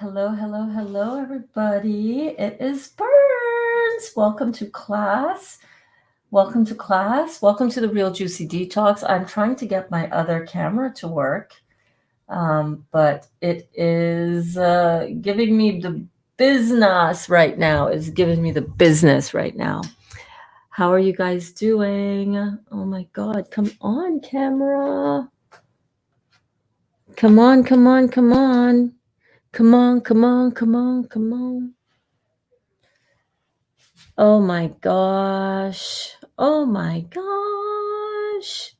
Hello, hello, hello, everybody. It is Burns. Welcome to class. Welcome to class. Welcome to the Real Juicy Detox. I'm trying to get my other camera to work, but it is giving me the business right now. It's giving me the business right now. How are you guys doing? Oh my God. Come on, camera. Come on, come on, come on. Come on, come on, come on, come on. Oh my gosh. Oh my gosh.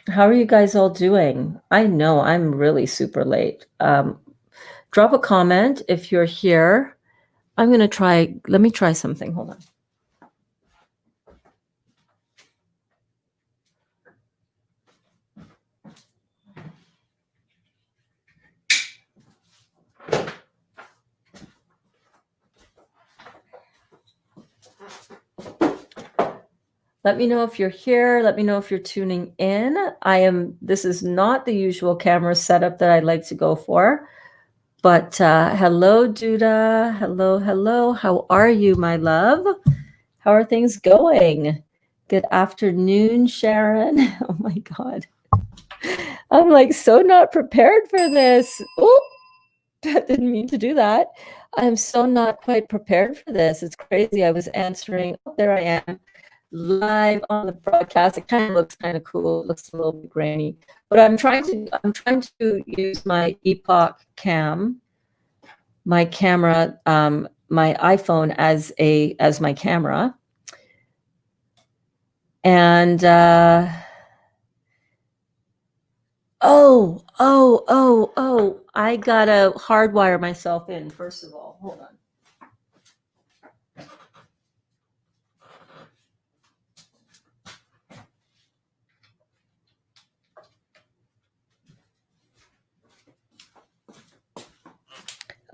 How are you guys all doing? I know I'm really super late. Drop a comment if you're here. I'm going to try. Let me try something. Hold on. Let me know if you're here. Let me know if you're tuning in. This is not the usual camera setup that I'd like to go for. But hello, Duda. Hello, hello. How are you, my love? How are things going? Good afternoon, Sharon. Oh my God. I'm like so not prepared for this. Oh, that didn't mean to do that. I'm so not quite prepared for this. It's crazy. I was answering. Oh, there I am, live on the broadcast. It kind of looks kind of cool. It looks a little bit grainy, but I'm trying to use my Epoch Cam, my camera, my iPhone as my camera, and oh, I gotta hardwire myself in first of all. Hold on.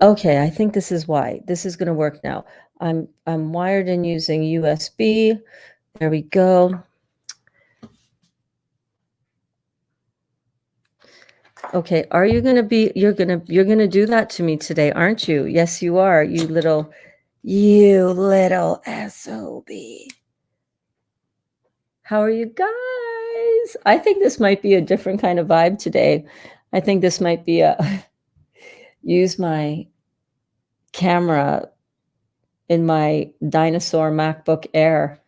Okay, I think this is why. This is gonna work now. I'm wired in using USB. There we go. Okay, are you gonna be, you're gonna do that to me today, aren't you? Yes, you are, you little SOB. How are you guys? I think this might be a different kind of vibe today. I think this might be a use my camera in my dinosaur MacBook Air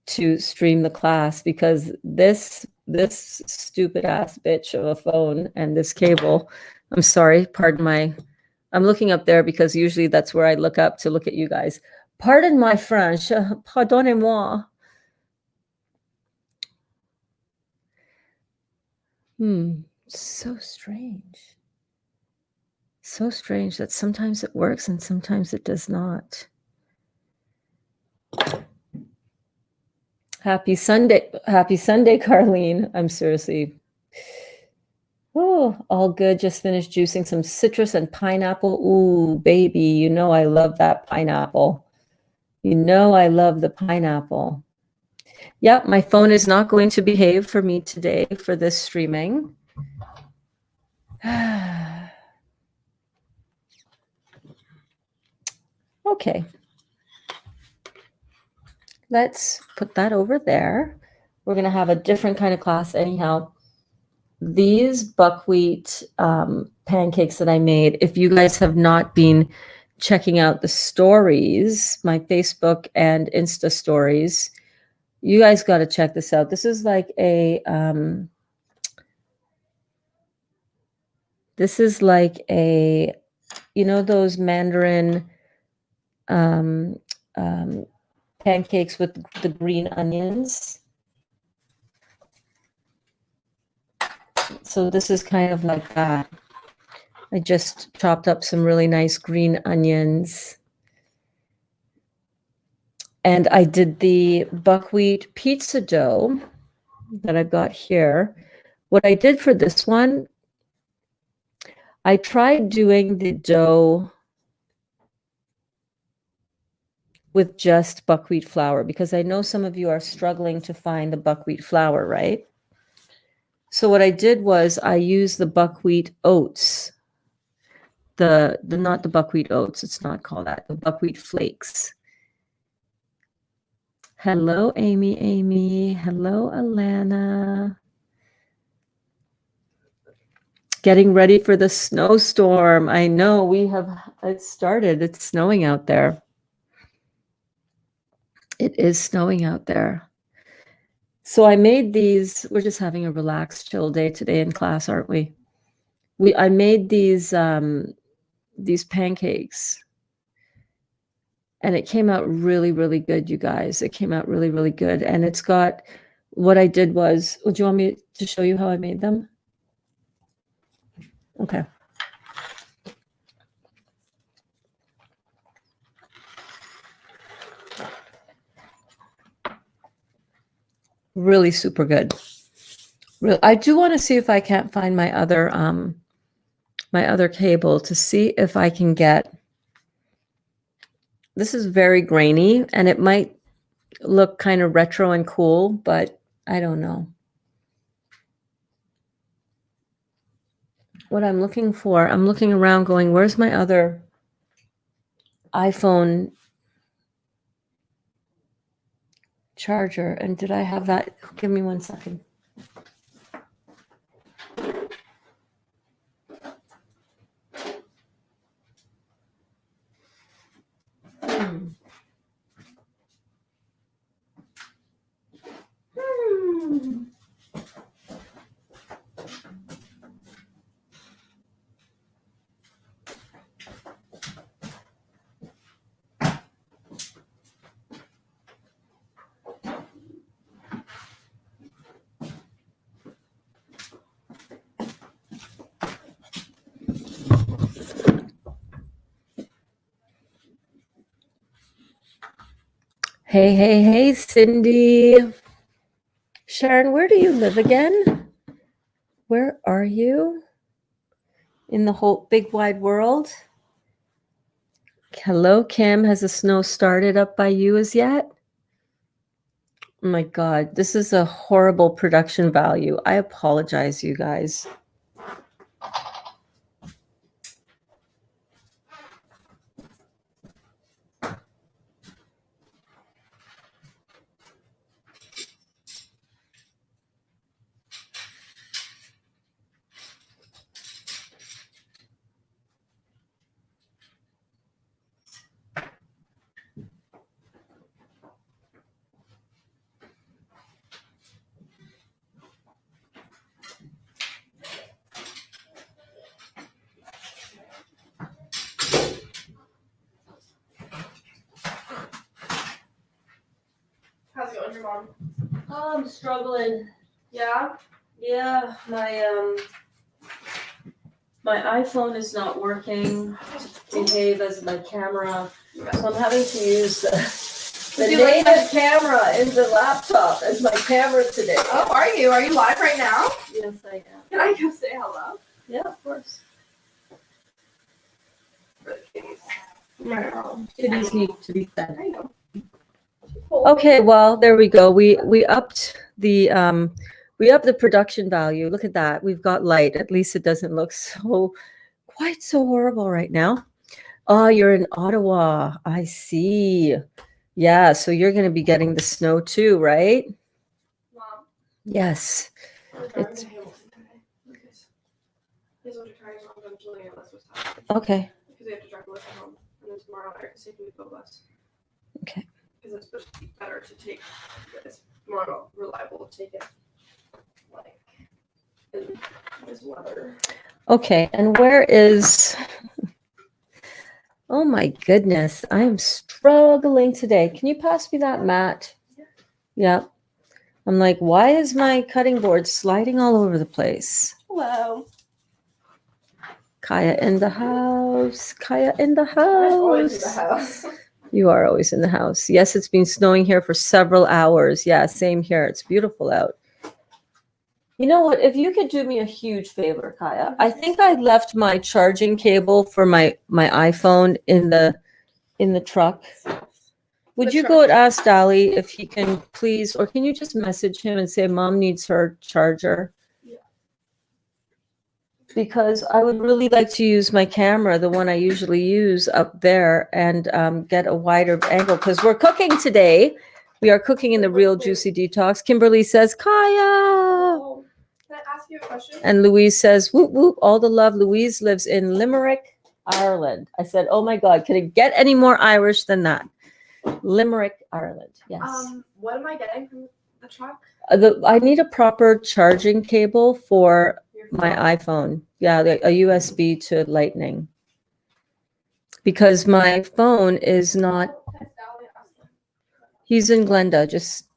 to stream the class, because this stupid ass bitch of a phone and this cable, I'm sorry, pardon my, I'm looking up there because usually that's where I look up to look at you guys. Pardon my French, pardonnez-moi. So strange. So strange that sometimes it works and sometimes it does not. Happy Sunday, Carlene. I'm seriously, oh, all good. Just finished juicing some citrus and pineapple. Ooh, baby, you know I love that pineapple. You know I love the pineapple. Yep, my phone is not going to behave for me today for this streaming. Okay. Let's put that over there. We're going to have a different kind of class anyhow. These buckwheat pancakes that I made, if you guys have not been checking out the stories, my Facebook and Insta stories, you guys got to check this out. This is like a you know, those Mandarin pancakes with the green onions. So this is kind of like that. I just chopped up some really nice green onions. And I did the buckwheat pizza dough that I've got here. What I did for this one, I tried doing the dough with just buckwheat flour, because I know some of you are struggling to find the buckwheat flour, right? So what I did was I used the buckwheat oats. the not the buckwheat oats. It's not called that. The buckwheat flakes. Hello, Amy. Amy. Hello, Alana. Getting ready for the snowstorm. I know it started. It's snowing out there. It is snowing out there. So I made these. We're just having a relaxed, chill day today in class, aren't we? I made these pancakes, and it came out really, really good, you guys. It came out really, really good. And it's got, what I did was, would you want me to show you how I made them? Okay. Really super good. I do want to see if I can't find my other cable to see if I can get, this is very grainy and it might look kind of retro and cool, but I don't know. What I'm looking for, I'm looking around going, where's my other iPhone charger? And did I have that? Give me 1 second. Hey, Cindy. Sharon, where do you live again? Where are you? In the whole big wide world? Hello, Kim. Has the snow started up by you as yet? Oh my God, this is a horrible production value. I apologize, you guys. How's it going, your mom? Oh, I'm struggling. Yeah? Yeah, my iPhone is not working to behave as my camera, so I'm having to use the native camera in the laptop as my camera today. Oh, are you? Are you live right now? Yes, I am. Can I go say hello? Yeah, of course. For the kitties. Kitties need to be fed. I know. Okay, well, there we go. We upped the production value. Look at that. We've got light. At least it doesn't look quite so horrible right now. Oh, you're in Ottawa. I see. Yeah, so you're going to be getting the snow too, right? Mom. Yes. It's Hamilton today. Here's what you're trying to I'm Julian, that's what's happening. Okay. Because they have to drive Melissa home. And then tomorrow I can see if we go bus. Okay. Because it's supposed to be better to take, it's more reliable to take it like in this weather. Okay, and where is, oh my goodness, I am struggling today. Can you pass me that mat? Yeah. I'm like, why is my cutting board sliding all over the place? Hello. Kaya in the house. Kaya in the I'm always in the house. house. You are always in the house. Yes, it's been snowing here for several hours. Yeah, same here. It's beautiful out. You know what? If you could do me a huge favor, Kaya, I think I left my charging cable for my iPhone in the truck. Would you go and ask Dali if he can please, or can you just message him and say Mom needs her charger? Yeah. because I would really like to use my camera, the one I usually use up there, and get a wider angle because we're cooking today. We are cooking in the Real Juicy Detox. Kimberly says, Kaya. Oh, can I ask you a question? And Louise says, whoop, whoop, all the love. Louise lives in Limerick, Ireland. I said, oh my God, can it get any more Irish than that? Limerick, Ireland. Yes. What am I getting from the truck? I need a proper charging cable for Your my phone? iPhone. Yeah, a USB to Lightning. Because my phone is not. He's in Glenda. Just.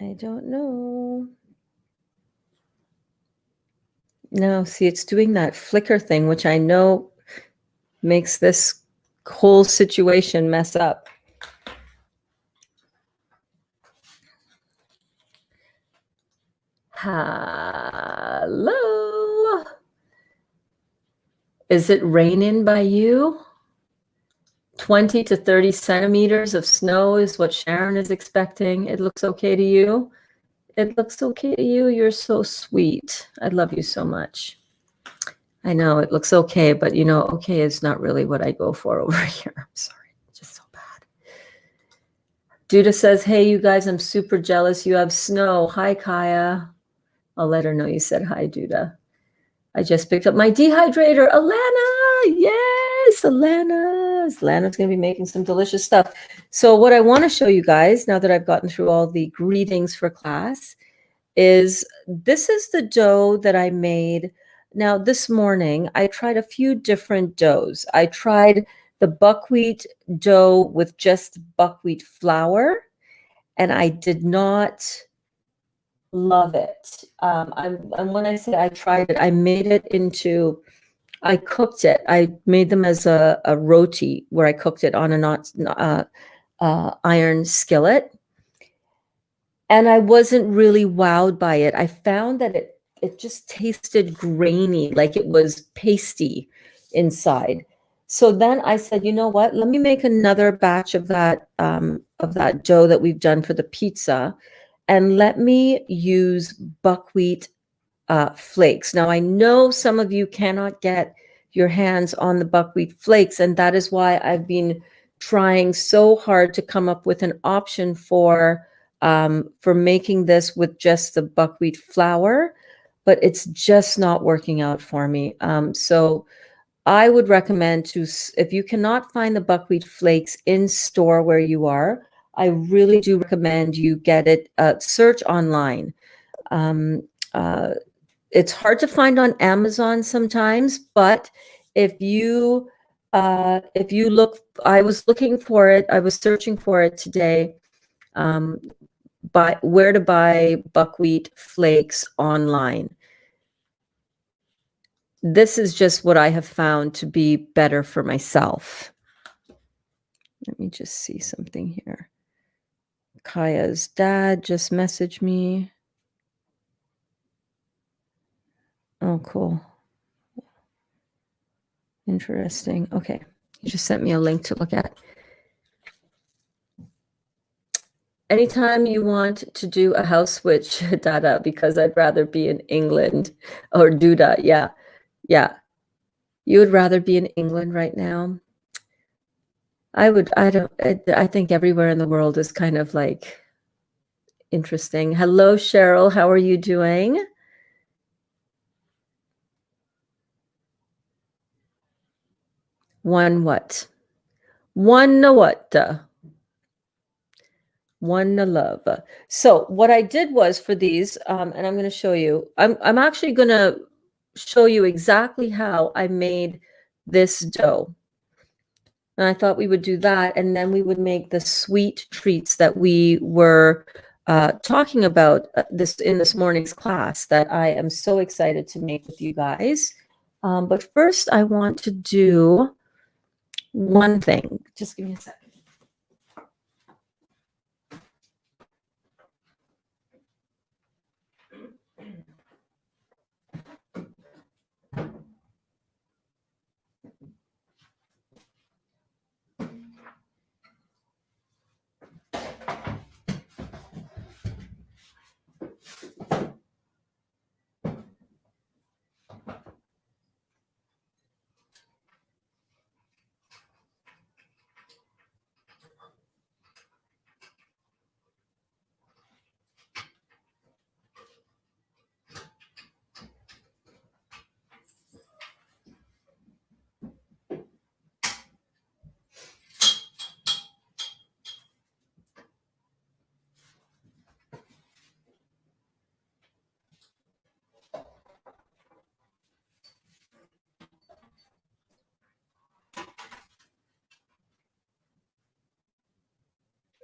I don't know. No, see, it's doing that flicker thing, which I know makes this whole situation mess up. Hello. Is it raining by you? 20 to 30 centimeters of snow is what Sharon is expecting. It looks okay to you? It looks okay to you? You're so sweet. I love you so much. I know it looks okay, but you know, okay is not really what I go for over here. I'm sorry. It's just so bad. Duda says, hey, you guys, I'm super jealous. You have snow. Hi, Kaya. I'll let her know you said hi, Duda. I just picked up my dehydrator. Alana, yes, Alana. Alana's going to be making some delicious stuff. So what I want to show you guys, now that I've gotten through all the greetings for class, is this is the dough that I made. Now, this morning, I tried a few different doughs. I tried the buckwheat dough with just buckwheat flour, and I did not love it. And when I say I tried it, I made it into, I cooked it. I made them as a roti where I cooked it on a not iron skillet. And I wasn't really wowed by it. I found that it just tasted grainy, like it was pasty inside. So then I said, you know what? Let me make another batch of that dough that we've done for the pizza, and let me use buckwheat flakes. Now, I know some of you cannot get your hands on the buckwheat flakes, and that is why I've been trying so hard to come up with an option for making this with just the buckwheat flour, but it's just not working out for me. So I would recommend if you cannot find the buckwheat flakes in store where you are, I really do recommend you get it, search online. Um, it's hard to find on Amazon sometimes, but if you look, I was looking for it, I was searching for it today, by where to buy buckwheat flakes online. This is just what I have found to be better for myself. Let me just see something here. Kaya's dad just messaged me. Oh, cool. Interesting. Okay. He just sent me a link to look at. Anytime you want to do a house switch, Dada, because I'd rather be in England, or Duda. Yeah. Yeah. You would rather be in England right now? I think everywhere in the world is kind of like interesting. Hello, Cheryl. How are you doing? One what? One what? One love. So what I did was for these, and I'm going to show you, I'm actually going to show you exactly how I made this dough. And I thought we would do that, and then we would make the sweet treats that we were talking about in this morning's class that I am so excited to make with you guys. But first, I want to do one thing. Just give me a second.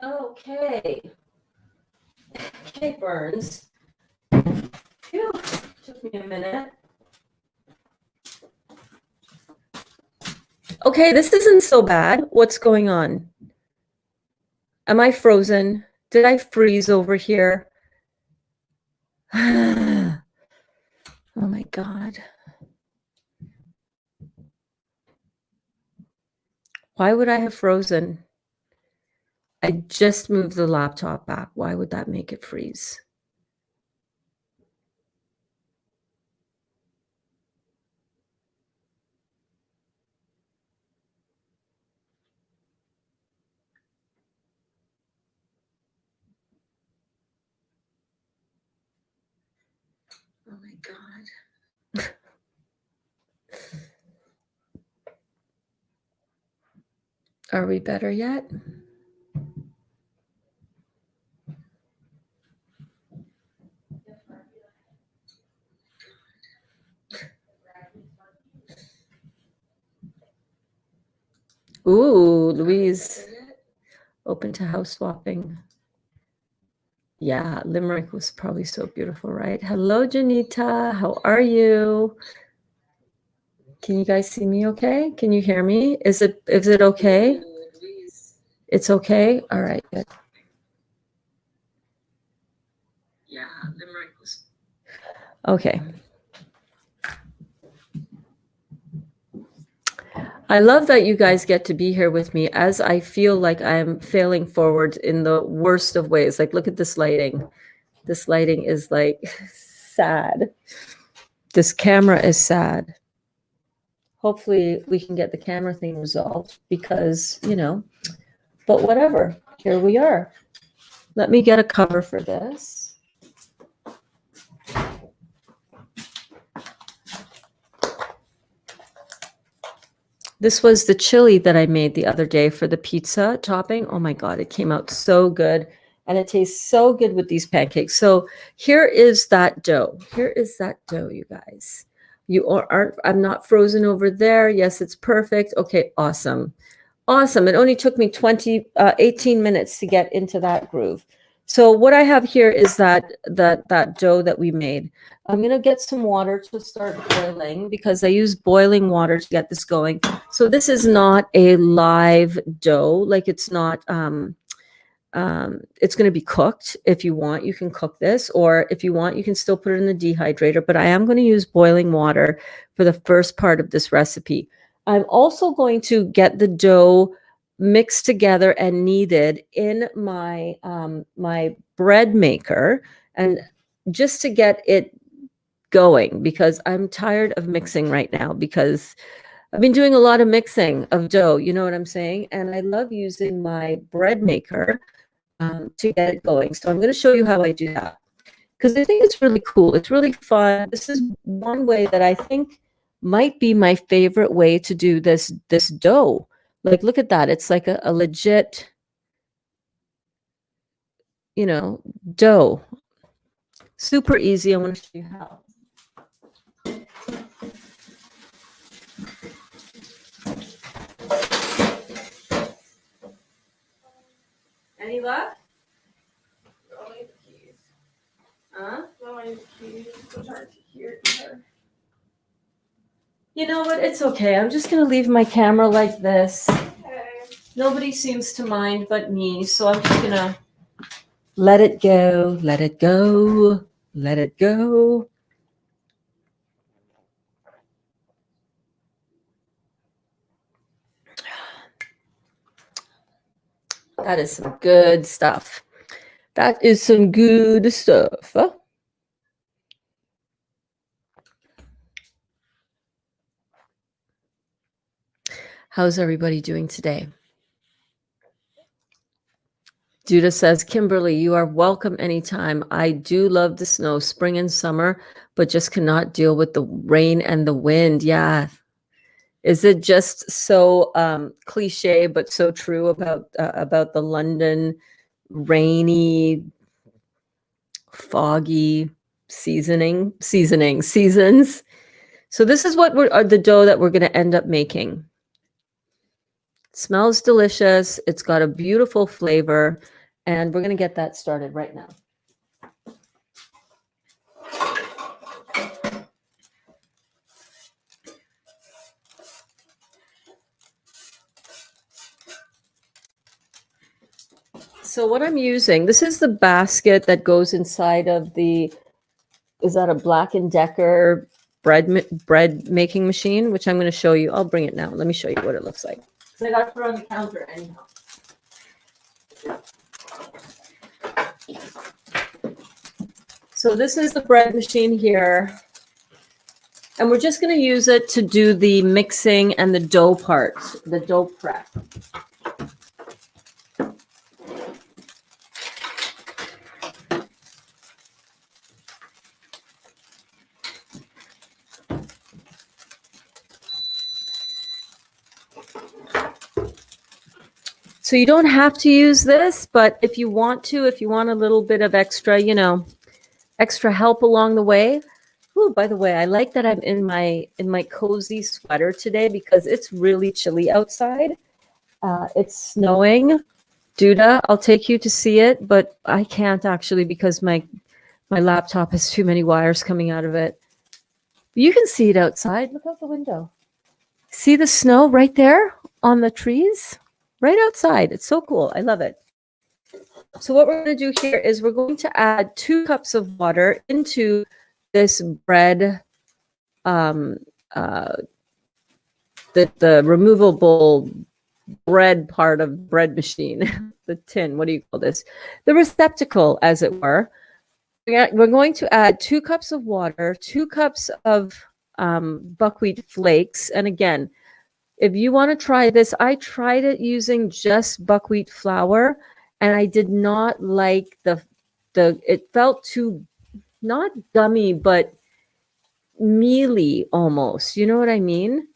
Okay. Okay, Burns. Phew, took me a minute. Okay, this isn't so bad. What's going on? Am I frozen? Did I freeze over here? Oh my God. Why would I have frozen? I just moved the laptop back. Why would that make it freeze? Oh my God. Are we better yet? Ooh, Louise, open to house swapping. Yeah, Limerick was probably so beautiful, right? Hello, Janita. How are you? Can you guys see me okay? Can you hear me? Is it okay? It's okay? All right, good. Yeah, Limerick was. Okay. I love that you guys get to be here with me as I feel like I'm failing forward in the worst of ways. Like, look at this lighting. This lighting is like sad. This camera is sad. Hopefully, we can get the camera thing resolved because, but whatever. Here we are. Let me get a cover for this. This was the chili that I made the other day for the pizza topping. Oh my God, it came out so good. And it tastes so good with these pancakes. So here is that dough. Here is that dough, you guys. I'm not frozen over there. Yes, it's perfect. Okay, awesome. Awesome. It only took me 18 minutes to get into that groove. So what I have here is that dough that we made. I'm going to get some water to start boiling because I use boiling water to get this going. So this is not a live dough. Like it's not, it's going to be cooked. If you want, you can cook this, or if you want, you can still put it in the dehydrator, but I am going to use boiling water for the first part of this recipe. I'm also going to get the dough mixed together and kneaded in my my bread maker, and just to get it going, because I'm tired of mixing right now because I've been doing a lot of mixing of dough, you know what I'm saying? And I love using my bread maker to get it going. So I'm going to show you how I do that because I think it's really cool. It's really fun. This is one way that I think might be my favorite way to do this dough. Like, look at that. It's like a legit, dough. Super easy. I want to show you how. Any luck? Only the keys. Huh? Only the keys. It's hard to hear either. You know what? It's okay. I'm just going to leave my camera like this. Okay. Nobody seems to mind but me, so I'm just going to let it go, let it go, let it go. That is some good stuff. That is some good stuff. Huh? How's everybody doing today? Judah says, Kimberly, you are welcome anytime. I do love the snow, spring and summer, but just cannot deal with the rain and the wind. Yeah. Is it just so cliche, but so true about the London rainy, foggy seasons? So this is what the dough that we're going to end up making. Smells delicious. It's got a beautiful flavor, and we're going to get that started right now. So what I'm using, this is the basket that goes inside of the, is that a Black & Decker bread making machine, which I'm going to show you. I'll bring it now. Let me show you what it looks like. So I got to put it on the counter anyhow. So this is the bread machine here. And we're just going to use it to do the mixing and the dough part, the dough prep. So you don't have to use this, but if you want to, if you want a little bit of extra, you know, extra help along the way. Oh, by the way, I like that I'm in my cozy sweater today because it's really chilly outside. It's snowing. Duda, I'll take you to see it, but I can't actually because my laptop has too many wires coming out of it. You can see it outside. Look out the window. See the snow right there on the trees? Right outside. It's so cool. I love it. So what we're going to do here is we're going to add 2 cups of water into this bread, the removable bread part of bread machine, the tin, what do you call this? The receptacle, as it were. We're going to add 2 cups of water, 2 cups of buckwheat flakes. And again, if you want to try this, I tried it using just buckwheat flour, and I did not like it felt too, not gummy, but mealy almost. You know what I mean?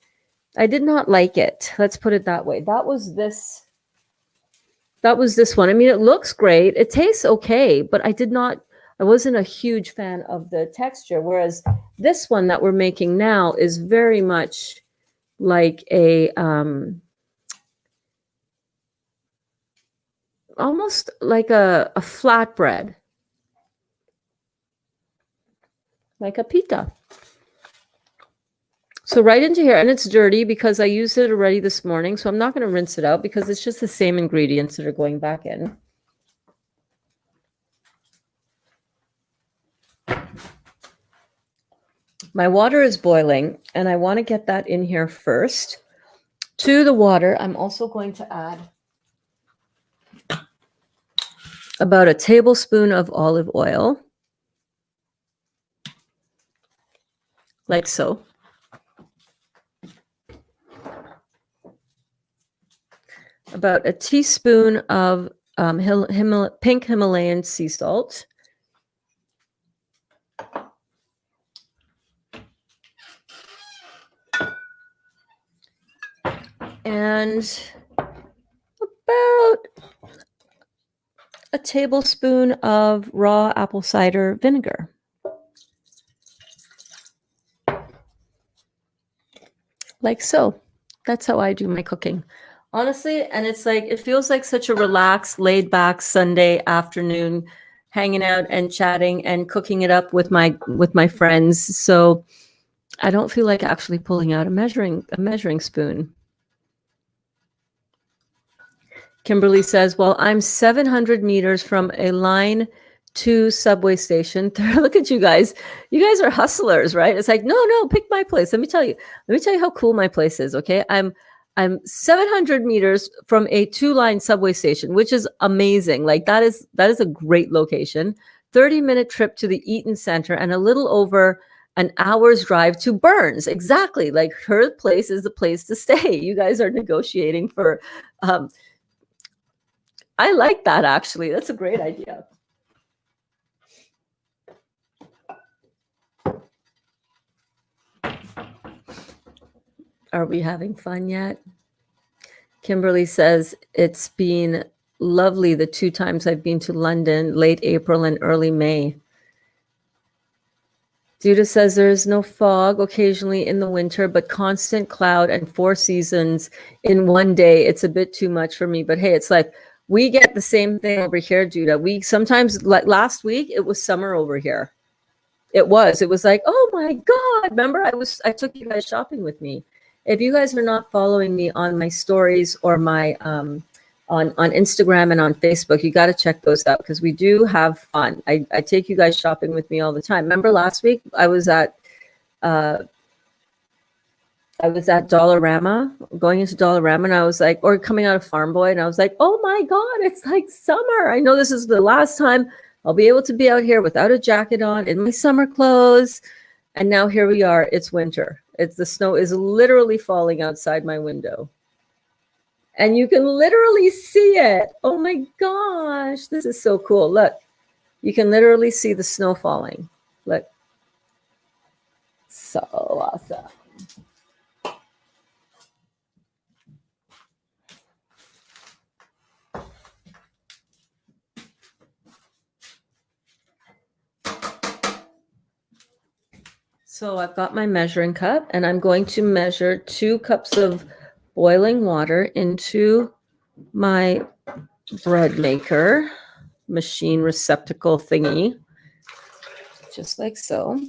I did not like it. Let's put it that way. That was this one. I mean, it looks great. It tastes okay, but I wasn't a huge fan of the texture. Whereas this one that we're making now is very much like a almost like a flatbread, like a pita. So right into here, and it's dirty because I used it already this morning, so I'm not going to rinse it out because it's just the same ingredients that are going back in. My water is boiling, and I want to get that in here first. To the water, I'm also going to add about a tablespoon of olive oil, like so. About a teaspoon of pink Himalayan sea salt. And about a tablespoon of raw apple cider vinegar. Like so. That's how I do my cooking. Honestly, and it's like, it feels like such a relaxed, laid back Sunday afternoon, hanging out and chatting and cooking it up with my friends. So I don't feel like actually pulling out a measuring spoon. Kimberly says, well, I'm 700 meters from a line 2 subway station. Look at you guys. You guys are hustlers, right? It's like, no, pick my place. Let me tell you how cool my place is. Okay. I'm 700 meters from a 2-line subway station, which is amazing. Like that is a great location. 30-minute trip to the Eaton Center and a little over an hour's drive to Burns. Exactly. Like her place is the place to stay. You guys are negotiating for, I like that actually. That's a great idea. Are we having fun yet? Kimberly says, it's been lovely the 2 times I've been to London, late April and early May. Duda says there is no fog occasionally in the winter, but constant cloud and 4 seasons in one day. It's a bit too much for me, but hey, it's like we get the same thing over here, Duda. We sometimes, like last week, it was summer over here. It was like, oh my God. Remember, I took you guys shopping with me. If you guys are not following me on my stories or my on Instagram and on Facebook, you got to check those out because we do have fun. I take you guys shopping with me all the time. Remember last week I was at Dollarama, going into Dollarama, and I was like, or coming out of Farm Boy, and I was like, oh my God, it's like summer. I know this is the last time I'll be able to be out here without a jacket on in my summer clothes. And now here we are. It's winter. The snow is literally falling outside my window. And you can literally see it. Oh my gosh, this is so cool. Look, you can literally see the snow falling. Look. So awesome. So I've got my measuring cup and I'm going to measure 2 cups of boiling water into my bread maker machine receptacle thingy, just like so.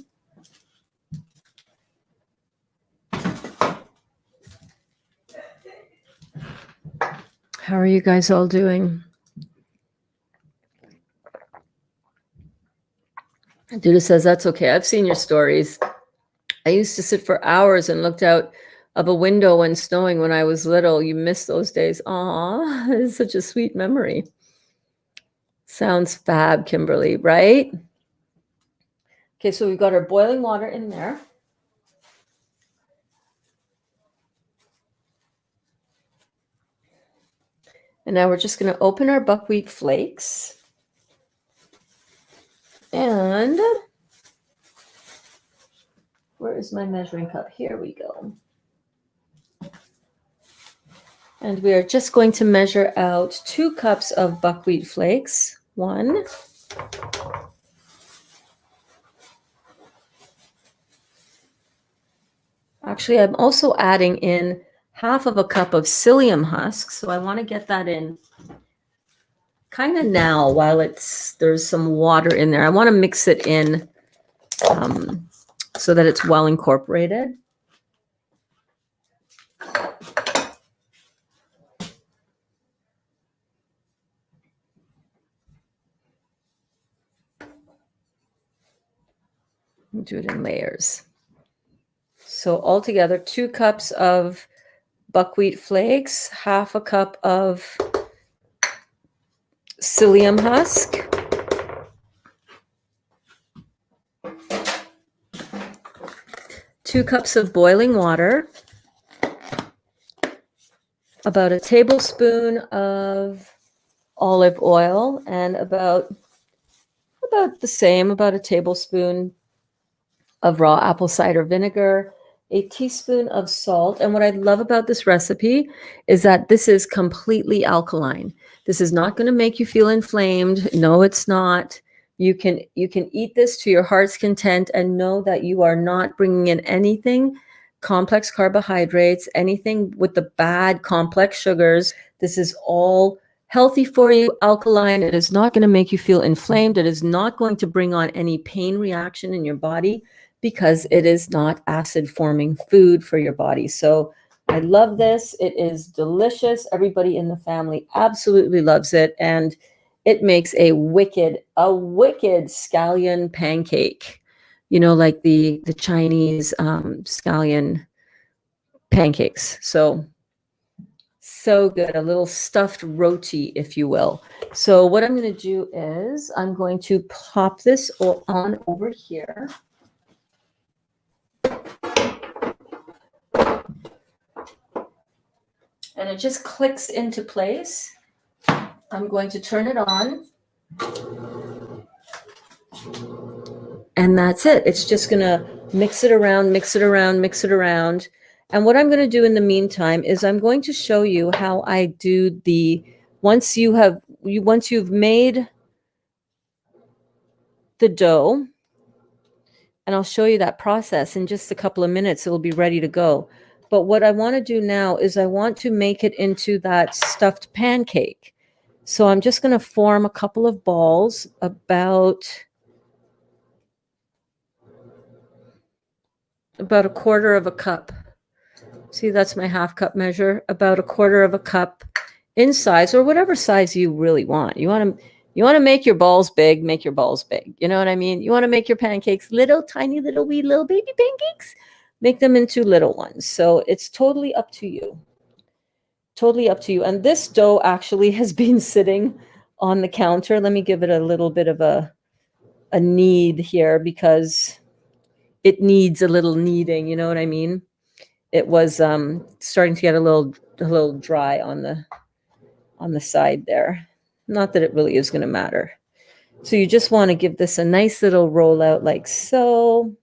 How are you guys all doing? Duda says, that's okay. I've seen your stories. I used to sit for hours and looked out of a window when snowing when I was little. You miss those days. Aw, it's such a sweet memory. Sounds fab, Kimberly, right? Okay, so we've got our boiling water in there. And now we're just going to open our buckwheat flakes. And where is my measuring cup? Here we go. And we are just going to measure out 2 cups of buckwheat flakes. 1. Actually, I'm also adding in half of a cup of psyllium husk. So I want to get that in kind of now while there's some water in there. I want to mix it in so that it's well incorporated. Do it in layers. So altogether, 2 cups of buckwheat flakes, half a cup of psyllium husk, 2 cups of boiling water, about a tablespoon of olive oil, and about the same, about a tablespoon of raw apple cider vinegar, a teaspoon of salt. And what I love about this recipe is that this is completely alkaline. This is not going to make you feel inflamed. No, it's not. You can eat this to your heart's content and know that you are not bringing in anything complex carbohydrates, anything with the bad complex sugars. This is all healthy for you, alkaline. It is not going to make you feel inflamed. It is not going to bring on any pain reaction in your body because it is not acid forming food for your body. So I love this. It is delicious. Everybody in the family absolutely loves it. And it makes a wicked scallion pancake, like the Chinese scallion pancakes. So good. A little stuffed roti, if you will. So what I'm going to do is I'm going to pop this on over here. And it just clicks into place. I'm going to turn it on. And that's it. It's just going to mix it around. And what I'm going to do in the meantime is I'm going to show you how I do once you've made the dough, and I'll show you that process in just a couple of minutes. It'll be ready to go. But what I want to do now is I want to make it into that stuffed pancake. So I'm just going to form a couple of balls about a quarter of a cup. See, that's my half cup measure, about a quarter of a cup in size, or whatever size you really want. You want to make your balls big, make your balls big. You know what I mean? You want to make your pancakes little, tiny, little wee, little baby pancakes, make them into little ones. So it's totally up to you. Totally up to you. And this dough actually has been sitting on the counter. Let me give it a little bit of a knead here, because it needs a little kneading. You know what I mean? It was starting to get a little dry on the side there. Not that it really is going to matter. So you just want to give this a nice little rollout like so.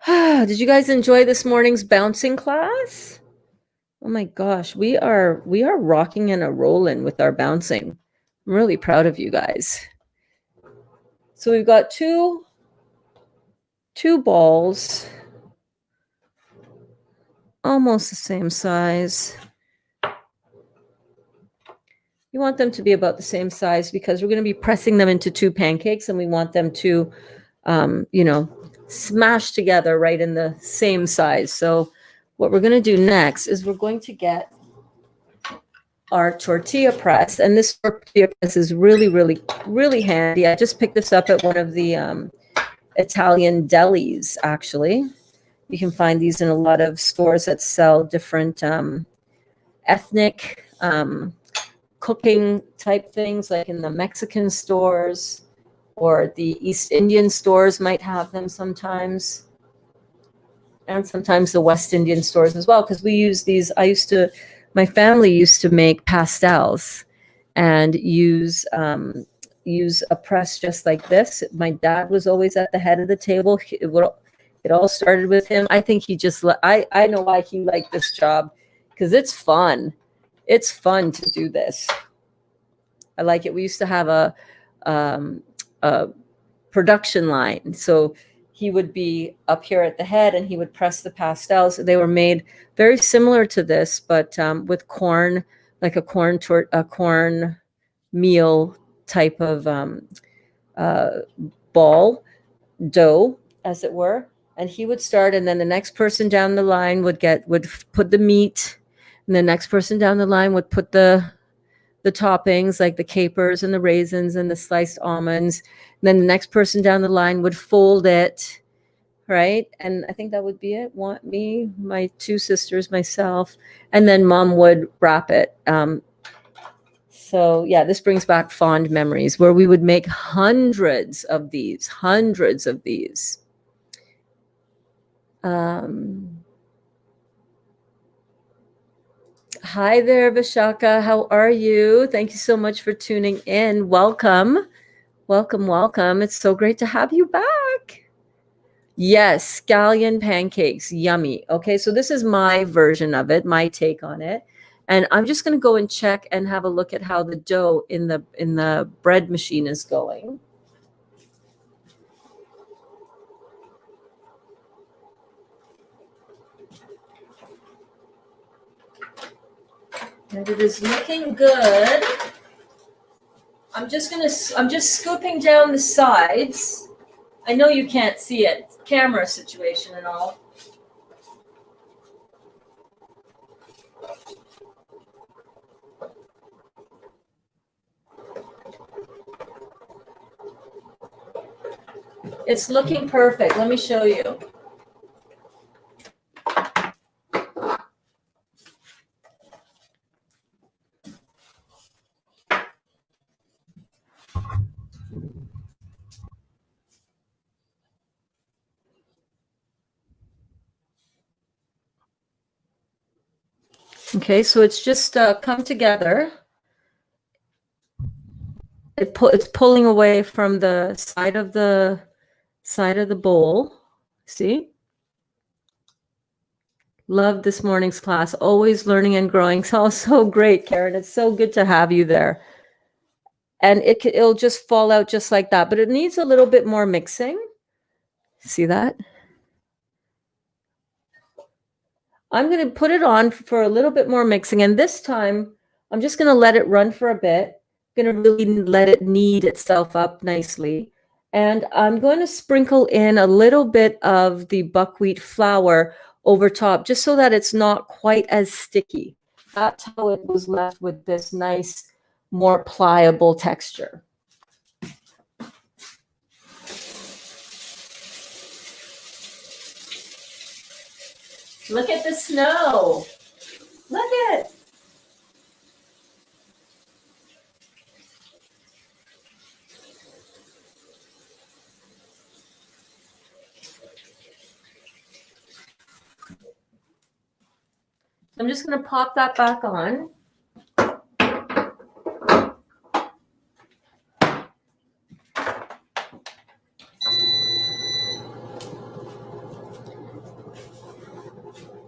Did you guys enjoy this morning's bouncing class? Oh my gosh, we are rocking and a rolling with our bouncing. I'm really proud of you guys. So we've got two balls, almost the same size. You want them to be about the same size because we're going to be pressing them into two pancakes, and we want them to, smash together right in the same size. So what we're going to do next is we're going to get our tortilla press, and this tortilla press is really, really, really handy. I just picked this up at one of the Italian delis, actually. You can find these in a lot of stores that sell different ethnic cooking type things, like in the Mexican stores, or the East Indian stores might have them sometimes, and sometimes the West Indian stores as well, because we use these. My family used to make pastels and use a press just like this. My dad was always at the head of the table. It all started with him. I think he just, I know why he liked this job, because it's fun. It's fun to do this. I like it. We used to have a production line. So he would be up here at the head and he would press the pastels. They were made very similar to this, but with corn, like a corn meal type of ball dough, as it were. And he would start, and then the next person down the line would put the meat, and the next person down the line would put the toppings, like the capers and the raisins and the sliced almonds. And then the next person down the line would fold it, right? And I think that would be it. Me, my two sisters, myself, and then mom would wrap it. So yeah, this brings back fond memories where we would make hundreds of these. Hi there, Vishaka. How are you? Thank you so much for tuning in. Welcome. It's so great to have you back. Yes, scallion pancakes. Yummy. Okay, so this is my version of it, my take on it. And I'm just going to go and check and have a look at how the dough in the bread machine is going. And it is looking good. I'm just scooping down the sides. I know you can't see it, camera situation and all. It's looking perfect. Let me show you. Okay, so it's just come together. It's pulling away from the side of the bowl. See? Love this morning's class. Always learning and growing. So great, Karen. It's so good to have you there. And it'll just fall out just like that, but it needs a little bit more mixing. See that? I'm going to put it on for a little bit more mixing. And this time, I'm just going to let it run for a bit. I'm going to really let it knead itself up nicely. And I'm going to sprinkle in a little bit of the buckwheat flour over top, just so that it's not quite as sticky. That's how it was left with this nice, more pliable texture. Look at the snow. Look at it. I'm just going to pop that back on.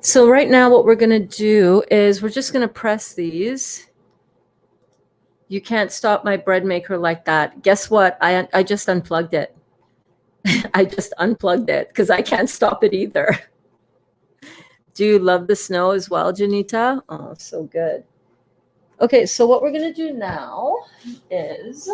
So right now what we're going to do is we're just going to press these. You can't stop my bread maker like that. Guess what? I just unplugged it. I just unplugged it because I can't stop it either. Do you love the snow as well, Janita? Oh, so good. Okay, so what we're going to do now is,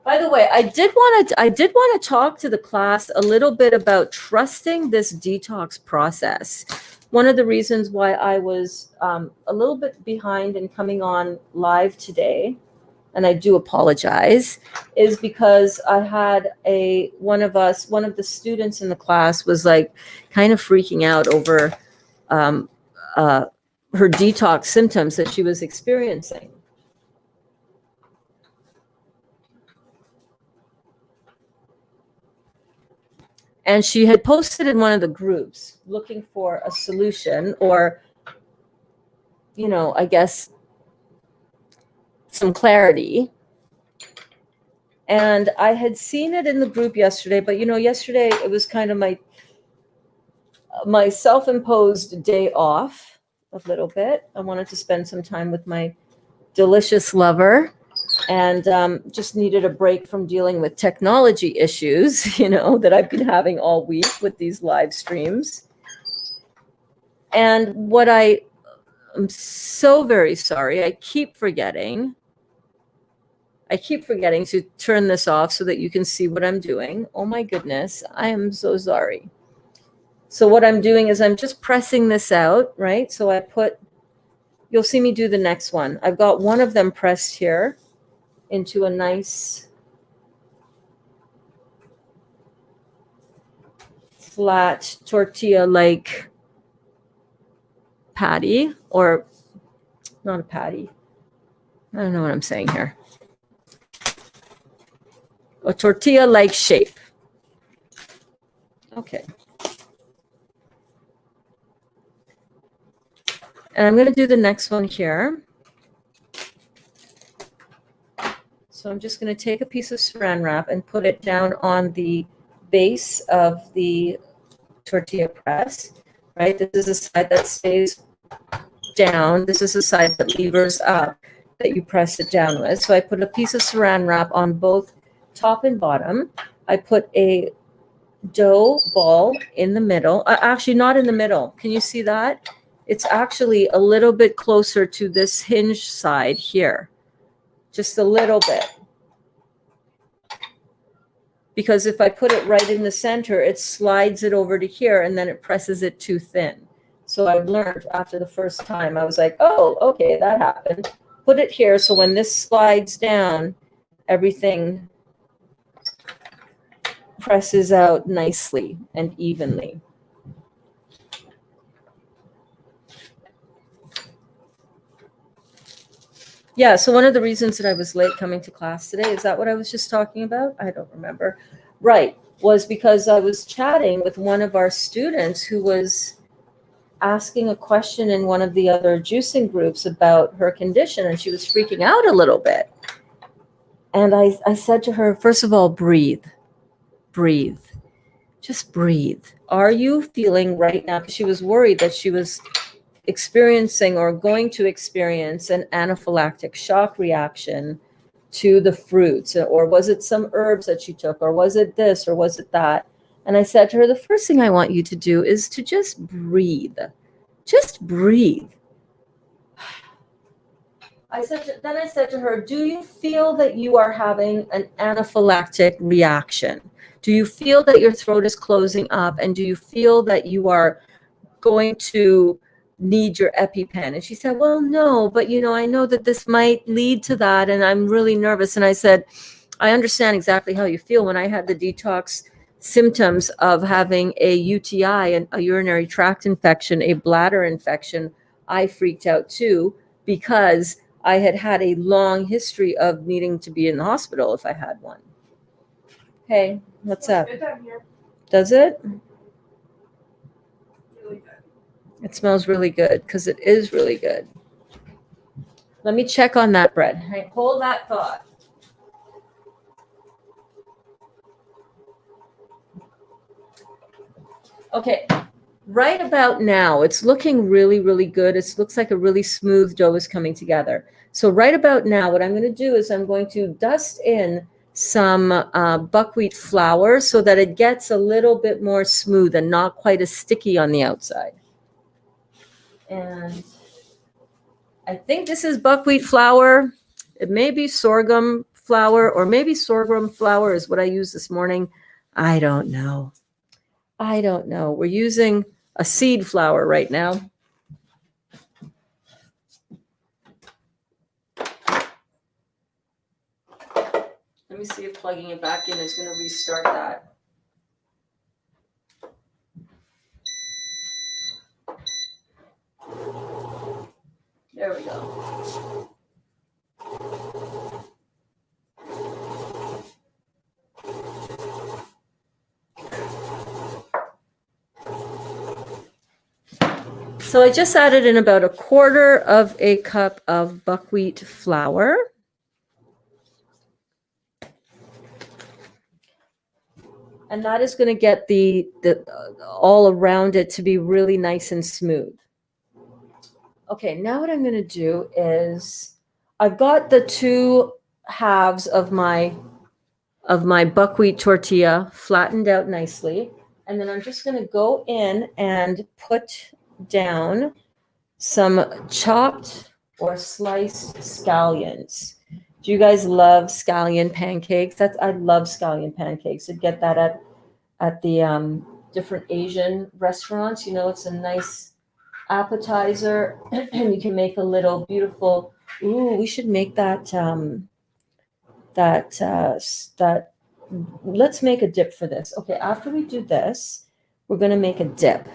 by the way, I did want to talk to the class a little bit about trusting this detox process. One of the reasons why I was a little bit behind in coming on live today, and I do apologize, is because I had one of the students in the class was like kind of freaking out over her detox symptoms that she was experiencing. And she had posted in one of the groups looking for a solution or, I guess, some clarity. And I had seen it in the group yesterday, but, yesterday it was kind of my self-imposed day off a little bit. I wanted to spend some time with my delicious lover and just needed a break from dealing with technology issues, that I've been having all week with these live streams. And what I'm so very sorry, I keep forgetting to turn this off so that you can see what I'm doing. Oh my goodness, I am so sorry. So what I'm doing is I'm just pressing this out, right? So you'll see me do the next one. I've got one of them pressed here into a nice flat tortilla-like patty, or not a patty. I don't know what I'm saying here. A tortilla-like shape. Okay. And I'm going to do the next one here. So I'm just going to take a piece of saran wrap and put it down on the base of the tortilla press, right? This is the side that stays down. This is the side that levers up, that you press it down with. So I put a piece of saran wrap on both top and bottom. I put a dough ball in the middle. Actually, not in the middle. Can you see that? It's actually a little bit closer to this hinge side here. Just a little bit. Because if I put it right in the center, it slides it over to here and then it presses it too thin. So I learned after the first time, I was like, oh, okay, that happened. Put it here so when this slides down, everything presses out nicely and evenly. Yeah, so one of the reasons that I was late coming to class today, is that what I was just talking about? I don't remember. Right, was because I was chatting with one of our students who was asking a question in one of the other juicing groups about her condition, and she was freaking out a little bit. And I said to her, first of all, breathe, just breathe. Are you feeling right now? Because she was worried that she was experiencing or going to experience an anaphylactic shock reaction to the fruits, or was it some herbs that she took, or was it this, or was it that? And I said to her, the first thing I want you to do is to just breathe. Just breathe. Then I said to her, do you feel that you are having an anaphylactic reaction? Do you feel that your throat is closing up? And do you feel that you are going to need your EpiPen? And she said, well, no, but I know that this might lead to that. And I'm really nervous. And I said, I understand exactly how you feel. When I had the detox symptoms of having a UTI, a urinary tract infection, a bladder infection, I freaked out too, because I had had a long history of needing to be in the hospital if I had one. Hey, what's up? Good down here. Does it? Really good. It smells really good because it is really good. Let me check on that bread. Hey, hold that thought. Okay, right about now, it's looking really, really good. It looks like a really smooth dough is coming together. So right about now, what I'm going to do is I'm going to dust in some buckwheat flour so that it gets a little bit more smooth and not quite as sticky on the outside. And I think this is buckwheat flour. It may be sorghum flour, or maybe sorghum flour is what I used this morning. I don't know. We're using a seed flour right now. Let me see if plugging it back in is going to restart that. There we go. So I just added in about 1/4 of a cup of buckwheat flour. And that is going to get the all around it to be really nice and smooth. Okay, now what I'm going to do is I've got the 2 halves of my buckwheat tortilla flattened out nicely. And then I'm just going to go in and put down some chopped or sliced scallions. Do you guys love scallion pancakes? I love scallion pancakes. You get that at the different Asian restaurants. It's a nice appetizer, and you can make a little beautiful. Ooh, we should make that. That. Let's make a dip for this. Okay, after we do this, we're going to make a dip.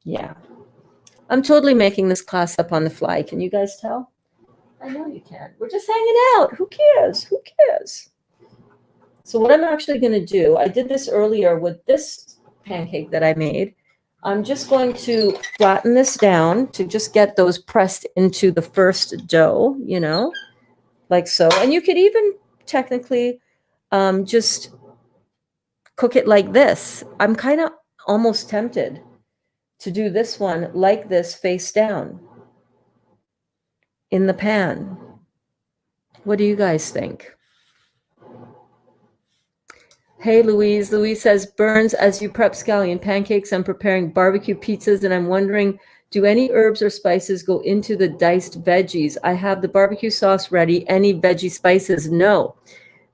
Yeah. I'm totally making this class up on the fly. Can you guys tell? I know you can. We're just hanging out. Who cares? Who cares? So what I'm actually going to do, I did this earlier with this pancake that I made. I'm just going to flatten this down to just get those pressed into the first dough, like so. And you could even technically just cook it like this. I'm kind of almost tempted to do this one like this, face down in the pan. What do you guys think? Hey, Louise. Louise says, burns as you prep scallion pancakes. I'm preparing barbecue pizzas, and I'm wondering, do any herbs or spices go into the diced veggies? I have the barbecue sauce ready. Any veggie spices? No.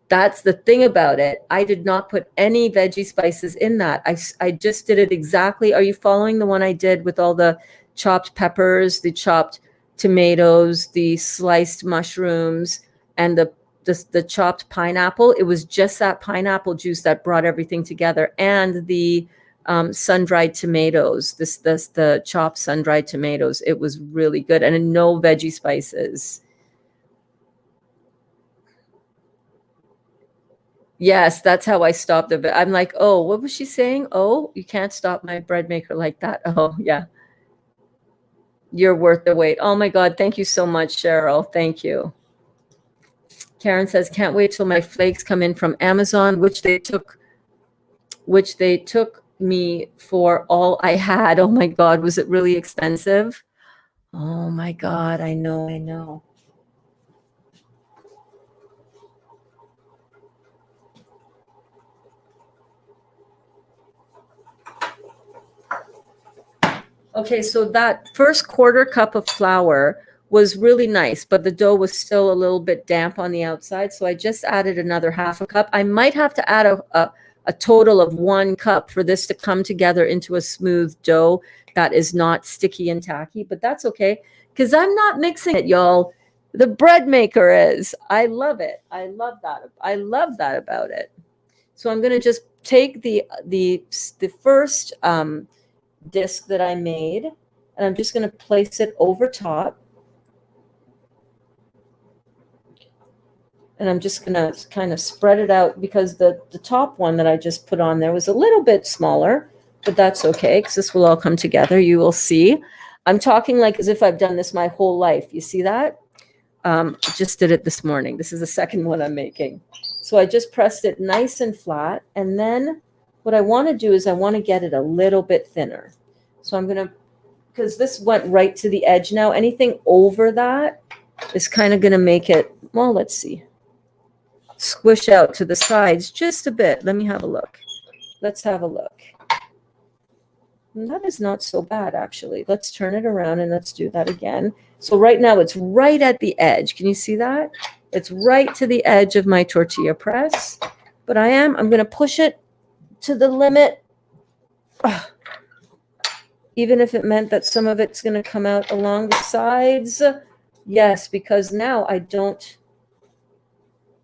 That's the thing about it. I did not put any veggie spices in that. I just did it exactly. Are you following the one I did with all the chopped peppers, the chopped tomatoes, the sliced mushrooms, and the chopped pineapple? It was just that pineapple juice that brought everything together, and the sun-dried tomatoes, the chopped sun-dried tomatoes. It was really good, and no veggie spices. Yes, that's how I stopped it. I'm like, oh, what was she saying? Oh, you can't stop my bread maker like that. Oh, yeah. You're worth the wait. Oh my God. Thank you so much, Cheryl. Thank you. Karen says, can't wait till my flakes come in from Amazon, which they took me for all I had. Oh my God. Was it really expensive? Oh my God. I know. Okay, so that first quarter cup of flour was really nice, but the dough was still a little bit damp on the outside. So I just added another half a cup. I might have to add a total of 1 cup for this to come together into a smooth dough that is not sticky and tacky, but that's okay because I'm not mixing it, y'all. The bread maker is. I love it. I love that. I love that about it. So I'm going to just take the first disc that I made, and I'm just going to place it over top. And I'm just going to kind of spread it out because the top one that I just put on there was a little bit smaller, but that's okay because this will all come together. You will see. I'm talking like as if I've done this my whole life. You see that? Just did it this morning. This is the second one I'm making. So I just pressed it nice and flat. And then what I want to do is I want to get it a little bit thinner. So I'm going to, because this went right to the edge now, anything over that is kind of going to make it, well, let's see, squish out to the sides just a bit. Let me have a look. Let's have a look. And that is not so bad, actually. Let's turn it around and let's do that again. So right now it's right at the edge. Can you see that? It's right to the edge of my tortilla press. But I'm going to push it to the limit. Ugh. Even if it meant that some of it's going to come out along the sides. Yes, because now I don't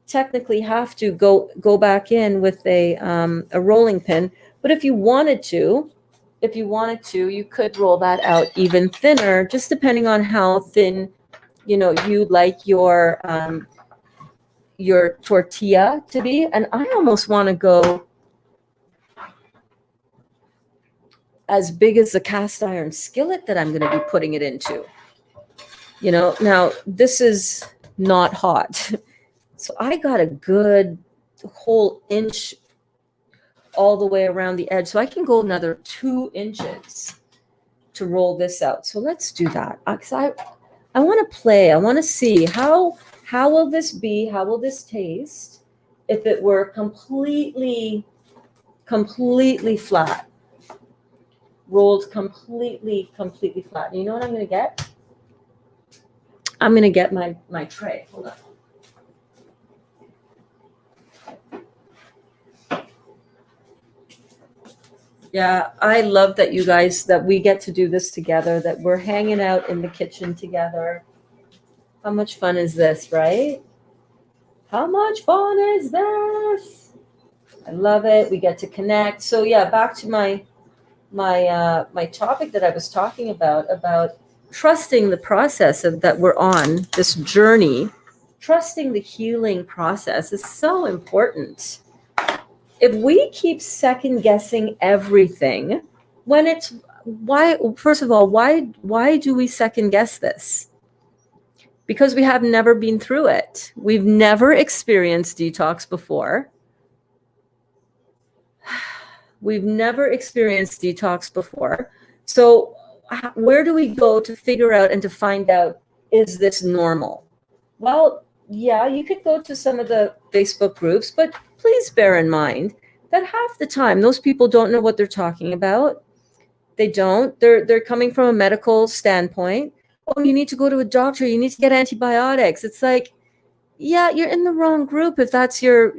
technically have to go back in with a rolling pin. But if you wanted to, you could roll that out even thinner, just depending on how thin, you like your tortilla to be. And I almost want to go as big as the cast iron skillet that I'm going to be putting it into. Now this is not hot. So I got a good whole inch all the way around the edge. So I can go another 2 inches to roll this out. So let's do that. I want to play. I want to see how will this be? How will this taste if it were completely flat? Rolled completely flat. And you know what I'm going to get? I'm going to get my tray. Hold on. Yeah, I love that you guys, that we get to do this together, that we're hanging out in the kitchen together. How much fun is this, right? How much fun is this? I love it. We get to connect. So yeah, back to my topic that I was talking about trusting the process that we're on, this journey. Trusting the healing process is so important. If we keep second guessing everything, first of all, why do we second guess this? Because we have never been through it. We've never experienced detox before. So where do we go to figure out and to find out, is this normal? Well, yeah, you could go to some of the Facebook groups, but please bear in mind that half the time those people don't know what they're talking about. They don't. They're coming from a medical standpoint. Oh, you need to go to a doctor. You need to get antibiotics. It's like, yeah, you're in the wrong group if that's your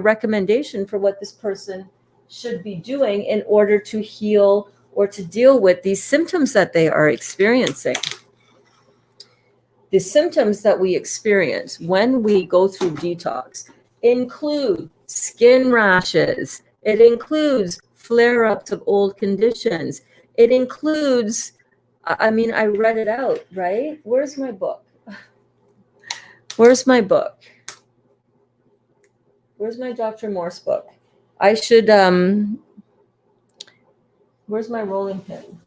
recommendation for what this person should be doing in order to heal or to deal with these symptoms that they are experiencing. The symptoms that we experience when we go through detox include skin rashes. It includes flare-ups of old conditions. It includes, I read it out, right? Where's my book? Where's my Dr. Morse book? I should, where's my rolling pin?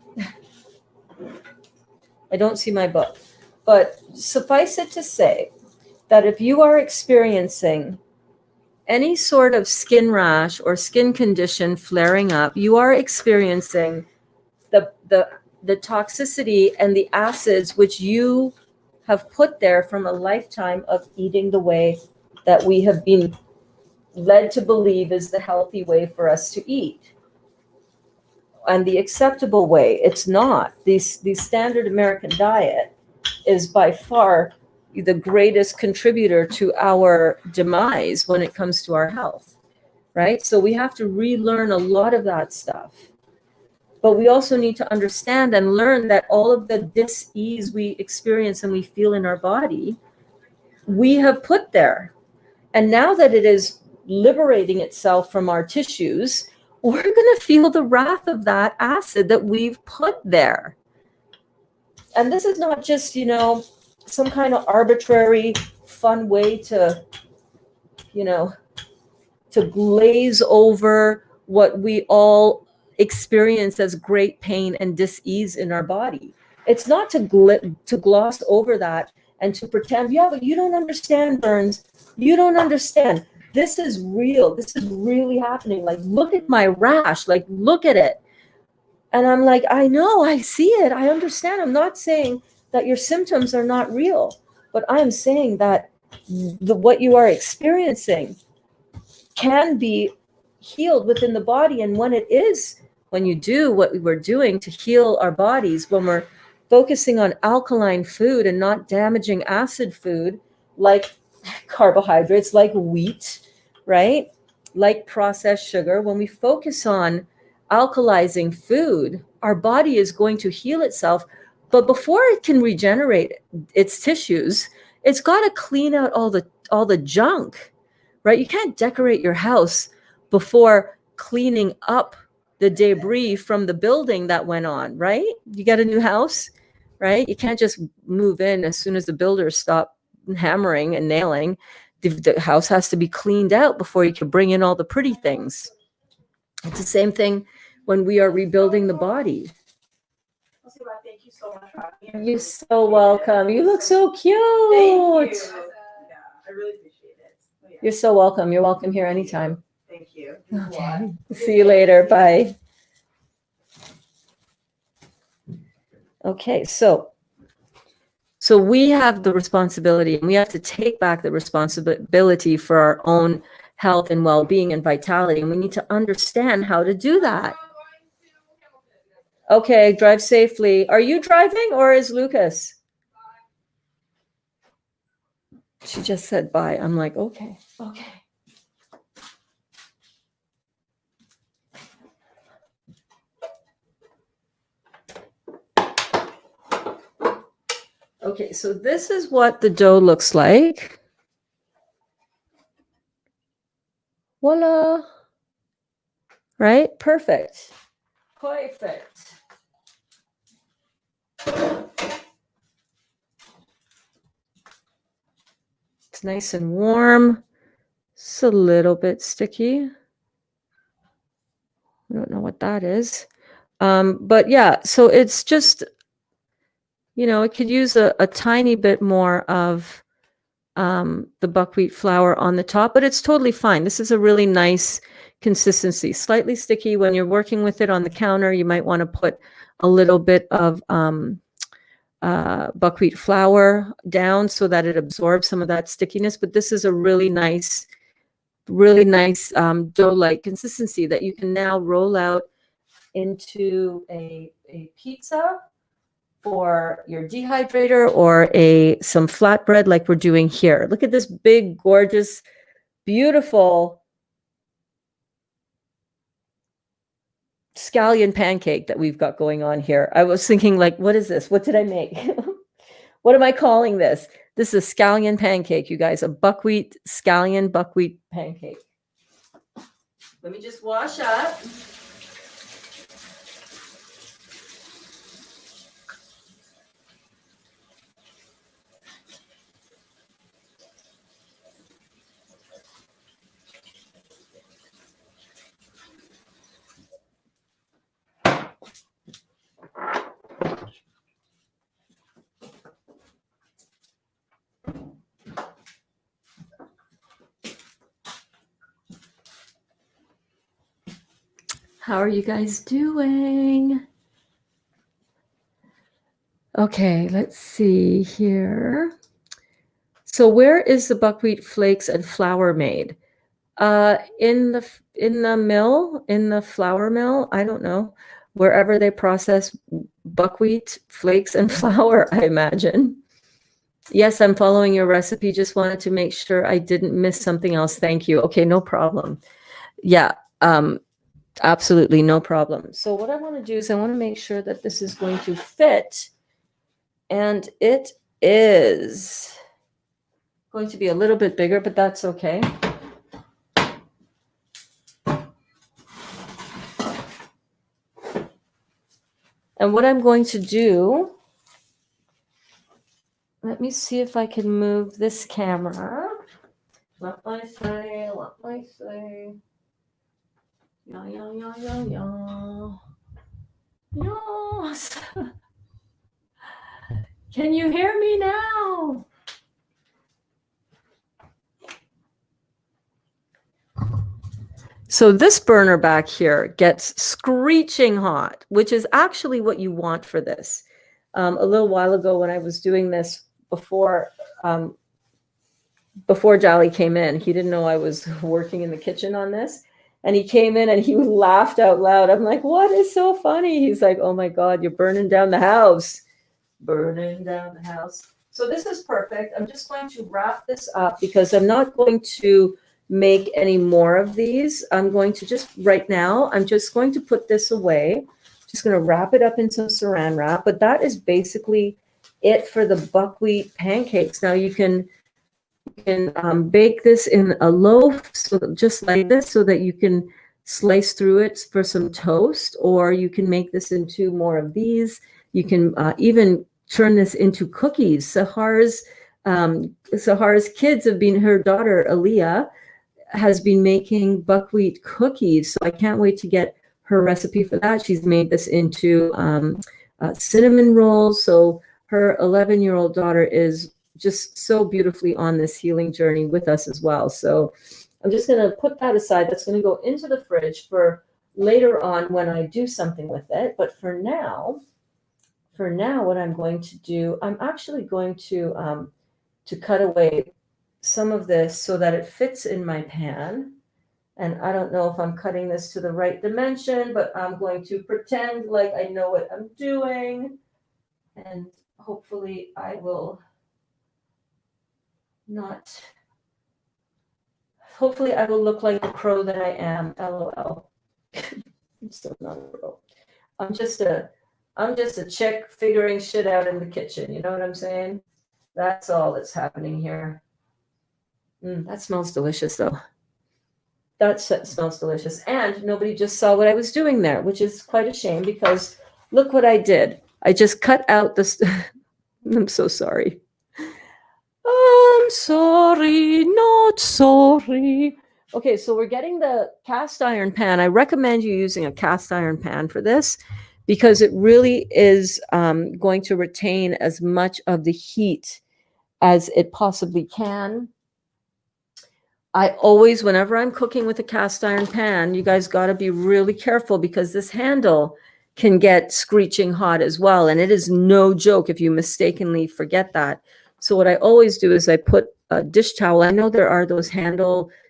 I don't see my book. But suffice it to say that if you are experiencing any sort of skin rash or skin condition flaring up, you are experiencing the toxicity and the acids which you have put there from a lifetime of eating the way that we have been led to believe is the healthy way for us to eat. and the acceptable way. It's not. The standard American diet is by far the greatest contributor to our demise when it comes to our health, right? So we have to relearn a lot of that stuff. But we also need to understand and learn that all of the dis-ease we experience and we feel in our body, we have put there. And now that it is liberating itself from our tissues, we're going to feel the wrath of that acid that we've put there. And this is not just, some kind of arbitrary, fun way to, to glaze over what we all experience as great pain and dis-ease in our body. It's not to gloss over that and to pretend, yeah, but you don't understand, Burns. You don't understand. This is real. This is really happening. Like, look at my rash. Like, look at it. And I'm like, I know, I see it. I understand. I'm not saying that your symptoms are not real, but I'm saying that what you are experiencing can be healed within the body. And when you do what we're doing to heal our bodies, when we're focusing on alkaline food and not damaging acid food like carbohydrates, like wheat, right? Like processed sugar, when we focus on alkalizing food, our body is going to heal itself. But before it can regenerate its tissues, it's got to clean out all the junk, right? You can't decorate your house before cleaning up the debris from the building that went on, right? You get a new house, right? You can't just move in as soon as the builders stop hammering and nailing. The house has to be cleaned out before you can bring in all the pretty things. It's the same thing when we are rebuilding the body. Thank you so much for having me. You're so welcome. You look so cute. Thank you. Yeah, I really appreciate it. Oh, yeah. You're so welcome. You're welcome here anytime. Thank you. Okay. See you later. Bye. Okay, so we have the responsibility, and we have to take back the responsibility for our own health and well-being and vitality, and we need to understand how to do that. Okay, drive safely. Are you driving or is Lucas? She just said bye. I'm like, okay. Okay, so this is what the dough looks like. Voila. Right? Perfect. It's nice and warm. It's a little bit sticky. I don't know what that is. But yeah, so it's just, it could use a tiny bit more of the buckwheat flour on the top, but it's totally fine. This is a really nice consistency. Slightly sticky when you're working with it on the counter. You might want to put a little bit of buckwheat flour down so that it absorbs some of that stickiness. But this is a really nice dough-like consistency that you can now roll out into a pizza or your dehydrator or some flatbread like we're doing here. Look at this big, gorgeous, beautiful scallion pancake that we've got going on here. I was thinking, like, what is this? What did I make? What am I calling this? This is a scallion pancake, you guys, a scallion buckwheat pancake. Let me just wash up. How are you guys doing? Okay, let's see here. So where is the buckwheat flakes and flour made? In the mill, in the flour mill. I don't know. wherever they process buckwheat flakes and flour, I imagine. Yes, I'm following your recipe. Just wanted to make sure I didn't miss something else. Thank you. Okay, no problem. Yeah, absolutely no problem. So what I want to do is I want to make sure that this is going to fit, and it is going to be a little bit bigger, but that's okay. And what I'm going to do, let me see if I can move this camera. Let me see. Yeah. Yes. Can you hear me now? So this burner back here gets screeching hot, which is actually what you want for this. A little while ago when I was doing this before Jolly came in, he didn't know I was working in the kitchen on this. And he came in and he laughed out loud. I'm like, what is so funny? He's like, oh my God, you're burning down the house. Burning down the house. So this is perfect. I'm just going to wrap this up because I'm not going to make any more of these. I'm going to just, right now, I'm just going to put this away. Just going to wrap it up in some saran wrap. But that is basically it for the buckwheat pancakes. Now you can bake this in a loaf, so just like this, so that you can slice through it for some toast, or you can make this into more of these. You can even turn this into cookies. Sahar's kids have been, her daughter Aaliyah has been making buckwheat cookies. So I can't wait to get her recipe for that. She's made this into cinnamon rolls. So her 11-year-old daughter is just so beautifully on this healing journey with us as well. So I'm just going to put that aside. That's going to go into the fridge for later on when I do something with it. But for now, what I'm going to do, I'm actually going to cut away some of this so that it fits in my pan. And I don't know if I'm cutting this to the right dimension, but I'm going to pretend like I know what I'm doing. And hopefully I will look like the pro that I am. LOL. I'm still not a pro. I'm just a chick figuring shit out in the kitchen. You know what I'm saying? That's all that's happening here. That smells delicious, though. That smells delicious. And nobody just saw what I was doing there, which is quite a shame because look what I did. I just cut out this. I'm so sorry. I'm sorry, not sorry. Okay, so we're getting the cast iron pan. I recommend you using a cast iron pan for this because it really is going to retain as much of the heat as it possibly can. I always, whenever I'm cooking with a cast iron pan, you guys got to be really careful because this handle can get screeching hot as well. And it is no joke if you mistakenly forget that. So what I always do is I put a dish towel. I know there are those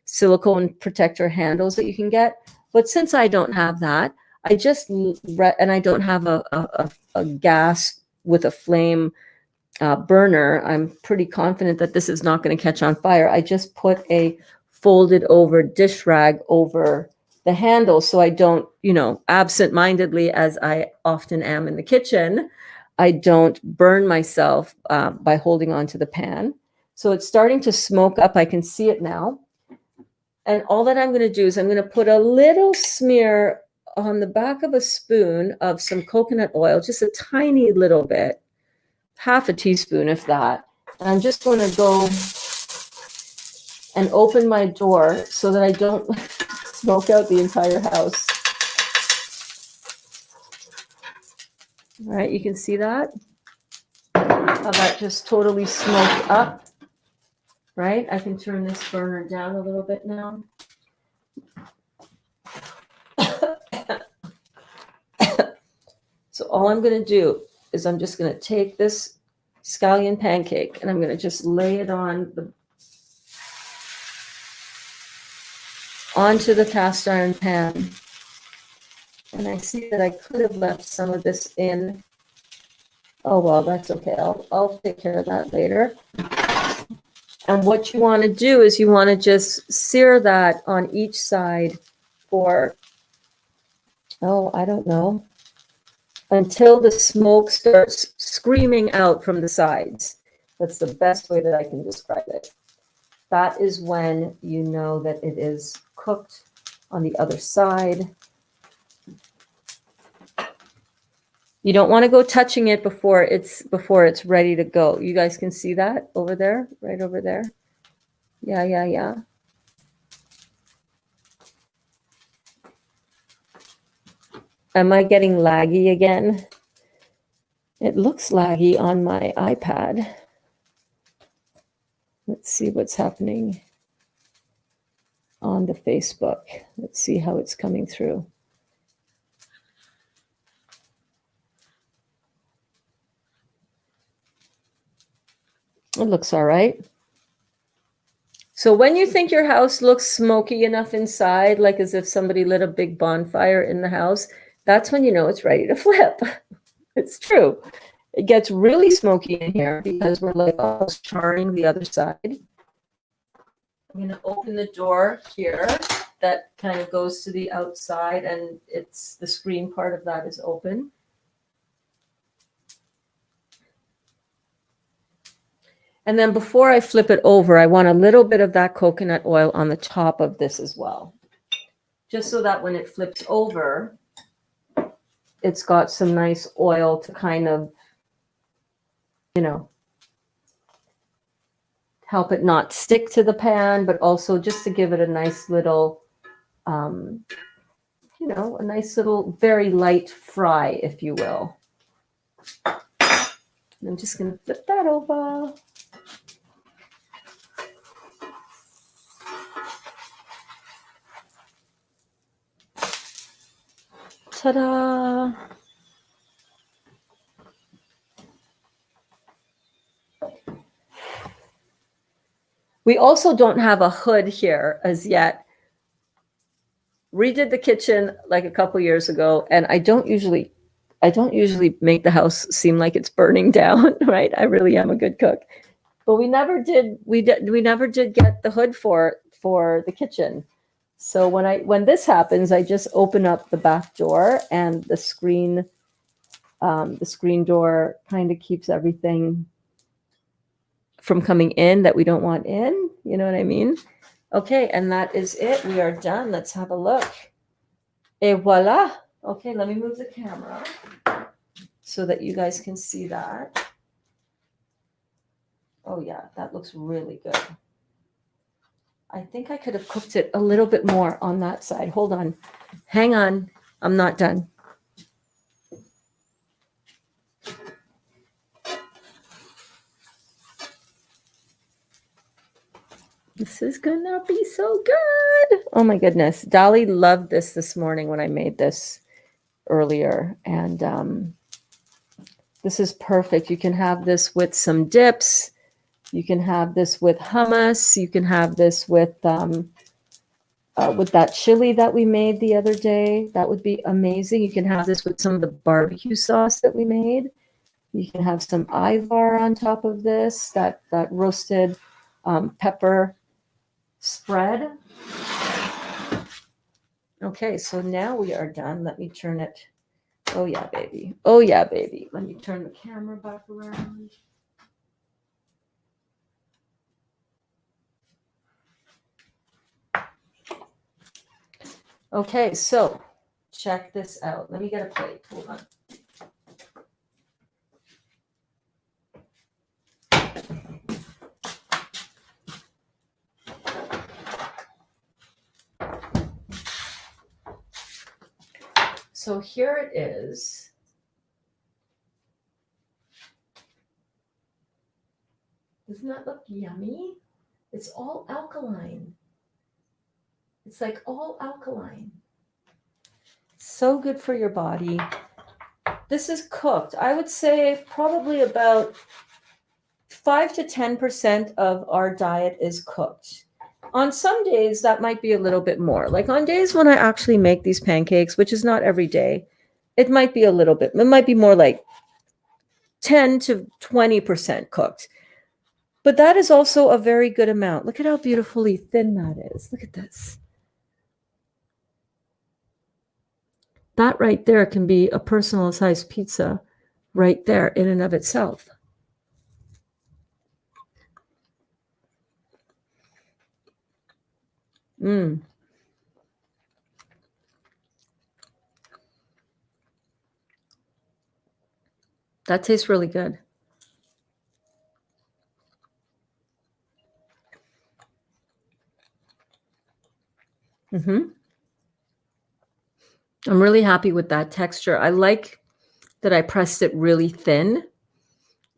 silicone protector handles that you can get. But since I don't have that, and I don't have a gas with a flame burner, I'm pretty confident that this is not going to catch on fire. I just put a folded over dish rag over the handle so I don't, absent-mindedly, as I often am in the kitchen, I don't burn myself by holding onto the pan. So it's starting to smoke up. I can see it now. And all that I'm going to do is I'm going to put a little smear on the back of a spoon of some coconut oil, just a tiny little bit. Half a teaspoon, if that. And I'm just going to go and open my door so that I don't smoke out the entire house. All right, you can see that? How that just totally smoked up, right? I can turn this burner down a little bit now. So all I'm going to do is I'm just going to take this scallion pancake and I'm going to just lay it onto the cast iron pan. And I see that I could have left some of this in. Oh, well, that's okay. I'll take care of that later. And what you want to do is you want to just sear that on each side for, oh, I don't know, until the smoke starts screaming out from the sides. That's the best way that I can describe it. That is when you know that it is cooked on the other side. You don't want to go touching it before it's ready to go. You guys can see that over there, right over there. Yeah. Am I getting laggy again? It looks laggy on my iPad. Let's see what's happening on the Facebook. Let's see how it's coming through. It looks all right. So when you think your house looks smoky enough inside, like as if somebody lit a big bonfire in the house, that's when you know it's ready to flip. It's true. It gets really smoky in here because we're like almost charring the other side. I'm going to open the door here that kind of goes to the outside, and it's the screen part of that is open. And then before I flip it over, I want a little bit of that coconut oil on the top of this as well. Just so that when it flips over, it's got some nice oil to kind of, help it not stick to the pan, but also just to give it a nice little, a nice little, very light fry, if you will. And I'm just going to flip that over. Ta-da! We also don't have a hood here as yet. Redid the kitchen like a couple years ago, and I don't usually make the house seem like it's burning down, right? I really am a good cook. But we never did get the hood for the kitchen. So when this happens, I just open up the back door, and the screen door kind of keeps everything from coming in that we don't want in. You know what I mean? Okay, and that is it. We are done. Let's have a look. Et voila. Okay, let me move the camera so that you guys can see that. Oh yeah, that looks really good. I think I could have cooked it a little bit more on that side. Hold on. Hang on. I'm not done. This is gonna be so good. Oh my goodness. Dolly loved this morning when I made this earlier. And this is perfect. You can have this with some dips. You can have this with hummus. You can have this with that chili that we made the other day. That would be amazing. You can have this with some of the barbecue sauce that we made. You can have some ivar on top of this, that roasted pepper spread. Okay, so now we are done. Let me turn it. Oh yeah, baby. Oh yeah, baby. Let me turn the camera back around. Okay, so check this out. Let me get a plate. Hold on. So here it is. Doesn't that look yummy? It's all alkaline. It's like all alkaline. So good for your body. This is cooked. I would say probably about 5 to 10% of our diet is cooked. On some days, that might be a little bit more. Like on days when I actually make these pancakes, which is not every day, it might be a little bit, it might be more like 10 to 20% cooked. But that is also a very good amount. Look at how beautifully thin that is. Look at this. That right there can be a personal-sized pizza right there in and of itself. Mm. That tastes really good. Mm-hmm. I'm really happy with that texture. I like that I pressed it really thin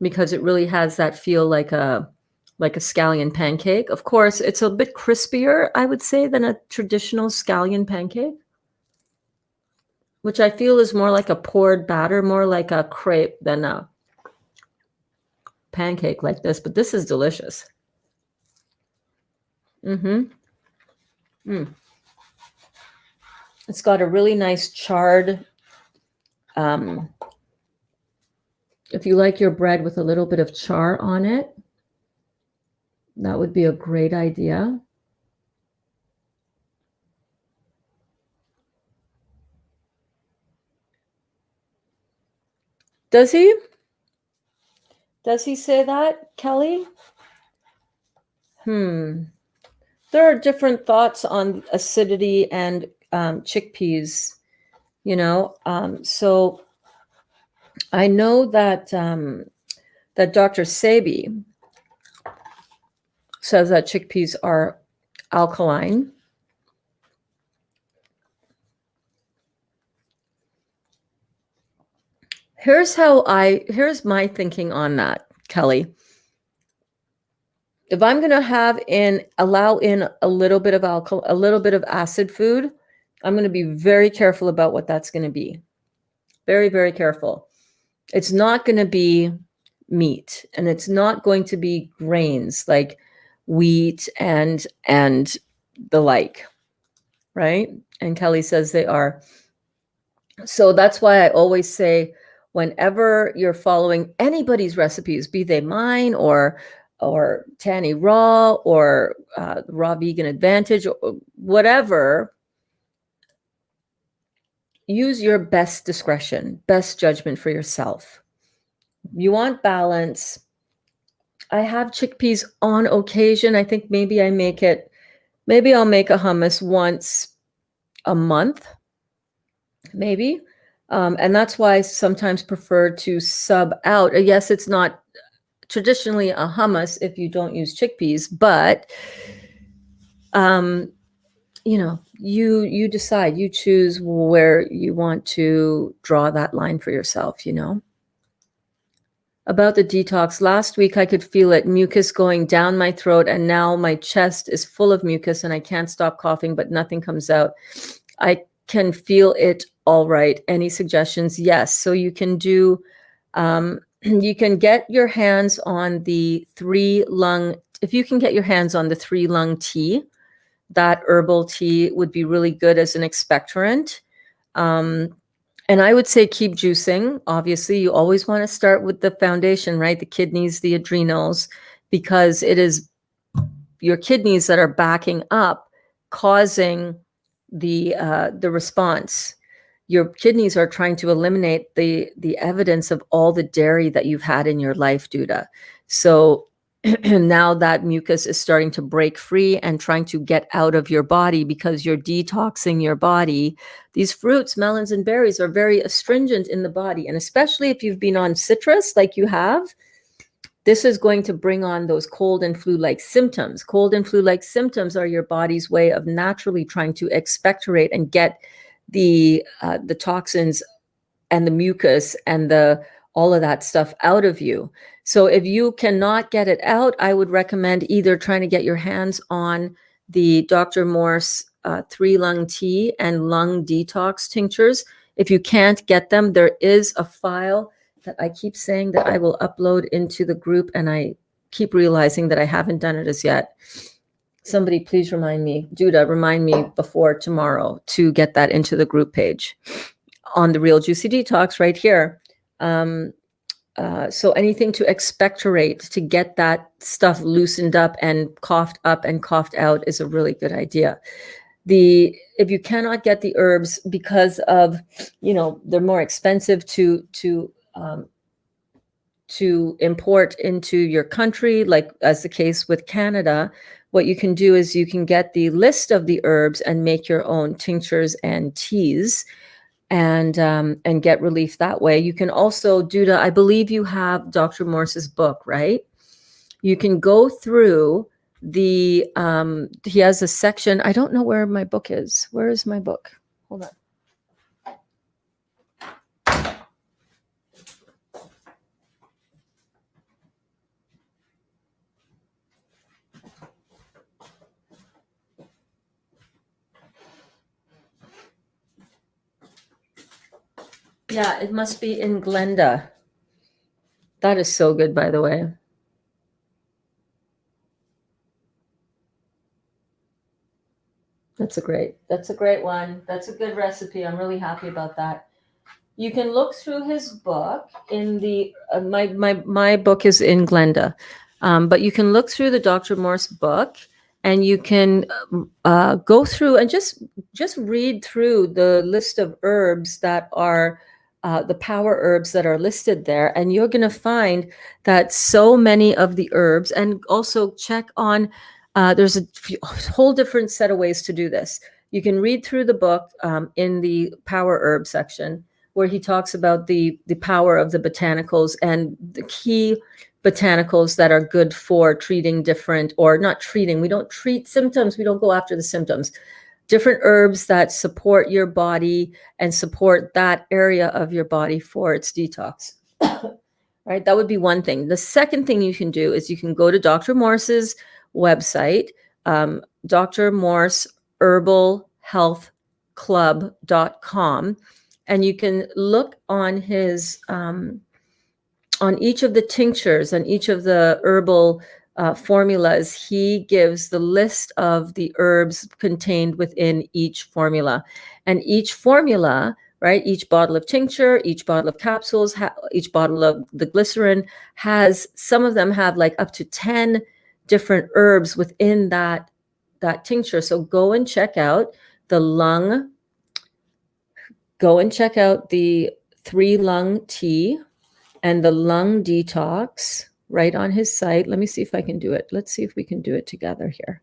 because it really has that feel like a scallion pancake. Of course, it's a bit crispier, I would say, than a traditional scallion pancake, which I feel is more like a poured batter, more like a crepe than a pancake like this. But this is delicious. Mm-hmm. Mm. It's got a really nice charred, if you like your bread with a little bit of char on it, that would be a great idea. Does he? Does he say that, Kelly? There are different thoughts on acidity and chickpeas, so I know that that Dr. Sebi says that chickpeas are alkaline. Here's my thinking on that, Kelly. If I'm going to allow in a little bit of a little bit of acid food, I'm going to be very careful about what that's going to be. Very, very careful. It's not going to be meat, and it's not going to be grains like wheat and the like, right? And Kelly says they are. So that's why I always say, whenever you're following anybody's recipes, be they mine or Tanny Raw or Raw Vegan Advantage or whatever, use your best discretion, best judgment for yourself. You want balance. I have chickpeas on occasion. I think maybe I'll make a hummus once a month, maybe. And that's why I sometimes prefer to sub out. Yes, it's not traditionally a hummus if you don't use chickpeas, but you decide, you choose where you want to draw that line for yourself, About the detox, last week I could feel it, mucus going down my throat, and now my chest is full of mucus and I can't stop coughing, but nothing comes out. I can feel it all right. Any suggestions? Yes. So you can do, you can get your hands on the 3-lung, if you can get your hands on the 3-lung tea, that herbal tea would be really good as an expectorant. And I would say keep juicing. Obviously, you always want to start with the foundation, right? The kidneys, the adrenals, because it is your kidneys that are backing up, causing the response. Your kidneys are trying to eliminate the evidence of all the dairy that you've had in your life, Duda. So now that mucus is starting to break free and trying to get out of your body because you're detoxing your body. These fruits, melons and berries, are very astringent in the body. And especially if you've been on citrus like you have, this is going to bring on those cold and flu-like symptoms. Cold and flu-like symptoms are your body's way of naturally trying to expectorate and get the toxins and the mucus and all of that stuff out of you. So if you cannot get it out, I would recommend either trying to get your hands on the Dr. Morse 3-lung tea and lung detox tinctures. If you can't get them, there is a file that I keep saying that I will upload into the group, and I keep realizing that I haven't done it as yet. Somebody please remind me, Judah, remind me before tomorrow to get that into the group page on the Real Juicy Detox right here. So anything to expectorate, to get that stuff loosened up and coughed out is a really good idea. If you cannot get the herbs because of, they're more expensive to import into your country, like as the case with Canada, what you can do is you can get the list of the herbs and make your own tinctures and teas, and get relief that way. You can also do I believe you have Dr. Morse's book, right? You can go through he has a section. I don't know where my book is. Where is my book? Hold on. Yeah, it must be in Glenda. That is so good, by the way. That's a great one. That's a good recipe. I'm really happy about that. You can look through his book in the my book is in Glenda, but you can look through the Dr. Morse book, and you can go through and just read through the list of herbs that are the power herbs that are listed there, and you're going to find that so many of the herbs, and also check on. There's a whole different set of ways to do this. You can read through the book in the power herb section, where he talks about the power of the botanicals and the key botanicals that are good for treating different, or not treating. We don't treat symptoms. We don't go after the symptoms. Different herbs that support your body and support that area of your body for its detox. Right? That would be one thing. The second thing you can do is you can go to Dr. Morse's website, Dr. Morse Herbal Health Club.com, and you can look on his on each of the tinctures and each of the herbal formulas. He gives the list of the herbs contained within each formula, and each formula, right, each bottle of tincture, each bottle of capsules, each bottle of the glycerin has, some of them have like up to 10 different herbs within that tincture. So go and check out the the 3-lung tea and the lung detox right on his site. Let me see if I can do it. Let's see if we can do it together here.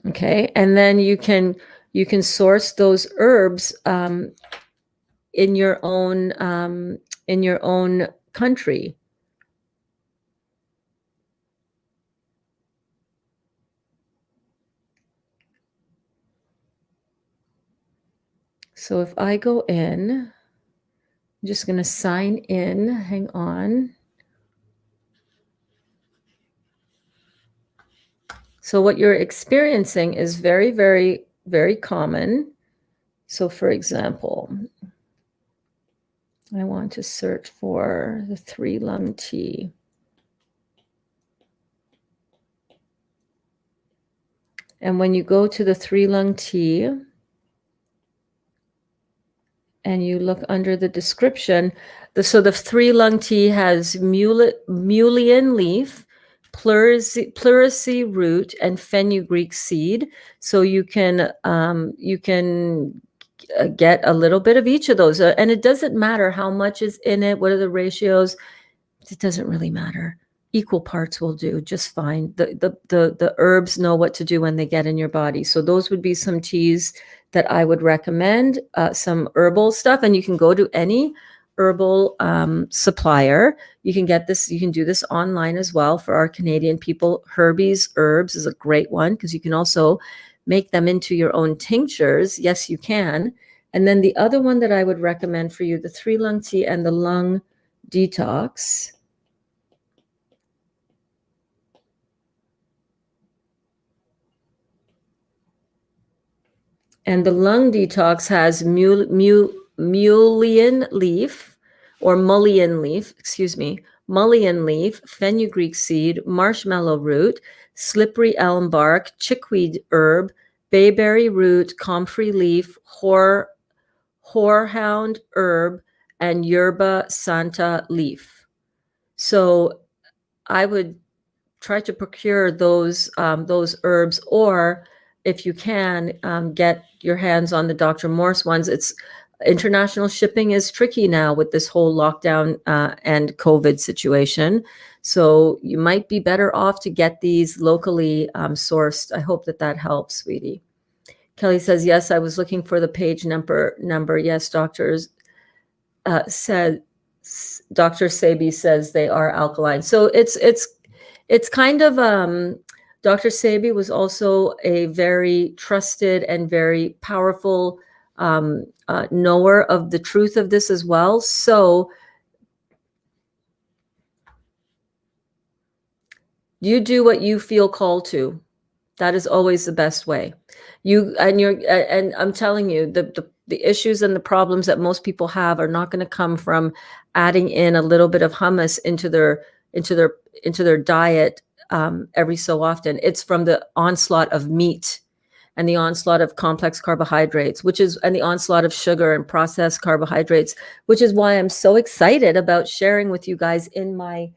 Okay, and then you can source those herbs in your own country. So if I go in, I'm just going to sign in. Hang on. So what you're experiencing is very, very, very common. So for example, I want to search for the 3-lung tea. And when you go to the 3-lung tea and you look under the description, the 3-lung tea has mullein leaf, pleurisy root, and fenugreek seed. So you can get a little bit of each of those, and it doesn't matter how much is in it. What are the ratios? It doesn't really matter. Equal parts will do just fine. The herbs know what to do when they get in your body. So those would be some teas that I would recommend, some herbal stuff, and you can go to any herbal supplier. You can get this, you can do this online as well for our Canadian people. Herbie's Herbs is a great one because you can also make them into your own tinctures. Yes, you can. And then the other one that I would recommend for you, the 3-lung tea and the lung detox. And the lung detox has mullein leaf, or mullein leaf, mullein leaf, fenugreek seed, marshmallow root, slippery elm bark, chickweed herb, bayberry root, comfrey leaf, horehound herb, and yerba santa leaf. So I would try to procure those herbs, or if you can, get your hands on the Dr. Morse ones. It's international shipping is tricky now with this whole lockdown and COVID situation. So you might be better off to get these locally sourced. I hope that helps, sweetie. Kelly says, yes, I was looking for the page number. Yes, doctors said, Dr. Sabi says they are alkaline. So it's kind of, Dr. Sabi was also a very trusted and very powerful knower of the truth of this as well. So you do what you feel called to. That is always the best way. And I'm telling you, the issues and the problems that most people have are not going to come from adding in a little bit of hummus into their diet every so often. It's from the onslaught of meat and the onslaught of complex carbohydrates, and the onslaught of sugar and processed carbohydrates, which is why I'm so excited about sharing with you guys in my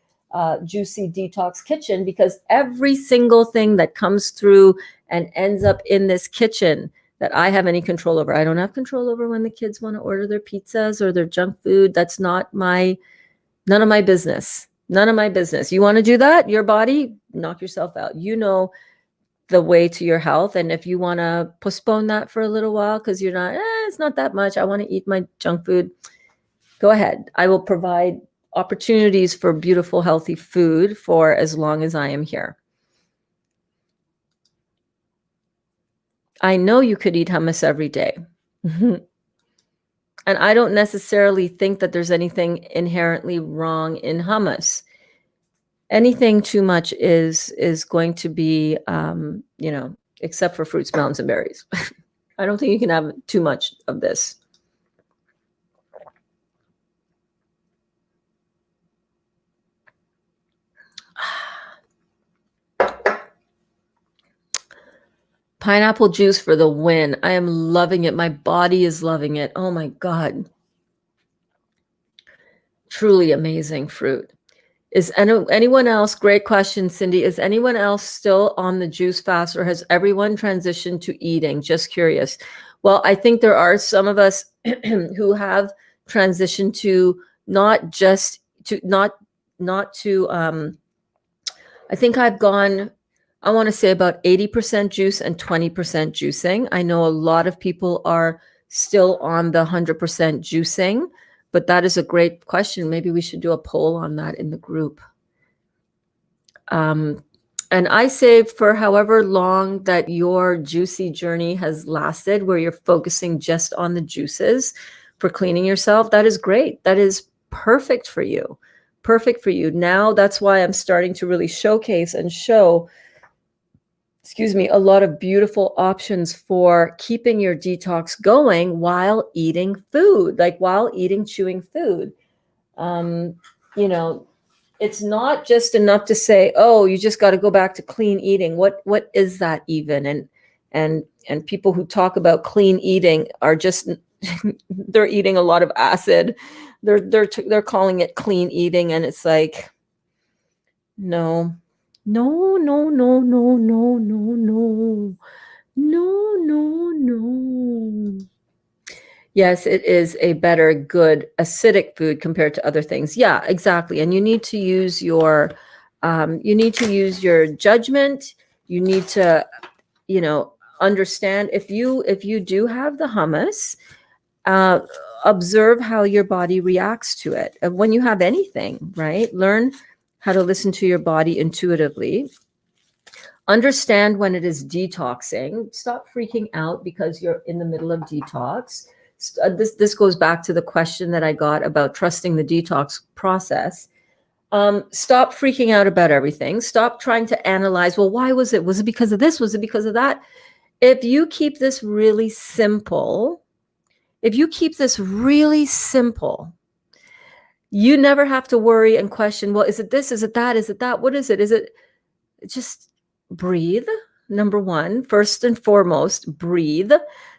Juicy Detox kitchen, because every single thing that comes through and ends up in this kitchen that I have any control over. I don't have control over when the kids want to order their pizzas or their junk food. That's none of my business. None of my business. You want to do that? Your body, knock yourself out. You know the way to your health. And if you want to postpone that for a little while because you're not, it's not that much, I want to eat my junk food, go ahead. I will provide opportunities for beautiful, healthy food for as long as I am here. I know you could eat hummus every day. And I don't necessarily think that there's anything inherently wrong in hummus. Anything too much is going to be, except for fruits, melons, and berries. I don't think you can have too much of this. Pineapple juice for the win. I am loving it. My body is loving it. Oh my God. Truly amazing fruit. Is anyone else, great question, Cindy, is anyone else still on the juice fast, or has everyone transitioned to eating? Just curious. Well, I think there are some of us who have transitioned to not to I think I've gone, I want to say about 80% juice and 20% juicing. I know a lot of people are still on the 100% juicing, but that is a great question. Maybe we should do a poll on that in the group. And I say for however long that your juicy journey has lasted, where you're focusing just on the juices for cleaning yourself, that is great. That is perfect for you. Perfect for you. Now that's why I'm starting to really showcase and show, a lot of beautiful options for keeping your detox going while eating food, like while chewing food. It's not just enough to say, oh, you just got to go back to clean eating. What is that even? And people who talk about clean eating are just they're eating a lot of acid. They're calling it clean eating, and it's like, no. Yes, it is a better, good acidic food compared to other things. Yeah, exactly. And you need to use your judgment. You need to, understand if you do have the hummus, observe how your body reacts to it. And when you have anything, right? Learn how to listen to your body intuitively. Understand when it is detoxing. Stop freaking out because you're in the middle of detox. This goes back to the question that I got about trusting the detox process. Stop freaking out about everything. Stop trying to analyze, well, why was it? Was it because of this? Was it because of that? If you keep this really simple, You never have to worry and question, well, is it this? Is it that? Is it that? What is it? Is it just breathe? Number one, first and foremost, breathe.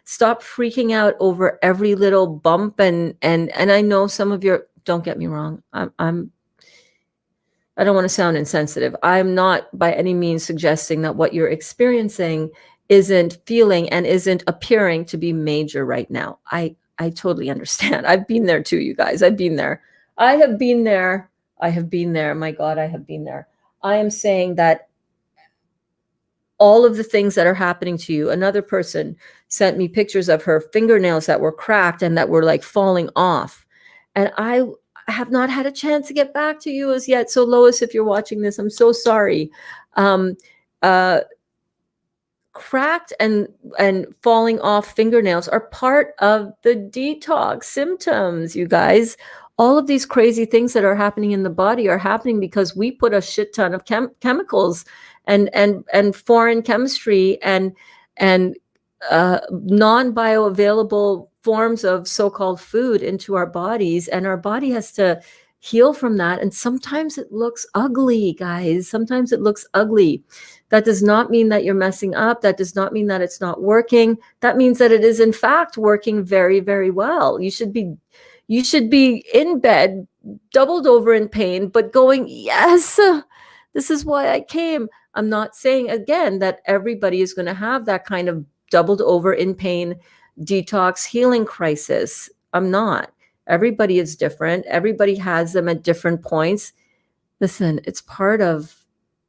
Stop freaking out over every little bump. And I know some of your, don't get me wrong. I don't want to sound insensitive. I'm not by any means suggesting that what you're experiencing isn't feeling and isn't appearing to be major right now. I totally understand. I've been there too, you guys. I've been there. I have been there. I have been there. My God, I have been there. I am saying that all of the things that are happening to you, another person sent me pictures of her fingernails that were cracked and that were like falling off. And I have not had a chance to get back to you as yet. So Lois, if you're watching this, I'm so sorry. Uh, Cracked and falling off fingernails are part of the detox symptoms, you guys. All of these crazy things that are happening in the body are happening because we put a shit ton of chemicals and foreign chemistry and non-bioavailable forms of so-called food into our bodies, and our body has to heal from that. And sometimes it looks ugly, guys. Sometimes it looks ugly. That does not mean that you're messing up. That does not mean that it's not working. That means that it is in fact working very, very well. You should be in bed, doubled over in pain, but going, yes, this is why I came. I'm not saying again that everybody is going to have that kind of doubled over in pain detox healing crisis. I'm not. Everybody is different. Everybody has them at different points. Listen, it's part of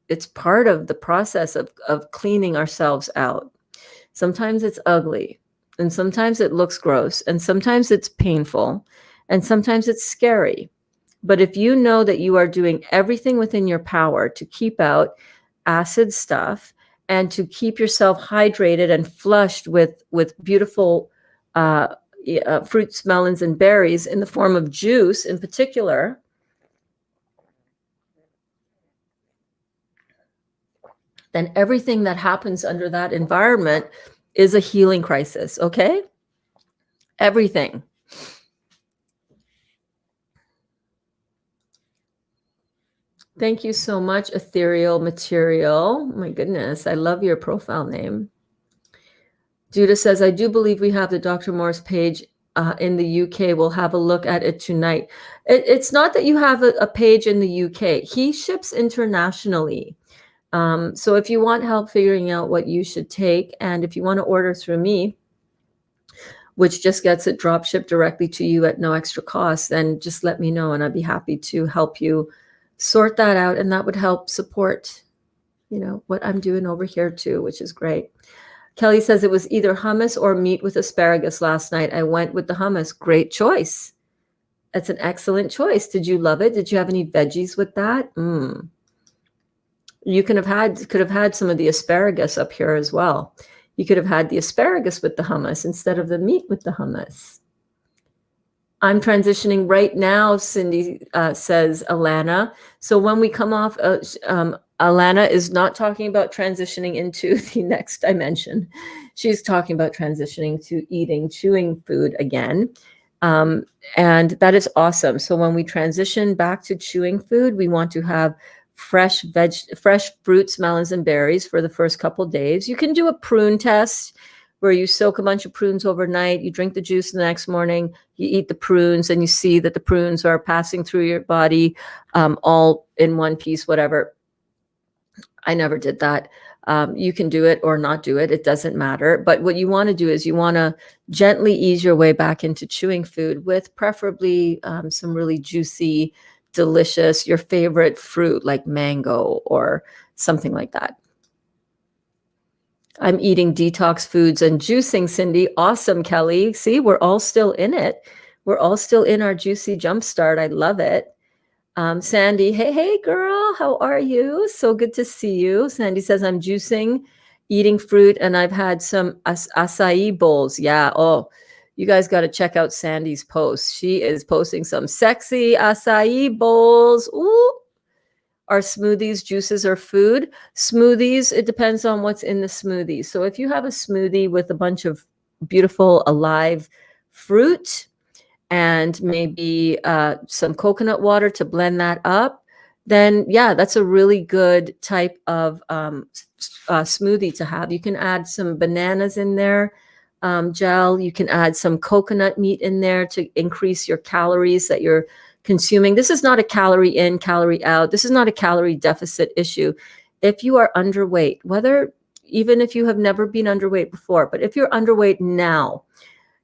the process of cleaning ourselves out. Sometimes it's ugly, and sometimes it looks gross, and sometimes it's painful, and sometimes it's scary. But if you know that you are doing everything within your power to keep out acid stuff and to keep yourself hydrated and flushed with beautiful fruits, melons, and berries in the form of juice in particular, then everything that happens under that environment is a healing crisis, okay? Everything. Thank you so much, Ethereal Material. My goodness, I love your profile name. Judah says, I do believe we have the Dr. Morse page in the UK. We'll have a look at it tonight. It's not that you have a page in the UK. He ships internationally. So if you want help figuring out what you should take, and if you want to order through me, which just gets it drop shipped directly to you at no extra cost, then just let me know and I'd be happy to help you sort that out. And that would help support, what I'm doing over here too, which is great. Kelly says it was either hummus or meat with asparagus last night. I went with the hummus. Great choice. That's an excellent choice. Did you love it? Did you have any veggies with that? You could have had some of the asparagus up here as well. You could have had the asparagus with the hummus instead of the meat with the hummus. I'm transitioning right now, Cindy says, Alana. So when we come off, Alana is not talking about transitioning into the next dimension. She's talking about transitioning to chewing food again. And that is awesome. So when we transition back to chewing food, we want to have fresh fruits, melons, and berries for the first couple of days. You can do a prune test where you soak a bunch of prunes overnight, you drink the juice the next morning, you eat the prunes, and you see that the prunes are passing through your body all in one piece, whatever. I never did that. You can do it or not do it. It doesn't matter. But what you want to do is you want to gently ease your way back into chewing food with preferably some really juicy, delicious, your favorite fruit like mango or something like that. I'm eating detox foods and juicing, Cindy. Awesome, Kelly. See, we're all still in it. We're all still in our juicy jumpstart. I love it. Sandy, hey, girl, how are you? So good to see you. Sandy says, I'm juicing, eating fruit, and I've had some acai bowls. Yeah, you guys got to check out Sandy's post. She is posting some sexy acai bowls. Ooh. Are smoothies, juices, or food? Smoothies, it depends on what's in the smoothie. So if you have a smoothie with a bunch of beautiful, alive fruit, and maybe some coconut water to blend that up, then yeah, that's a really good type of smoothie to have. You can add some bananas in there, gel. You can add some coconut meat in there to increase your calories that you're consuming. This is not a calorie in, calorie out. This is not a calorie deficit issue. If you are underweight, even if you have never been underweight before, but if you're underweight now,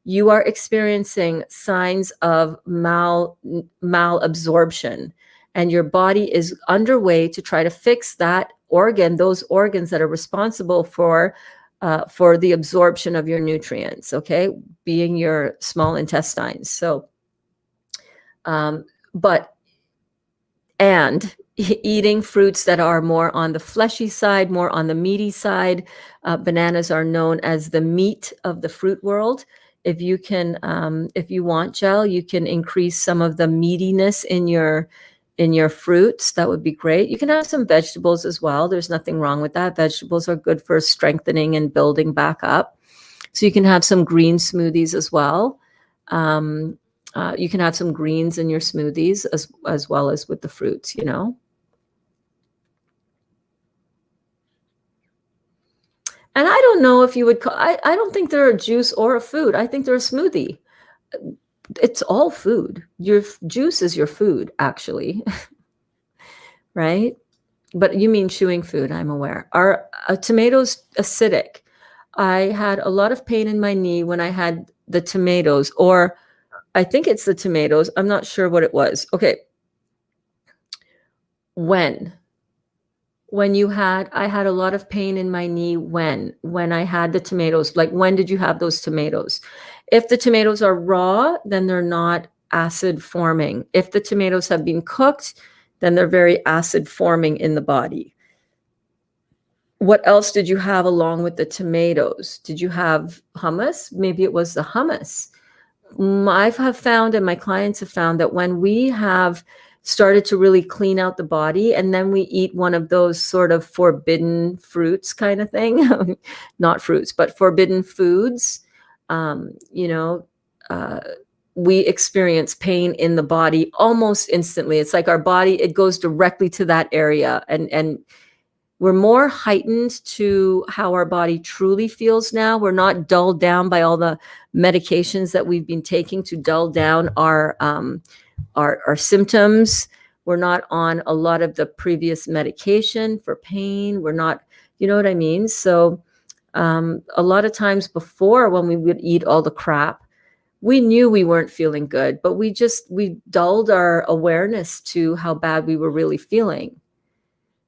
you are experiencing signs of malabsorption, and your body is underway to try to fix those organs that are responsible for the absorption of your nutrients, okay, being your small intestines. So, but eating fruits that are more on the fleshy side, more on the meaty side. Bananas are known as the meat of the fruit world. If you want, gel, you can increase some of the meatiness in your fruits. That would be great. You can have some vegetables as well. There's nothing wrong with that. Vegetables are good for strengthening and building back up. So you can have some green smoothies as well. You can have some greens in your smoothies as well as with the fruits, And I don't know if you would call, I don't think they're a juice or a food. I think they're a smoothie. It's all food. Your juice is your food, actually. Right? But you mean chewing food, I'm aware. Are tomatoes acidic? I had a lot of pain in my knee when I had the tomatoes, or I think it's the tomatoes. I'm not sure what it was. Okay. When I had a lot of pain in my knee when I had the tomatoes. Like, when did you have those tomatoes? If the tomatoes are raw, then they're not acid forming. If the tomatoes have been cooked, then they're very acid forming in the body. What else did you have along with the tomatoes? Did you have hummus? Maybe it was the hummus. I have found, and my clients have found, that when we have started to really clean out the body, and then we eat one of those sort of forbidden fruits kind of thing, not fruits, but forbidden foods, we experience pain in the body almost instantly. It's like our body, it goes directly to that area, and we're more heightened to how our body truly feels now. We're not dulled down by all the medications that we've been taking to dull down our symptoms. We're not on a lot of the previous medication for pain. We're not, you know what I mean? So a lot of times before, when we would eat all the crap, we knew we weren't feeling good, but we dulled our awareness to how bad we were really feeling.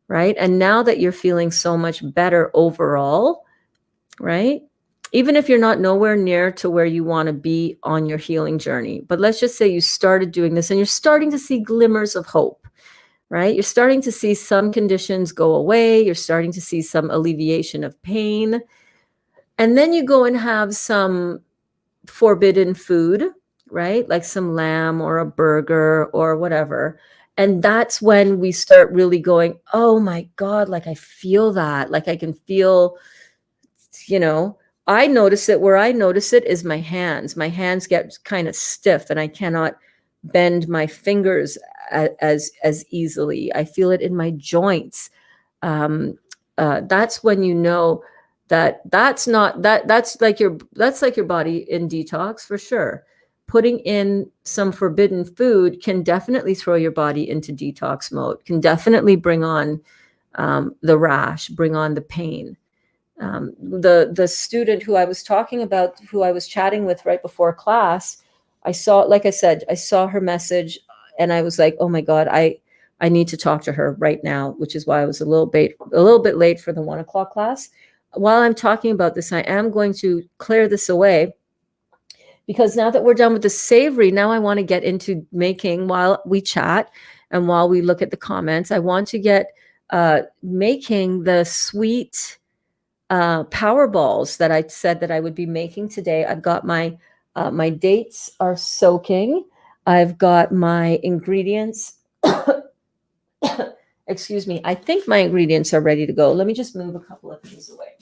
Right? And now that you're feeling so much better overall, right? Even if you're not nowhere near to where you want to be on your healing journey, but let's just say you started doing this and you're starting to see glimmers of hope, right? You're starting to see some conditions go away. You're starting to see some alleviation of pain. And then you go and have some forbidden food, right? Like some lamb or a burger or whatever. And that's when we start really going, oh my God, like I feel that. Like I can feel, I notice it. Where I notice it is my hands. My hands get kind of stiff and I cannot bend my fingers as easily. I feel it in my joints. That's when you know that's like your body in detox for sure. Putting in some forbidden food can definitely throw your body into detox mode, can definitely bring on the rash, bring on the pain. The student who I was talking about, who I was chatting with right before class, I saw her message and I was like, oh my God, I need to talk to her right now, which is why I was a little bit late for the 1 o'clock class. While I'm talking about this, I am going to clear this away, because now that we're done with the savory, now I want to get into making, while we chat and while we look at the comments, I want to get making the sweet power balls that I said that I would be making today. I've got my dates are soaking. I've got my ingredients. Excuse me. I think my ingredients are ready to go. Let me just move a couple of things away.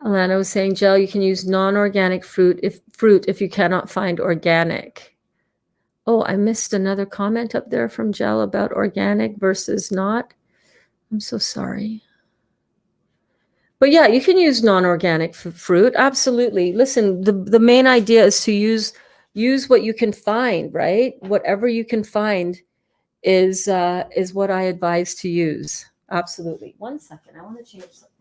Alana was saying, Jill, you can use non-organic fruit if you cannot find organic. Oh, I missed another comment up there from Jill about organic versus not. I'm so sorry. But yeah, you can use non-organic fruit. Absolutely. Listen, the main idea is to use what you can find, right? Whatever you can find is what I advise to use. Absolutely. One second. I want to change something.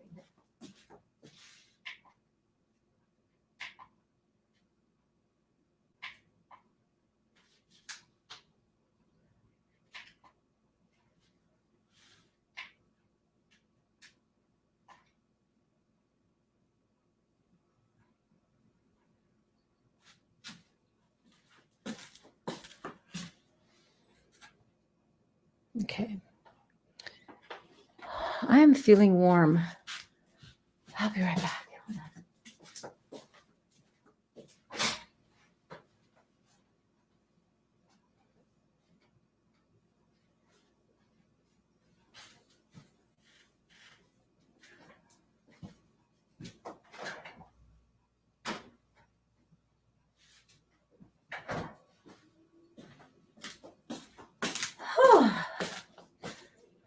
Okay. I am feeling warm. I'll be right back.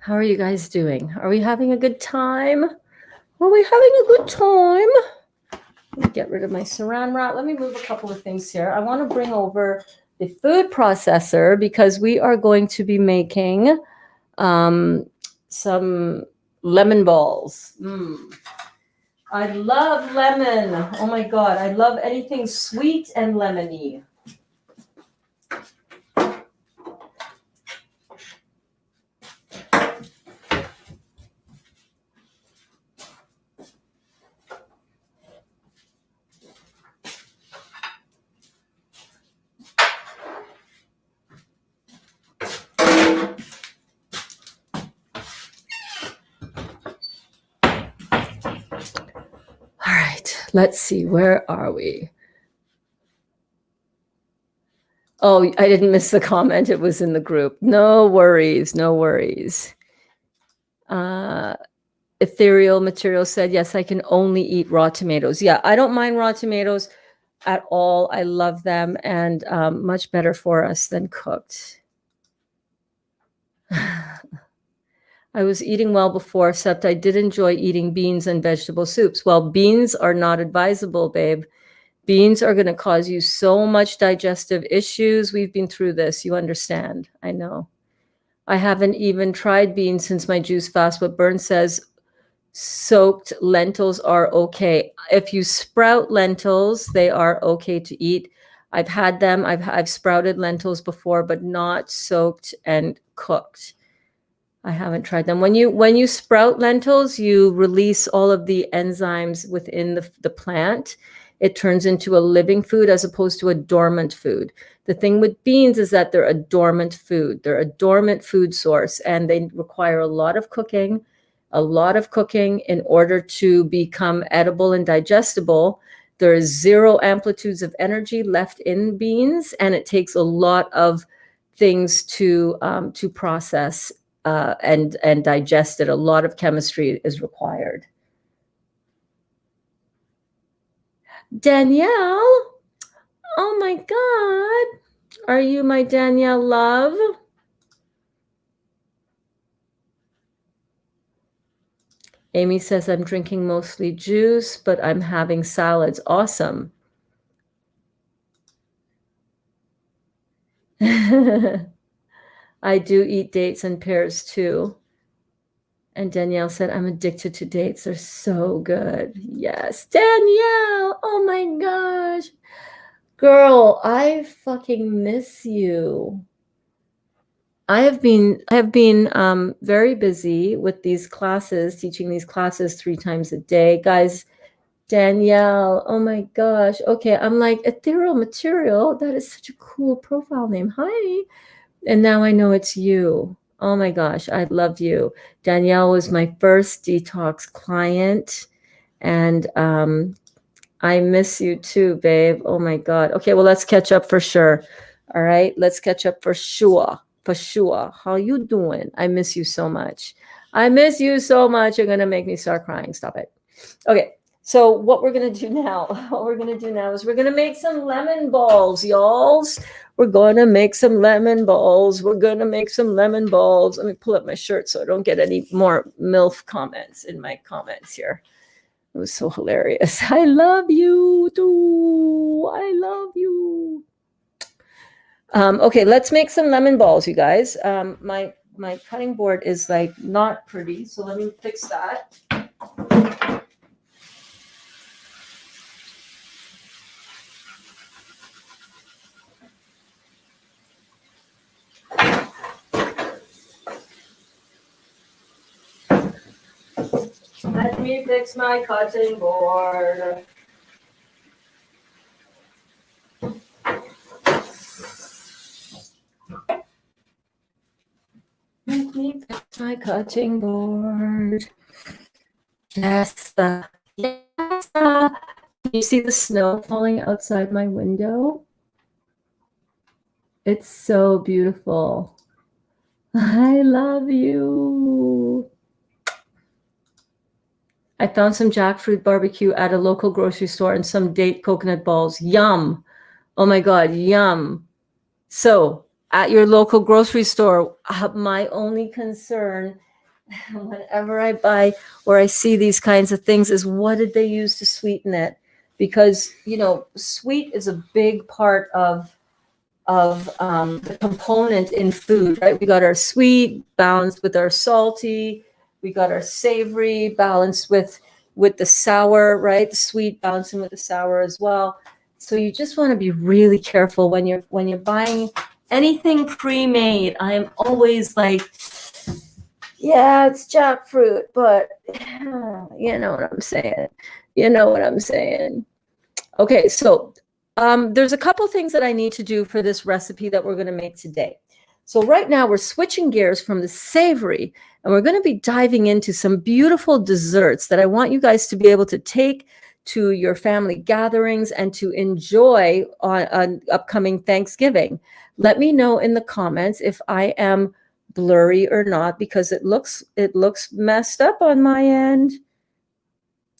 How are you guys doing? Are we having a good time? Are we having a good time? Let me get rid of my saran wrap. Let me move a couple of things here. I want to bring over the food processor because we are going to be making some lemon balls. I love lemon. Oh my God. I love anything sweet and lemony. All right, let's see. Where are we? Oh, I didn't miss the comment. It was in the group. No worries. No worries. Ethereal Material said, yes, I can only eat raw tomatoes. Yeah, I don't mind raw tomatoes at all. I love them and much better for us than cooked. I was eating well before, except I did enjoy eating beans and vegetable soups. Well, beans are not advisable, babe. Beans are going to cause you so much digestive issues. We've been through this. You understand. I know. I haven't even tried beans since my juice fast, but Bern says soaked lentils are okay. If you sprout lentils, they are okay to eat. I've had them. I've sprouted lentils before, but not soaked and cooked. I haven't tried them. When you sprout lentils, you release all of the enzymes within the plant. It turns into a living food as opposed to a dormant food. The thing with beans is that they're a dormant food. They're a dormant food source, and they require a lot of cooking in order to become edible and digestible. There is zero amplitudes of energy left in beans, and it takes a lot of things to process and digest it. A lot of chemistry is required. Danielle, oh my God, are you my Danielle love? Amy says, I'm drinking mostly juice, but I'm having salads. Awesome. I do eat dates and pears too. And Danielle said, I'm addicted to dates. They're so good. Yes. Danielle, oh my gosh. Girl, I fucking miss you. I have been very busy with these classes, teaching these classes 3 times a day. Guys, Danielle, oh my gosh. Okay, I'm like, Ethereal Material. That is such a cool profile name. Hi. And now I know it's you. Oh my gosh, I love you. Danielle was my first detox client, and I miss you too, babe. Oh my God. Okay, well, let's catch up for sure. All right, let's catch up for sure. For sure. How you doing? I miss you so much. I miss you so much. You're gonna make me start crying. Stop it. Okay, So what we're going to do now, is we're going to make some lemon balls, y'alls. We're going to make some lemon balls. Let me pull up my shirt so I don't get any more MILF comments in my comments here. It was so hilarious. I love you too. I love you. Okay, let's make some lemon balls, you guys. My cutting board is like not pretty, so let me fix that. Let me fix my cutting board. Let me fix my cutting board. Yes. Yes. Can you see the snow falling outside my window? It's so beautiful. I love you. I found some jackfruit barbecue at a local grocery store and some date coconut balls. Yum. Oh my God, yum. So at your local grocery store, my only concern whenever I buy or I see these kinds of things is what did they use to sweeten it? Because, you know, sweet is a big part of the component in food, right? We got our sweet balanced with our salty. We got our savory balanced with the sour, right? The sweet balancing with the sour as well. So you just want to be really careful when you're buying anything pre-made. I'm always like, yeah, it's jackfruit, but you know what I'm saying. You know what I'm saying. Okay, so there's a couple things that I need to do for this recipe that we're going to make today. So right now we're switching gears from the savory, and we're going to be diving into some beautiful desserts that I want you guys to be able to take to your family gatherings and to enjoy on upcoming Thanksgiving. Let me know in the comments if I am blurry or not, because it looks messed up on my end.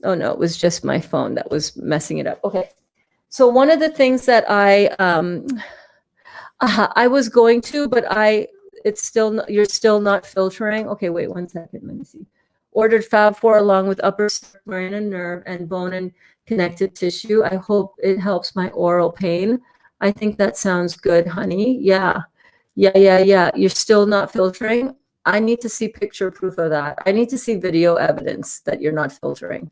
Oh no, it was just my phone that was messing it up. Okay. So one of the things that I was going to, but you're still not filtering. Okay, wait 1 second. Let me see. Ordered Fab4 along with upper brain and nerve and bone and connective tissue. I hope it helps my oral pain. I think that sounds good, honey. Yeah. You're still not filtering. I need to see picture proof of that. I need to see video evidence that you're not filtering.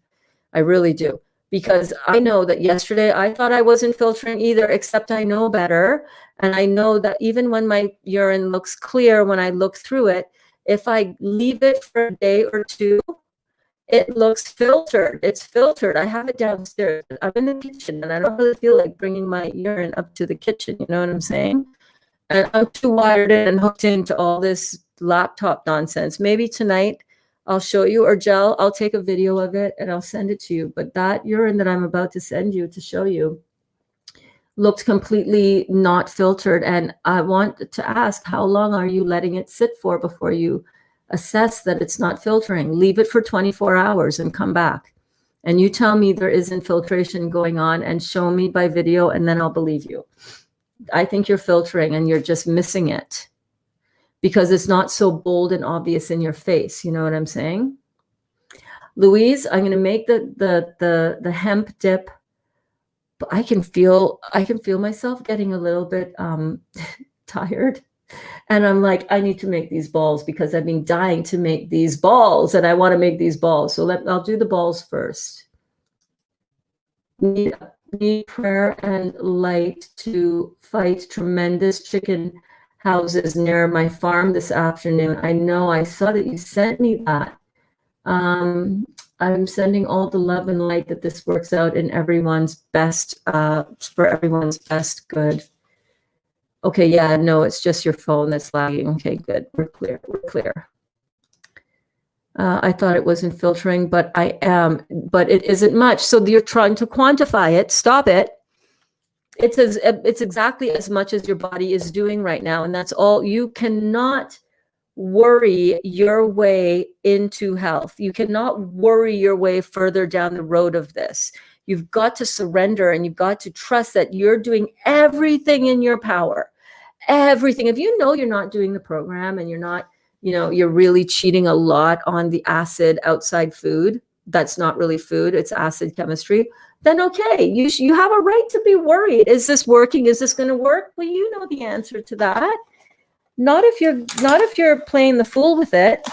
I really do. Because I know that yesterday I thought I wasn't filtering either, except I know better. And I know that even when my urine looks clear, when I look through it, if I leave it for a day or two, it looks filtered. It's filtered. I have it downstairs. I'm in the kitchen and I don't really feel like bringing my urine up to the kitchen. You know what I'm saying? And I'm too wired in and hooked into all this laptop nonsense. Maybe tonight I'll show you, or Jel, I'll take a video of it and I'll send it to you. But that urine that I'm about to send you to show you looked completely not filtered. And I want to ask, how long are you letting it sit for before you assess that it's not filtering? Leave it for 24 hours and come back. And you tell me there isn't filtration going on and show me by video, and then I'll believe you. I think you're filtering and you're just missing it because it's not so bold and obvious in your face. You know what I'm saying? Louise, I'm going to make the hemp dip, but I can feel myself getting a little bit tired. And I'm like, I need to make these balls because I've been dying to make these balls and I want to make these balls. So I'll do the balls first. Need prayer and light to fight tremendous chicken houses near my farm this afternoon. I know, I saw that you sent me that. I'm sending all the love and light that this works out in everyone's best, for everyone's best good. Okay, yeah, no, it's just your phone that's lagging. Okay, good, we're clear. I thought it wasn't filtering, but I am, but it isn't much. So you're trying to quantify it. Stop it. It's exactly as much as your body is doing right now. And that's all. You cannot worry your way into health. You cannot worry your way further down the road of this. You've got to surrender, and you've got to trust that you're doing everything in your power. Everything. If you know you're not doing the program, and you're not, you're really cheating a lot on the acid outside food, that's not really food, it's acid chemistry, then okay, you have a right to be worried. Is this working? Is this going to work? Well, you know the answer to that. Not if you're playing the fool with it.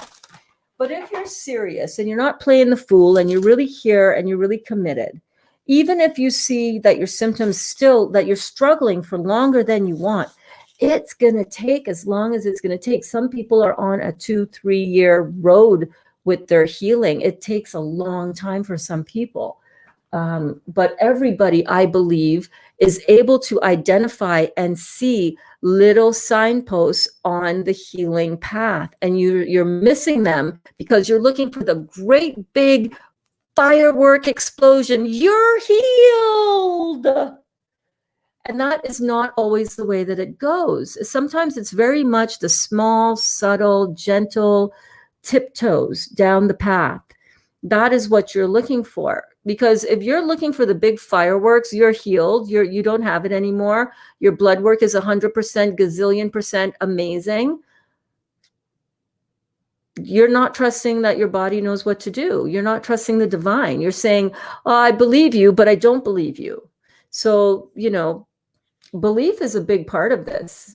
But if you're serious and you're not playing the fool, and you're really here and you're really committed, even if you see that your symptoms still, that you're struggling for longer than you want, it's going to take as long as it's going to take. Some people are on a 2-3 year road with their healing. It takes a long time for some people. But everybody, I believe, is able to identify and see little signposts on the healing path, and you're missing them because you're looking for the great big firework explosion. You're healed. And that is not always the way that it goes. Sometimes it's very much the small, subtle, gentle tiptoes down the path. That is what you're looking for. Because if you're looking for the big fireworks, you're healed. You don't have it anymore. Your blood work is 100%, gazillion percent amazing. You're not trusting that your body knows what to do. You're not trusting the divine. You're saying, oh, I believe you, but I don't believe you. So, belief is a big part of this.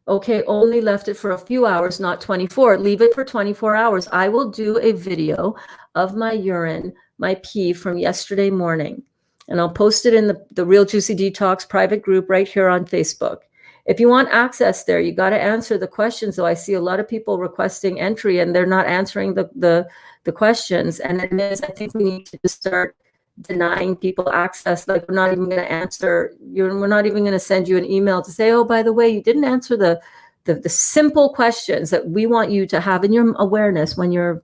Okay, only left it for a few hours, not 24. Leave it for 24 hours. I will do a video of my urine, my pee from yesterday morning, and I'll post it in the Real Juicy Detox private group right here on Facebook. If you want access there, you got to answer the questions. So I see a lot of people requesting entry, and they're not answering the questions. And it is, I think we need to just start denying people access. Like, we're not even going to answer we're not even going to send you an email to say, oh, by the way, you didn't answer the simple questions that we want you to have in your awareness when you're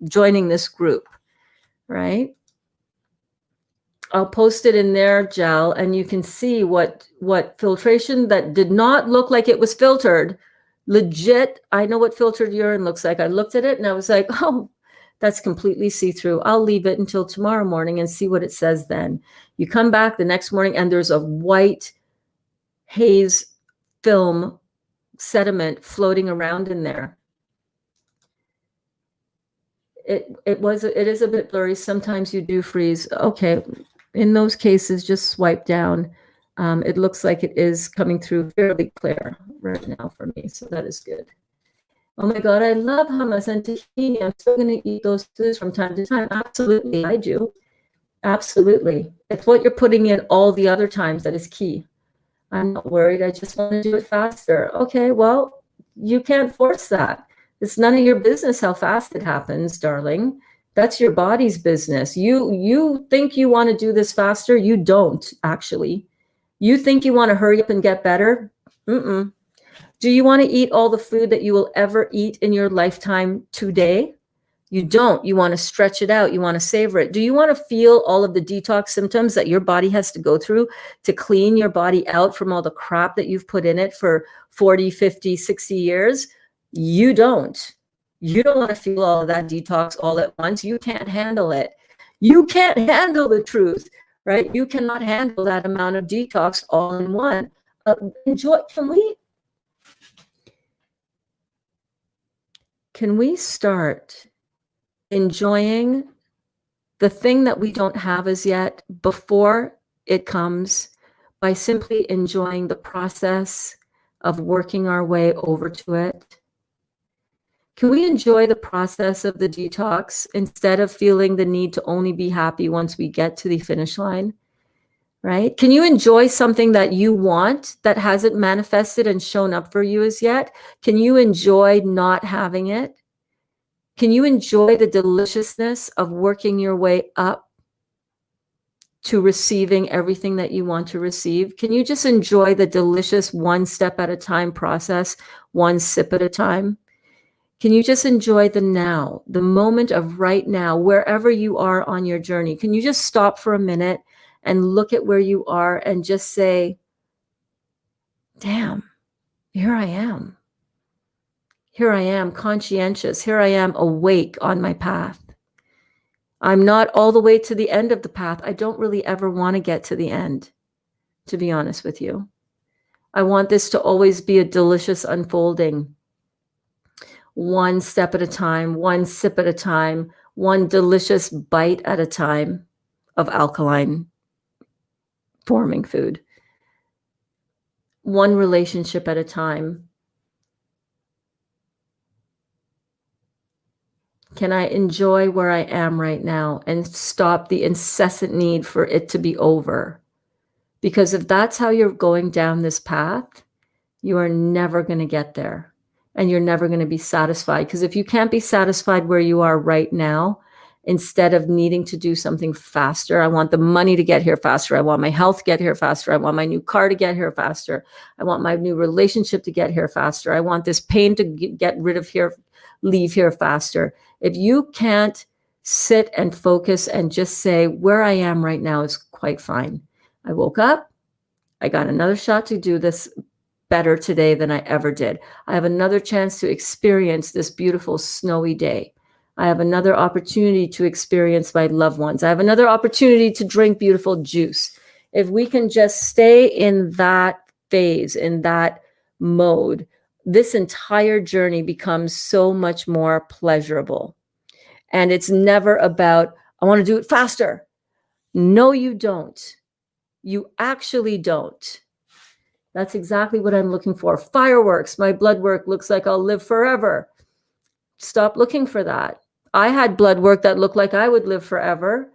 joining this group, right? I'll post it in there, Gel, and you can see what filtration that did not look like it was filtered. Legit, I know what filtered urine looks like. I looked at it and I was like, oh, that's completely see-through. I'll leave it until tomorrow morning and see what it says then. You come back the next morning and there's a white haze film sediment floating around in there. It is a bit blurry. Sometimes you do freeze. Okay, in those cases, just swipe down. It looks like it is coming through fairly clear right now for me, so that is good. Oh my God, I love hummus and tahini. I'm still going to eat those foods from time to time. Absolutely, I do. Absolutely. It's what you're putting in all the other times that is key. I'm not worried. I just want to do it faster. Okay, well, you can't force that. It's none of your business how fast it happens, darling. That's your body's business. You think you want to do this faster. You don't, actually. You think you want to hurry up and get better? Mm-mm. Do you want to eat all the food that you will ever eat in your lifetime today? You don't. You want to stretch it out. You want to savor it. Do you want to feel all of the detox symptoms that your body has to go through to clean your body out from all the crap that you've put in it for 40, 50, 60 years? You don't. You don't want to feel all of that detox all at once. You can't handle it. You can't handle the truth, right? You cannot handle that amount of detox all in one. Enjoy. Can we start enjoying the thing that we don't have as yet before it comes, by simply enjoying the process of working our way over to it? Can we enjoy the process of the detox instead of feeling the need to only be happy once we get to the finish line? Right? Can you enjoy something that you want that hasn't manifested and shown up for you as yet? Can you enjoy not having it? Can you enjoy the deliciousness of working your way up to receiving everything that you want to receive? Can you just enjoy the delicious one step at a time process, one sip at a time? Can you just enjoy the now, the moment of right now, wherever you are on your journey? Can you just stop for a minute and look at where you are and just say, damn, here I am. Here I am, conscientious. Here I am, awake on my path. I'm not all the way to the end of the path. I don't really ever want to get to the end, to be honest with you. I want this to always be a delicious unfolding, one step at a time, one sip at a time, one delicious bite at a time of alkaline forming food, one relationship at a time. Can I enjoy where I am right now and stop the incessant need for it to be over? Because if that's how you're going down this path, you are never going to get there and you're never going to be satisfied. Because if you can't be satisfied where you are right now, instead of needing to do something faster, I want the money to get here faster. I want my health to get here faster. I want my new car to get here faster. I want my new relationship to get here faster. I want this pain to get rid of here, leave here faster. If you can't sit and focus and just say, where I am right now is quite fine. I woke up. I got another shot to do this better today than I ever did. I have another chance to experience this beautiful snowy day. I have another opportunity to experience my loved ones. I have another opportunity to drink beautiful juice. If we can just stay in that phase, in that mode, this entire journey becomes so much more pleasurable. And it's never about, I want to do it faster. No, you don't. You actually don't. That's exactly what I'm looking for. Fireworks. My blood work looks like I'll live forever. Stop looking for that. I had blood work that looked like I would live forever,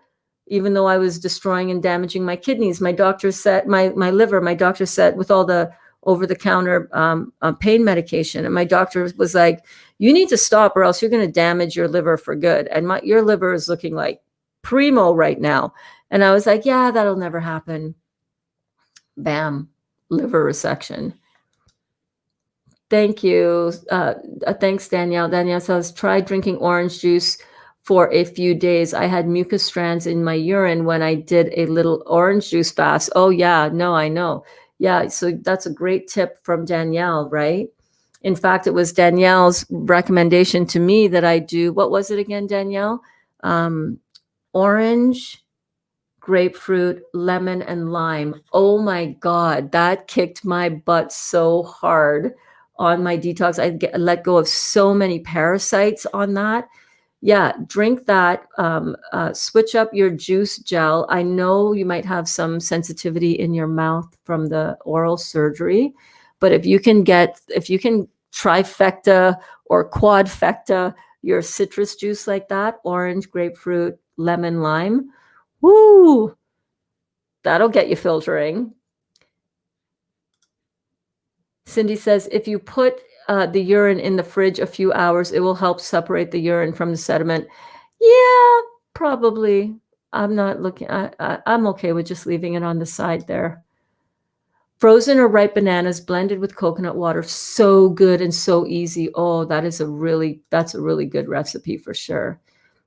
even though I was destroying and damaging my kidneys. My doctor said, my liver, my doctor said, with all the over-the-counter pain medication. And my doctor was like, you need to stop or else you're going to damage your liver for good. And your liver is looking like primo right now. And I was like, yeah, that'll never happen. Bam, liver resection. Thank you. Thanks, Danielle. Danielle says, try drinking orange juice for a few days. I had mucus strands in my urine when I did a little orange juice fast. Oh, yeah. No, I know. Yeah. So that's a great tip from Danielle, right? In fact, it was Danielle's recommendation to me that I do. What was it again, Danielle? Orange, grapefruit, lemon, and lime. Oh my God, that kicked my butt so hard on my detox. I let go of so many parasites on that. Yeah, drink that. Switch up your juice gel. I know you might have some sensitivity in your mouth from the oral surgery, but if you can trifecta or quadfecta your citrus juice like that, orange, grapefruit, lemon, lime, woo, that'll get you filtering. Cindy says, if you put the urine in the fridge a few hours, it will help separate the urine from the sediment. Yeah, probably. I'm not looking, I'm okay with just leaving it on the side there. Frozen or ripe bananas blended with coconut water. So good and so easy. Oh, that's a really good recipe for sure.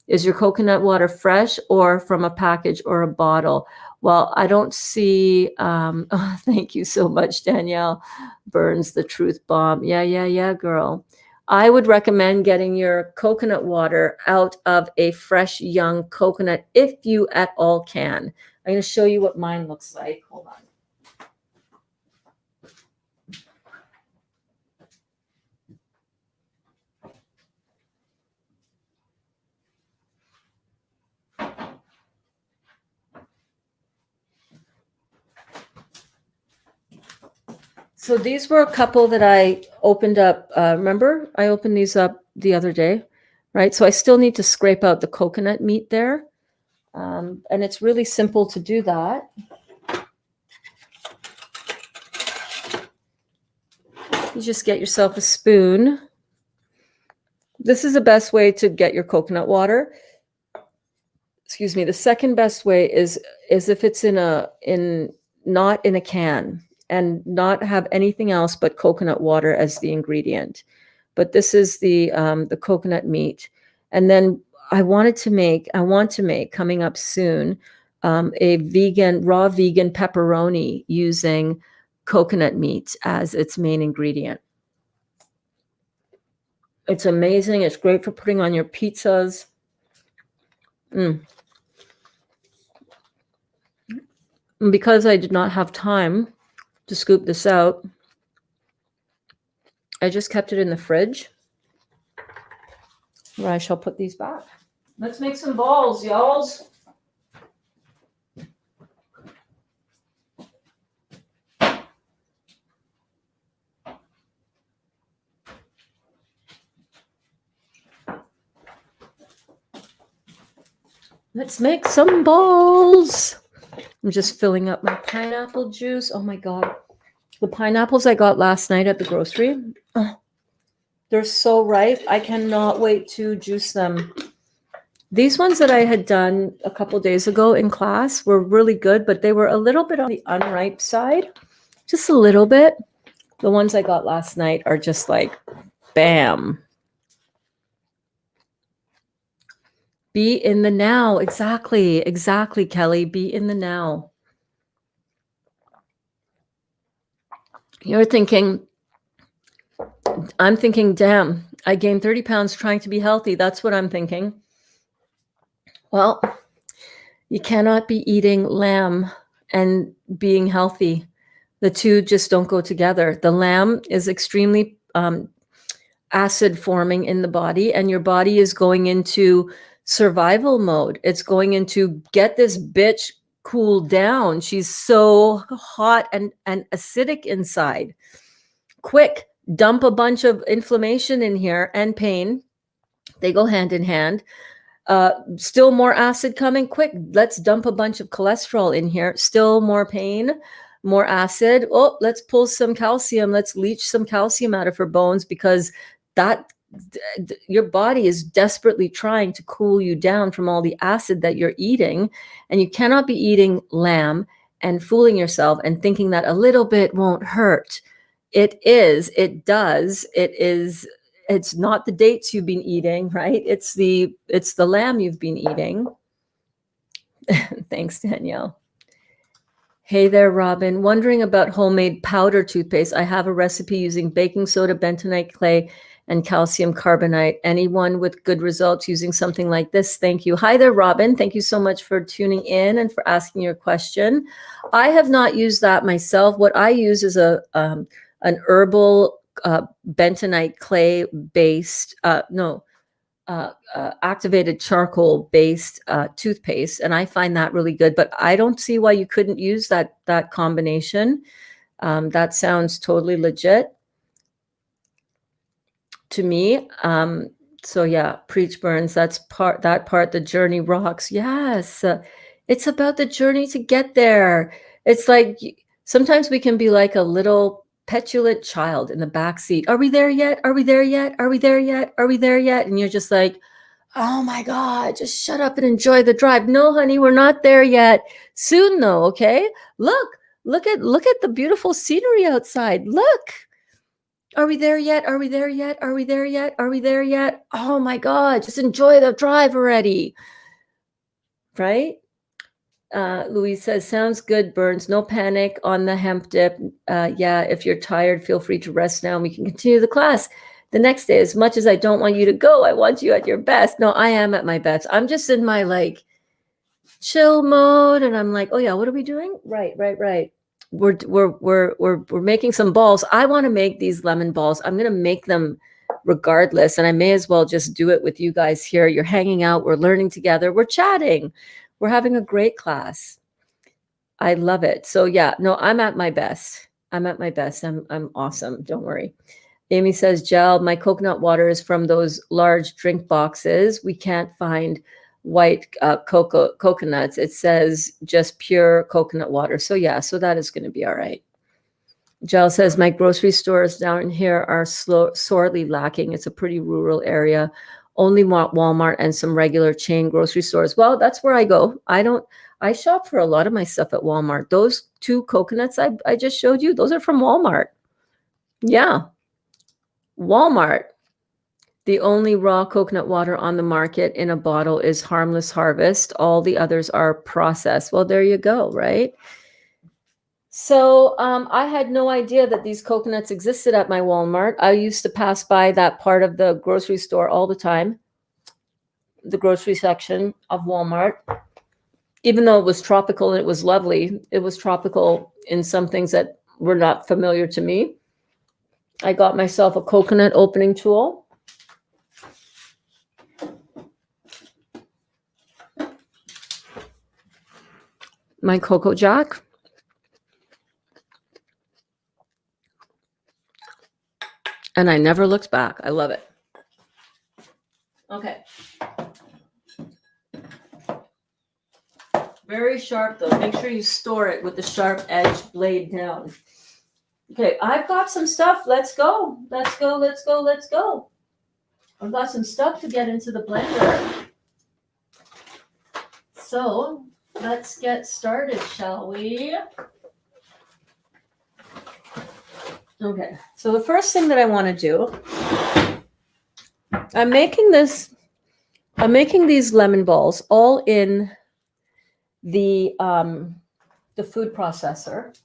Is your coconut water fresh or from a package or a bottle? Well, I don't see, oh, thank you so much, Danielle Burns, the truth bomb. Yeah, girl. I would recommend getting your coconut water out of a fresh young coconut if you at all can. I'm going to show you what mine looks like. Hold on. So these were a couple that I opened up. Remember, I opened these up the other day, right? So I still need to scrape out the coconut meat there. And it's really simple to do that. You just get yourself a spoon. This is the best way to get your coconut water. Excuse me. The second best way is if it's not in a can and not have anything else but coconut water as the ingredient. But this is the coconut meat. And then I want to make coming up soon a raw vegan pepperoni using coconut meat as its main ingredient. It's amazing. It's great for putting on your pizzas. And because I did not have time to scoop this out, I just kept it in the fridge, where I shall put these back. Let's make some balls, y'alls. Let's make some balls. I'm just filling up my pineapple juice. Oh my God. The pineapples I got last night at the grocery, they're so ripe. I cannot wait to juice them. These ones that I had done a couple days ago in class were really good, but they were a little bit on the unripe side, just a little bit. The ones I got last night are just like, bam. Be in the now. Exactly, Kelly. Be in the now. You're thinking, I'm thinking, damn, I gained 30 pounds trying to be healthy. That's what I'm thinking. Well, you cannot be eating lamb and being healthy. The two just don't go together. The lamb is extremely acid forming in the body, and your body is going into survival mode. It's going into get this bitch cooled down. She's so hot and acidic inside. Quick, dump a bunch of inflammation in here and pain. They go hand in hand. Still more acid coming. Quick, let's dump a bunch of cholesterol in here. Still more pain, more acid. Oh, let's pull some calcium. Let's leach some calcium out of her bones, because that your body is desperately trying to cool you down from all the acid that you're eating. And you cannot be eating lamb and fooling yourself and thinking that a little bit won't hurt. It does. It's not the dates you've been eating, right? It's the lamb you've been eating. Thanks, Danielle. Hey there, Robin. Wondering about homemade powder toothpaste. I have a recipe using baking soda, bentonite clay, and calcium carbonate. Anyone with good results using something like this? Thank you. Hi there, Robin. Thank you so much for tuning in and for asking your question. I have not used that myself. What I use is an herbal bentonite clay based, activated charcoal based toothpaste, and I find that really good. But I don't see why you couldn't use that combination. That sounds totally legit to me. So yeah, preach Burns. That part, the journey rocks. Yes, it's about the journey to get there. It's like sometimes we can be like a little petulant child in the back seat. Are we there yet? Are we there yet? Are we there yet? Are we there yet? And you're just like, oh my God, just shut up and enjoy the drive. No, honey, we're not there yet. Soon though, okay? Look at the beautiful scenery outside. Look. Are we there yet? Are we there yet? Are we there yet? Are we there yet? Oh my God, just enjoy the drive already. Right? Louise says, sounds good, Burns. No panic on the hemp dip. Yeah, if you're tired, feel free to rest now and we can continue the class the next day. As much as I don't want you to go, I want you at your best. No, I am at my best. I'm just in my like chill mode, and I'm like, oh yeah, what are we doing? Right. We're making some balls. I want to make these lemon balls. I'm going to make them regardless, and I may as well just do it with you guys here. You're hanging out, we're learning together, we're chatting, we're having a great class. I love it. So yeah, no, I'm at my best. I'm awesome. Don't worry. Amy says, gel, my coconut water is from those large drink boxes. We can't find white coconuts. It says just pure coconut water. So yeah, so that is going to be all right. Gel says, my grocery stores down here are sorely lacking. It's a pretty rural area. Only Walmart and some regular chain grocery stores. Well, that's where I go. I shop for a lot of my stuff at Walmart. Those 2 coconuts I just showed you, those are from Walmart. Yeah. Walmart. The only raw coconut water on the market in a bottle is Harmless Harvest. All the others are processed. Well, there you go, right? So I had no idea that these coconuts existed at my Walmart. I used to pass by that part of the grocery store all the time, the grocery section of Walmart. Even though it was tropical and it was lovely, it was tropical in some things that were not familiar to me. I got myself a coconut opening tool. My Cocoa Jack. And I never looked back. I love it. Okay. Very sharp though. Make sure you store it with the sharp edge blade down. Okay, I've got some stuff. Let's go. Let's go. Let's go. Let's go. I've got some stuff to get into the blender. So let's get started, shall we? Okay, so the first thing that I want to do, I'm making these lemon balls all in the food processor.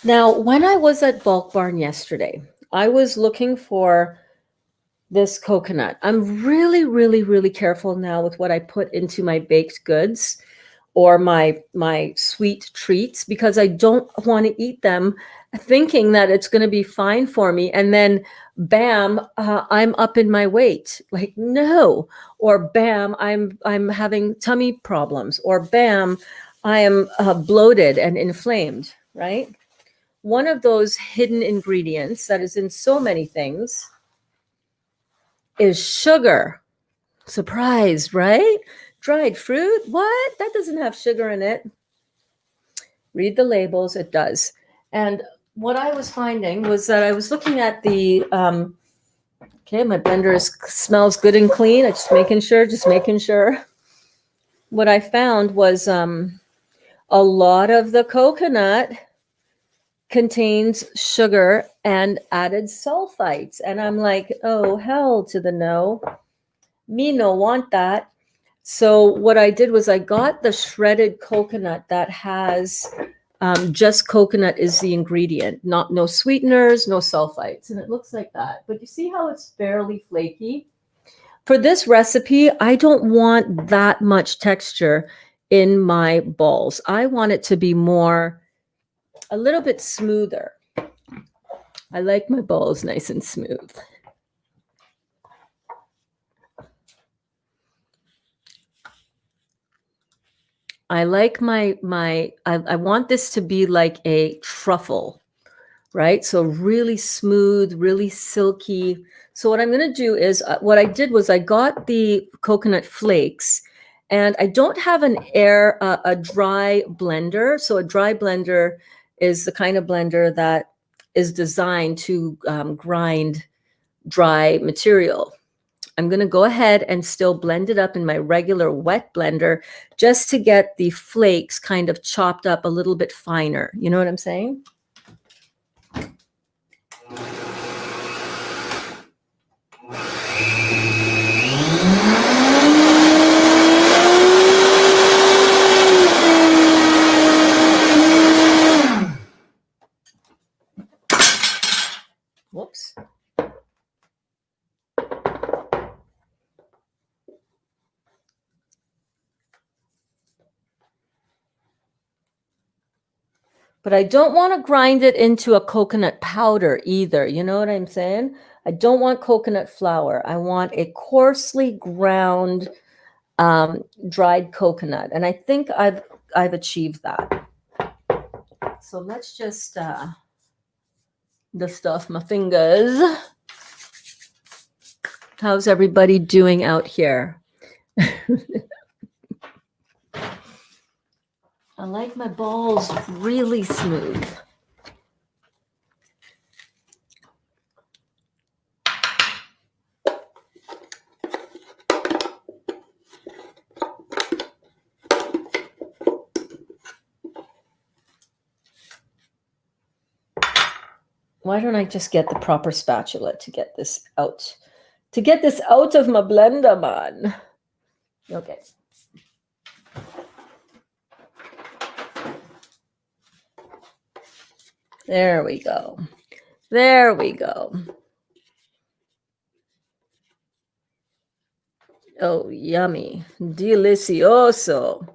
Now, when I was at Bulk Barn yesterday, I was looking for this coconut. I'm really, really, really careful now with what I put into my baked goods or my sweet treats, because I don't want to eat them thinking that it's going to be fine for me, and then bam, I'm up in my weight. Like, no. Or bam, I'm having tummy problems. Or bam, I am bloated and inflamed, right? One of those hidden ingredients that is in so many things is sugar. Surprise, right? Dried fruit? What? That doesn't have sugar in it. Read the labels, it does. And what I was finding was that I was looking at the, okay, my blender smells good and clean. I'm just making sure. What I found was a lot of the coconut contains sugar and added sulfites. And I'm like, oh, hell to the no. Me no want that. So what I did was I got the shredded coconut that has just coconut is the ingredient, no sweeteners, no sulfites. And it looks like that. But you see how it's fairly flaky? For this recipe, I don't want that much texture in my balls. I want it to be a little bit smoother. I like my balls nice and smooth. I like I want this to be like a truffle, right? So really smooth, really silky. So what I'm going to do is what I did was I got the coconut flakes, and I don't have a dry blender. So a dry blender is the kind of blender that is designed to grind dry material. I'm going to go ahead and still blend it up in my regular wet blender just to get the flakes kind of chopped up a little bit finer. You know what I'm saying? Whoops. But I don't want to grind it into a coconut powder either. You know what I'm saying? I don't want coconut flour. I want a coarsely ground dried coconut. And I think I've achieved that. So let's just dust off my fingers. How's everybody doing out here? I like my balls really smooth. Why don't I just get the proper spatula to get this out? To get this out of my blender, man. Okay. There we go. There we go. Oh, yummy. Delicioso.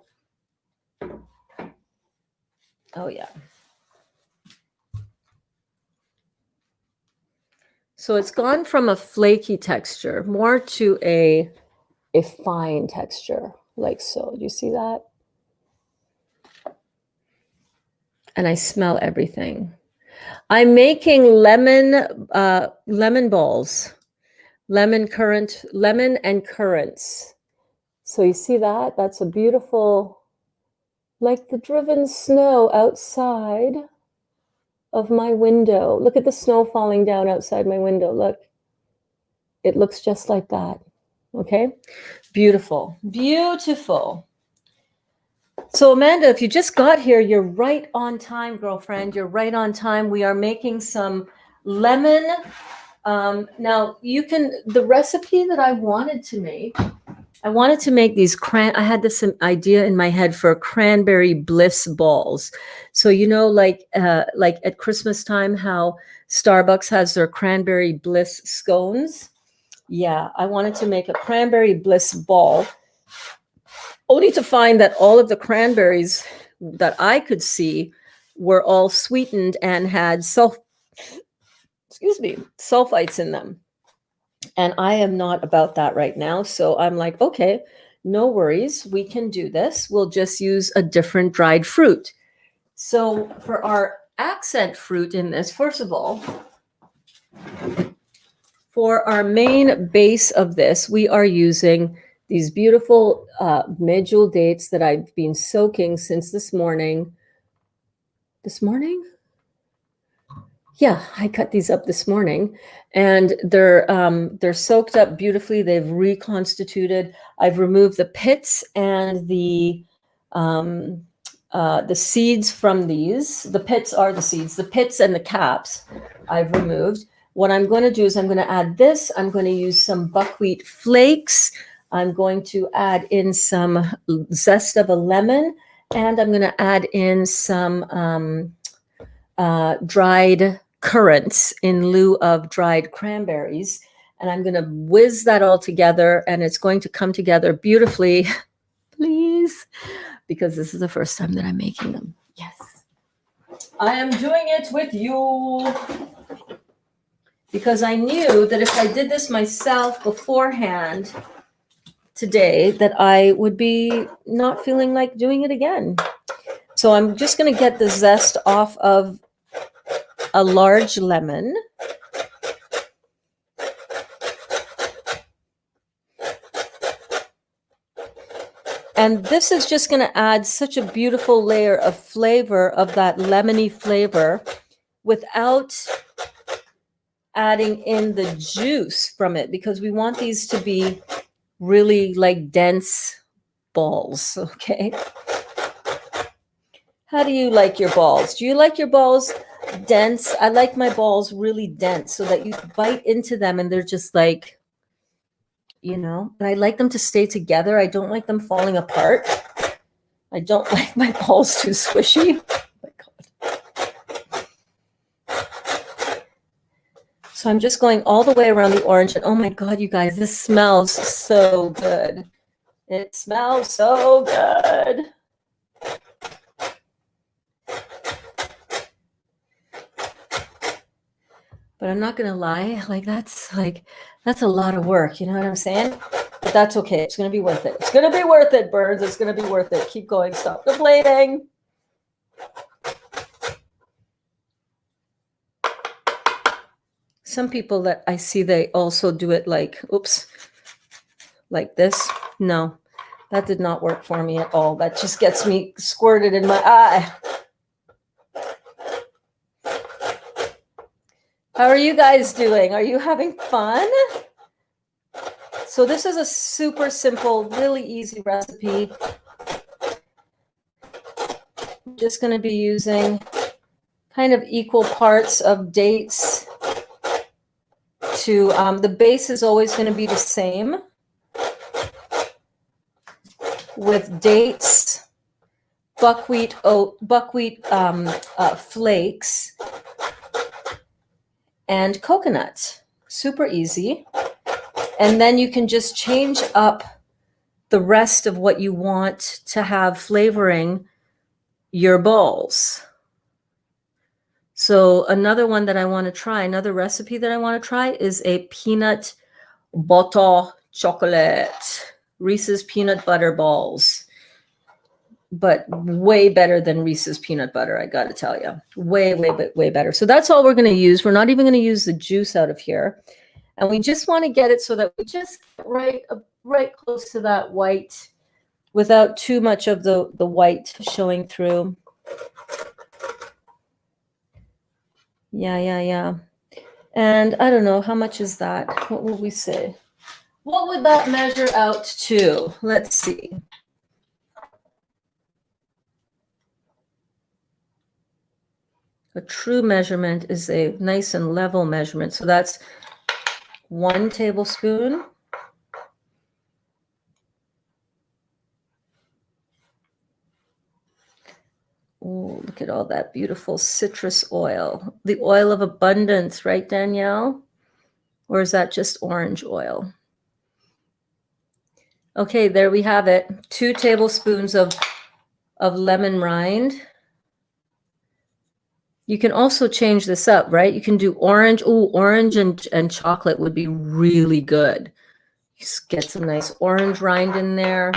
Oh, yeah. So it's gone from a flaky texture more to a fine texture, like so. Do you see that? And I smell everything. I'm making lemon balls, lemon and currants. So you see that? That's a beautiful, like the driven snow outside of my window. Look at the snow falling down outside my window. Look, it looks just like that. Okay, beautiful, beautiful. So Amanda, if you just got here, you're right on time, girlfriend. You're right on time. We are making some lemon. Now you can, the recipe that I wanted to make these I had this idea in my head for cranberry bliss balls. So, you know, like at Christmas time, how Starbucks has their cranberry bliss scones. Yeah, I wanted to make a cranberry bliss ball, only to find that all of the cranberries that I could see were all sweetened and had sulfites in them. And I am not about that right now. So I'm like, okay, no worries. We can do this. We'll just use a different dried fruit. So for our accent fruit in this, first of all, for our main base of this, we are using these beautiful medjool dates that I've been soaking since this morning. This morning? Yeah, I cut these up this morning, and they're soaked up beautifully. They've reconstituted. I've removed the pits and the seeds from these. The pits are the seeds. The pits and the caps I've removed. What I'm going to do is I'm going to add this. I'm going to use some buckwheat flakes. I'm going to add in some zest of a lemon, and I'm going to add in some dried currants in lieu of dried cranberries. And I'm going to whiz that all together, and it's going to come together beautifully, please, because this is the first time that I'm making them. Yes. I am doing it with you because I knew that if I did this myself beforehand today, that I would be not feeling like doing it again. So I'm just going to get the zest off of a large lemon. And this is just going to add such a beautiful layer of flavor, of that lemony flavor, without adding in the juice from it, because we want these to be really like dense balls. Okay. How do you like your balls? Do you like your balls dense? I like my balls really dense so that you bite into them and they're just like, you know, and I like them to stay together. I don't like them falling apart. I don't like my balls too squishy. Oh my God. So I'm just going all the way around the orange, and oh my God, you guys, this smells so good. It smells so good. But I'm not going to lie, that's a lot of work. You know what I'm saying? But that's okay. It's going to be worth it. It's going to be worth it, birds. It's going to be worth it. Keep going. Stop complaining. Some people that I see, they also do it like, oops, like this. No, that did not work for me at all. That just gets me squirted in my eye. How are you guys doing? Are you having fun? So this is a super simple, really easy recipe. I'm just going to be using kind of equal parts of dates to, the base is always going to be the same with dates, buckwheat flakes, and coconut. Super easy. And then you can just change up the rest of what you want to have flavoring your bowls. So another one that I want to try, another recipe that I want to try is a peanut butter chocolate, Reese's peanut butter balls. But way better than Reese's peanut butter, I got to tell you. Way better. So that's all we're going to use. We're not even going to use the juice out of here. And we just want to get it so that we just get right close to that white without too much of the white showing through. Yeah. And I don't know, how much is that? What will we say? What would that measure out to? Let's see. A true measurement is a nice and level measurement. So that's 1 tablespoon. Oh, look at all that beautiful citrus oil. The oil of abundance, right, Danielle? Or is that just orange oil? Okay, there we have it. 2 tablespoons of lemon rind. You can also change this up, right? You can do orange. Oh, orange and chocolate would be really good. Just get some nice orange rind in there.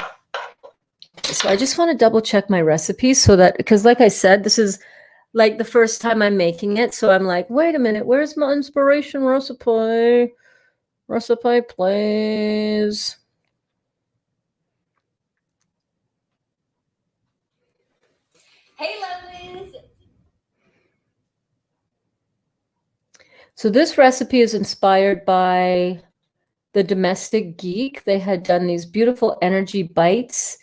So I just want to double check my recipe so that, because like I said, this is like the first time I'm making it. So I'm like, wait a minute, where's my inspiration recipe? Recipe, please. Hey, lovelies. So this recipe is inspired by the Domestic Geek. They had done these beautiful energy bites,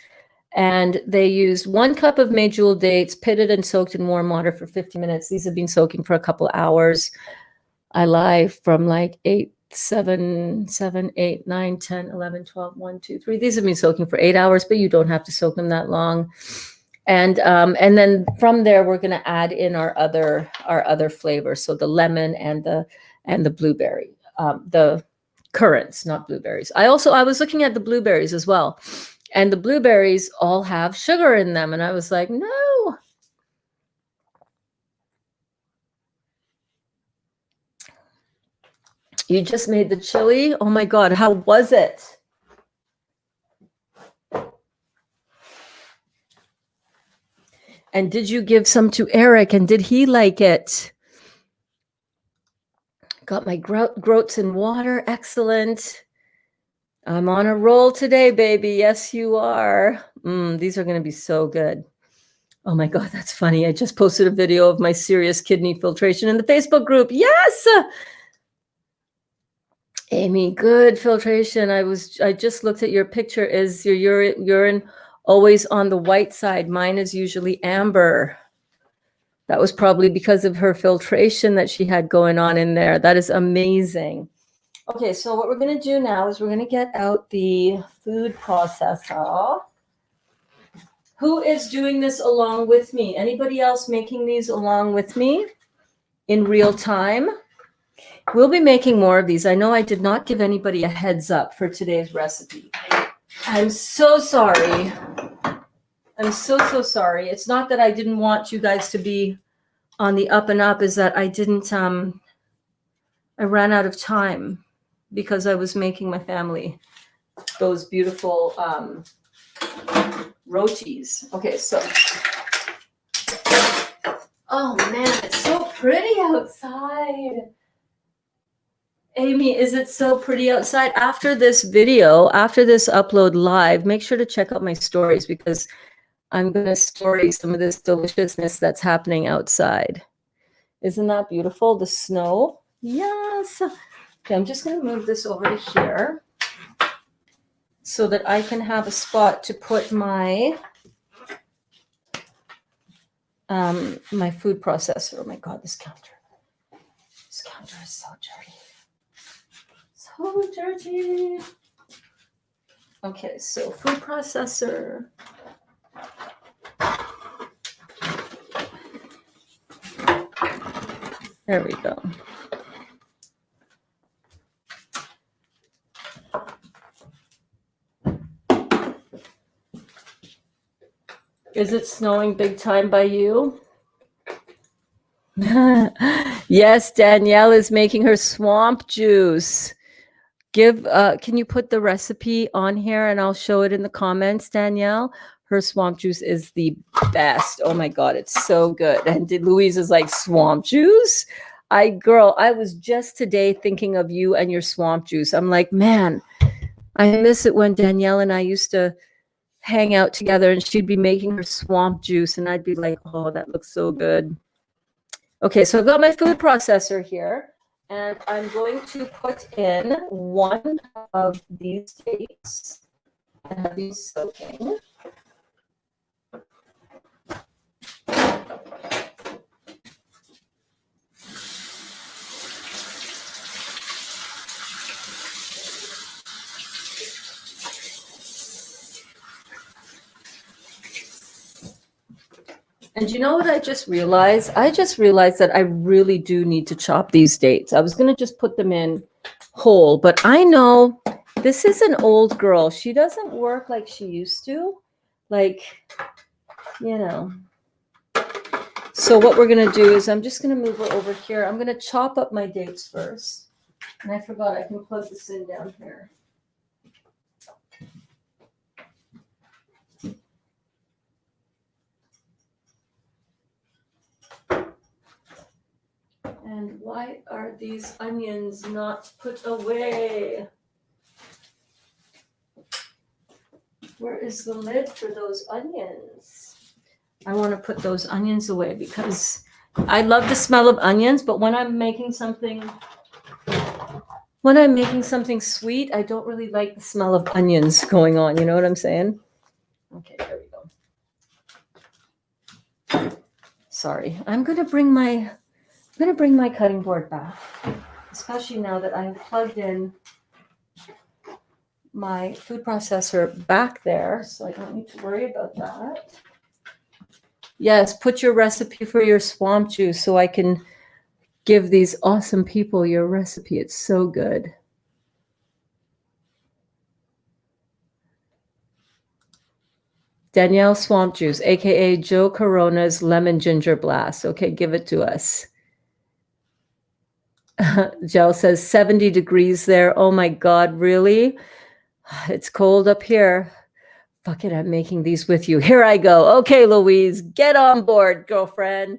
and they used 1 cup of medjool dates, pitted and soaked in warm water for 50 minutes. These have been soaking for a couple hours. I lie from like 8, 7, 8, 9, 10, 11, 12, 1, 2, 3. These have been soaking for 8 hours, but you don't have to soak them that long. And then from there, we're going to add in our other flavors. So the lemon and the blueberry, the currants, not blueberries. I was looking at the blueberries as well, and the blueberries all have sugar in them. And I was like, no. You just made the chili. Oh my God. How was it? And did you give some to Eric, and did he like it? Got my groats in water. Excellent. I'm on a roll today, baby. Yes, you are. These are going to be so good. Oh my God, that's funny. I just posted a video of my serious kidney filtration in the Facebook group. Yes. Amy, good filtration. I just looked at your picture. Is your urine always on the white side? Mine is usually amber. That was probably because of her filtration that she had going on in there. That is amazing. Okay, so what we're going to do now is we're going to get out the food processor. Who is doing this along with me? Anybody else making these along with me in real time? We'll be making more of these. I know I did not give anybody a heads up for today's recipe. I'm so sorry. I'm so sorry. It's not that I didn't want you guys to be on the up and up, is that I didn't, I ran out of time because I was making my family those beautiful rotis. Okay, so, oh man, it's so pretty outside. Amy, is it so pretty outside? After this video, after this upload live, make sure to check out my stories because I'm going to story some of this deliciousness that's happening outside. Isn't that beautiful? The snow. Yes. Okay, I'm just going to move this over to here so that I can have a spot to put my my food processor. Oh my God, this counter is so dirty. So dirty. Okay, so food processor. There we go. Is it snowing big time by you? Yes, Danielle is making her swamp juice. Can you put the recipe on here and I'll show it in the comments, Danielle? Her swamp juice is the best. Oh my God, it's so good. And Louise is like, swamp juice? I was just today thinking of you and your swamp juice. I'm like, man, I miss it when Danielle and I used to hang out together and she'd be making her swamp juice and I'd be like, oh, that looks so good. Okay, so I've got my food processor here and I'm going to put in one of these dates and have these soaking. And you know what I just realized? I just realized that I really do need to chop these dates. I was going to just put them in whole, but I know this is an old girl. She doesn't work like she used to. Like, you know. So what we're going to do is I'm just going to move her over here. I'm going to chop up my dates first. And I forgot I can plug this in down here. And why are these onions not put away? Where is the lid for those onions? I want to put those onions away because I love the smell of onions, but when I'm making something sweet, I don't really like the smell of onions going on. You know what I'm saying? Okay, there we go. Sorry, I'm gonna bring my cutting board back, especially now that I've plugged in my food processor back there, so I don't need to worry about that. Yes, put your recipe for your swamp juice so I can give these awesome people your recipe. It's so good. Danielle Swamp Juice, aka Joe Corona's Lemon Ginger Blast. Okay, give it to us. Jill says 70 degrees there. Oh my God, really? It's cold up here. Fuck it, I'm making these with you. Here I go. Okay, Louise, get on board, girlfriend.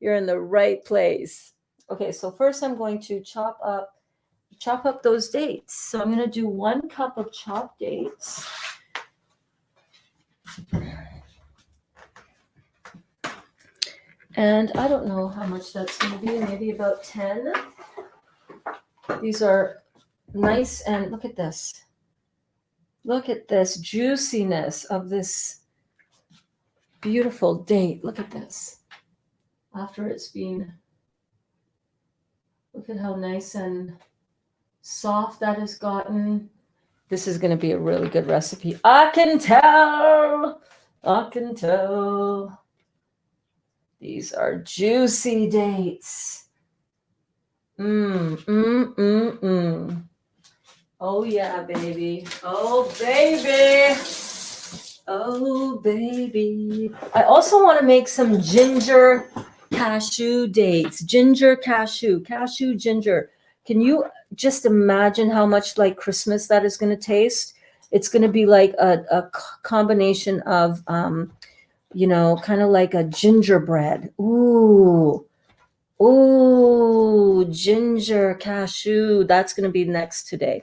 You're in the right place. Okay, so first I'm going to chop up those dates. So I'm going to do 1 cup of chopped dates. And I don't know how much that's going to be, maybe about 10. These are nice, and look at this. Look at this juiciness of this beautiful date. Look at this. After it's been, look at how nice and soft that has gotten. This is going to be a really good recipe. I can tell. I can tell. These are juicy dates. Oh, yeah, baby. Oh, baby. Oh, baby. I also want to make some ginger cashew dates. Ginger cashew. Cashew ginger. Can you just imagine how much like Christmas that is going to taste? It's going to be like a combination of, you know, kind of like a gingerbread. Ooh. Ooh, ginger cashew. That's going to be next today.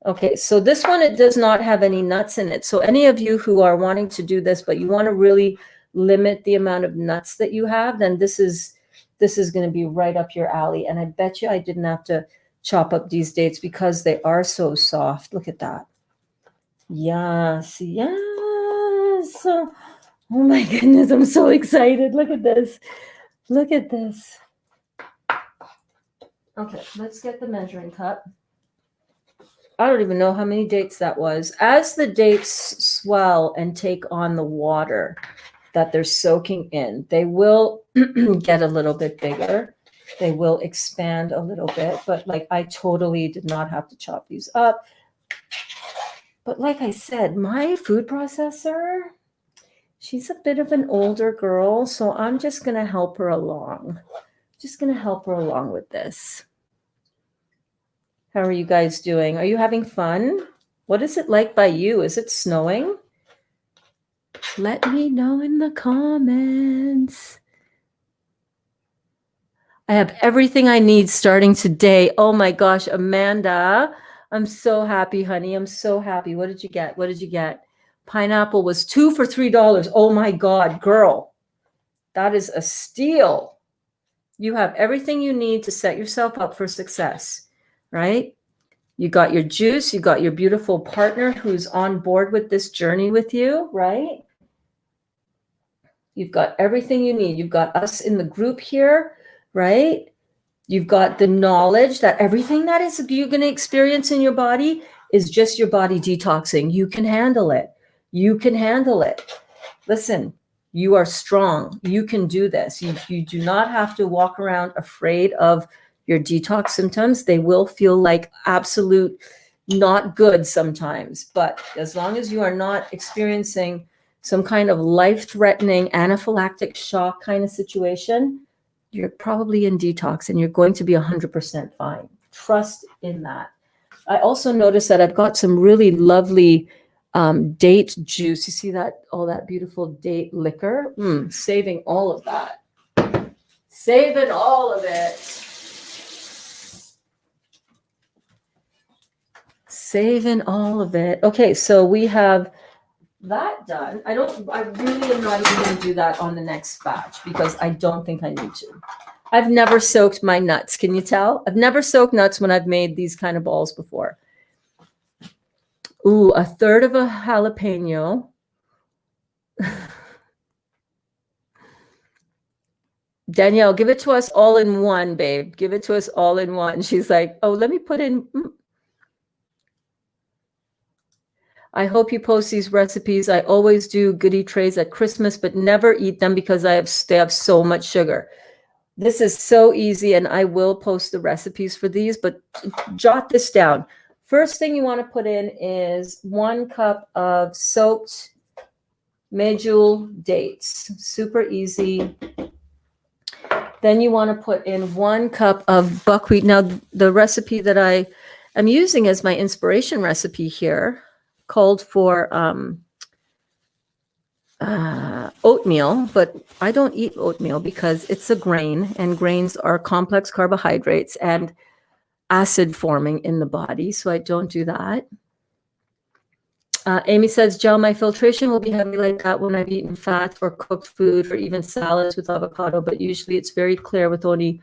Okay, so this one, it does not have any nuts in it. So any of you who are wanting to do this, but you want to really limit the amount of nuts that you have, then this is going to be right up your alley. And I bet you I didn't have to chop up these dates because they are so soft. Look at that. Yes, yes. Oh my goodness, I'm so excited. Look at this. Look at this. Okay, let's get the measuring cup. I don't even know how many dates that was. As the dates swell and take on the water that they're soaking in, they will get a little bit bigger. They will expand a little bit, but like I totally did not have to chop these up. But like I said, my food processor, she's a bit of an older girl, so I'm just going to help her along. Just going to help her along with this. How are you guys doing? Are you having fun? What is it like by you? Is it snowing? Let me know in the comments. I have everything I need starting today. Oh my gosh, Amanda, I'm so happy, honey. I'm so happy. What did you get? What did you get? Pineapple was 2 for $3. Oh my God, girl. That is a steal. You have everything you need to set yourself up for success, right? You got your juice, you got your beautiful partner who's on board with this journey with you, right? You've got everything you need. You've got us in the group here, right? You've got the knowledge that everything that is you're going to experience in your body is just your body detoxing. You can handle it. You can handle it. Listen, you are strong. You can do this. You do not have to walk around afraid of your detox symptoms. They will feel like absolute not good sometimes, but as long as you are not experiencing some kind of life-threatening anaphylactic shock kind of situation, you're probably in detox and you're going to be 100% fine. Trust in that. I also noticed that I've got some really lovely date juice. You see that, all that beautiful date liquor? Saving all of that. Saving all of it. Saving all of it. Okay, so we have that done. I really am not even going to do that on the next batch because I don't think I need to. I've never soaked my nuts. Can you tell? I've never soaked nuts when I've made these kind of balls before. Ooh, a third of a jalapeno. Danielle, give it to us all in one, babe. Give it to us all in one. She's like, oh, let me put in. I hope you post these recipes. I always do goodie trays at Christmas, but never eat them because they have so much sugar. This is so easy, and I will post the recipes for these, but jot this down. First thing you want to put in is 1 cup of soaked medjool dates. Super easy. Then you want to put in 1 cup of buckwheat. Now, the recipe that I am using as my inspiration recipe here called for oatmeal, but I don't eat oatmeal because it's a grain, and grains are complex carbohydrates and acid forming in the body, so I don't do that. Amy says, Gel, my filtration will be heavy like that when I've eaten fat or cooked food or even salads with avocado, but usually it's very clear with only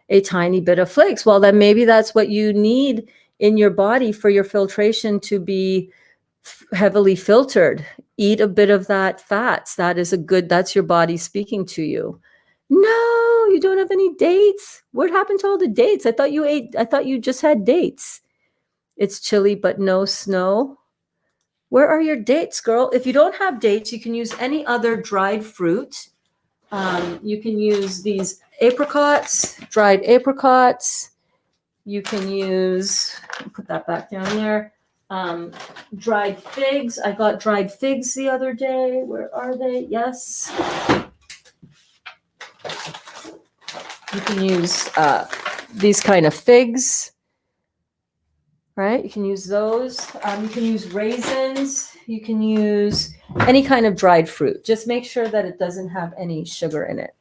a tiny bit of flakes. Well, then maybe that's what you need in your body for your filtration to be heavily filtered. Eat a bit of that fats. That's your body speaking to you. No, you don't have any dates. What happened to all the dates? I thought you just had dates. It's chilly, but no snow. Where are your dates, girl? If you don't have dates, you can use any other dried fruit. You can use these apricots, dried apricots. You can use, put that back down there. Dried figs. I got dried figs the other day. Where are they? Yes. You can use these kind of figs, right? You can use those. You can use raisins. You can use any kind of dried fruit. Just make sure that it doesn't have any sugar in it.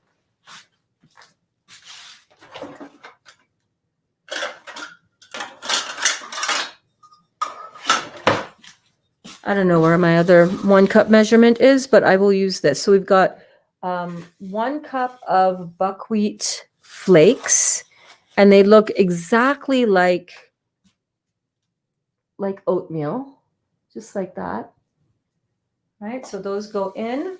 I don't know where my other 1 cup measurement is, but I will use this. So we've got 1 cup of buckwheat flakes, and they look exactly like oatmeal, just like that. Right? So those go in.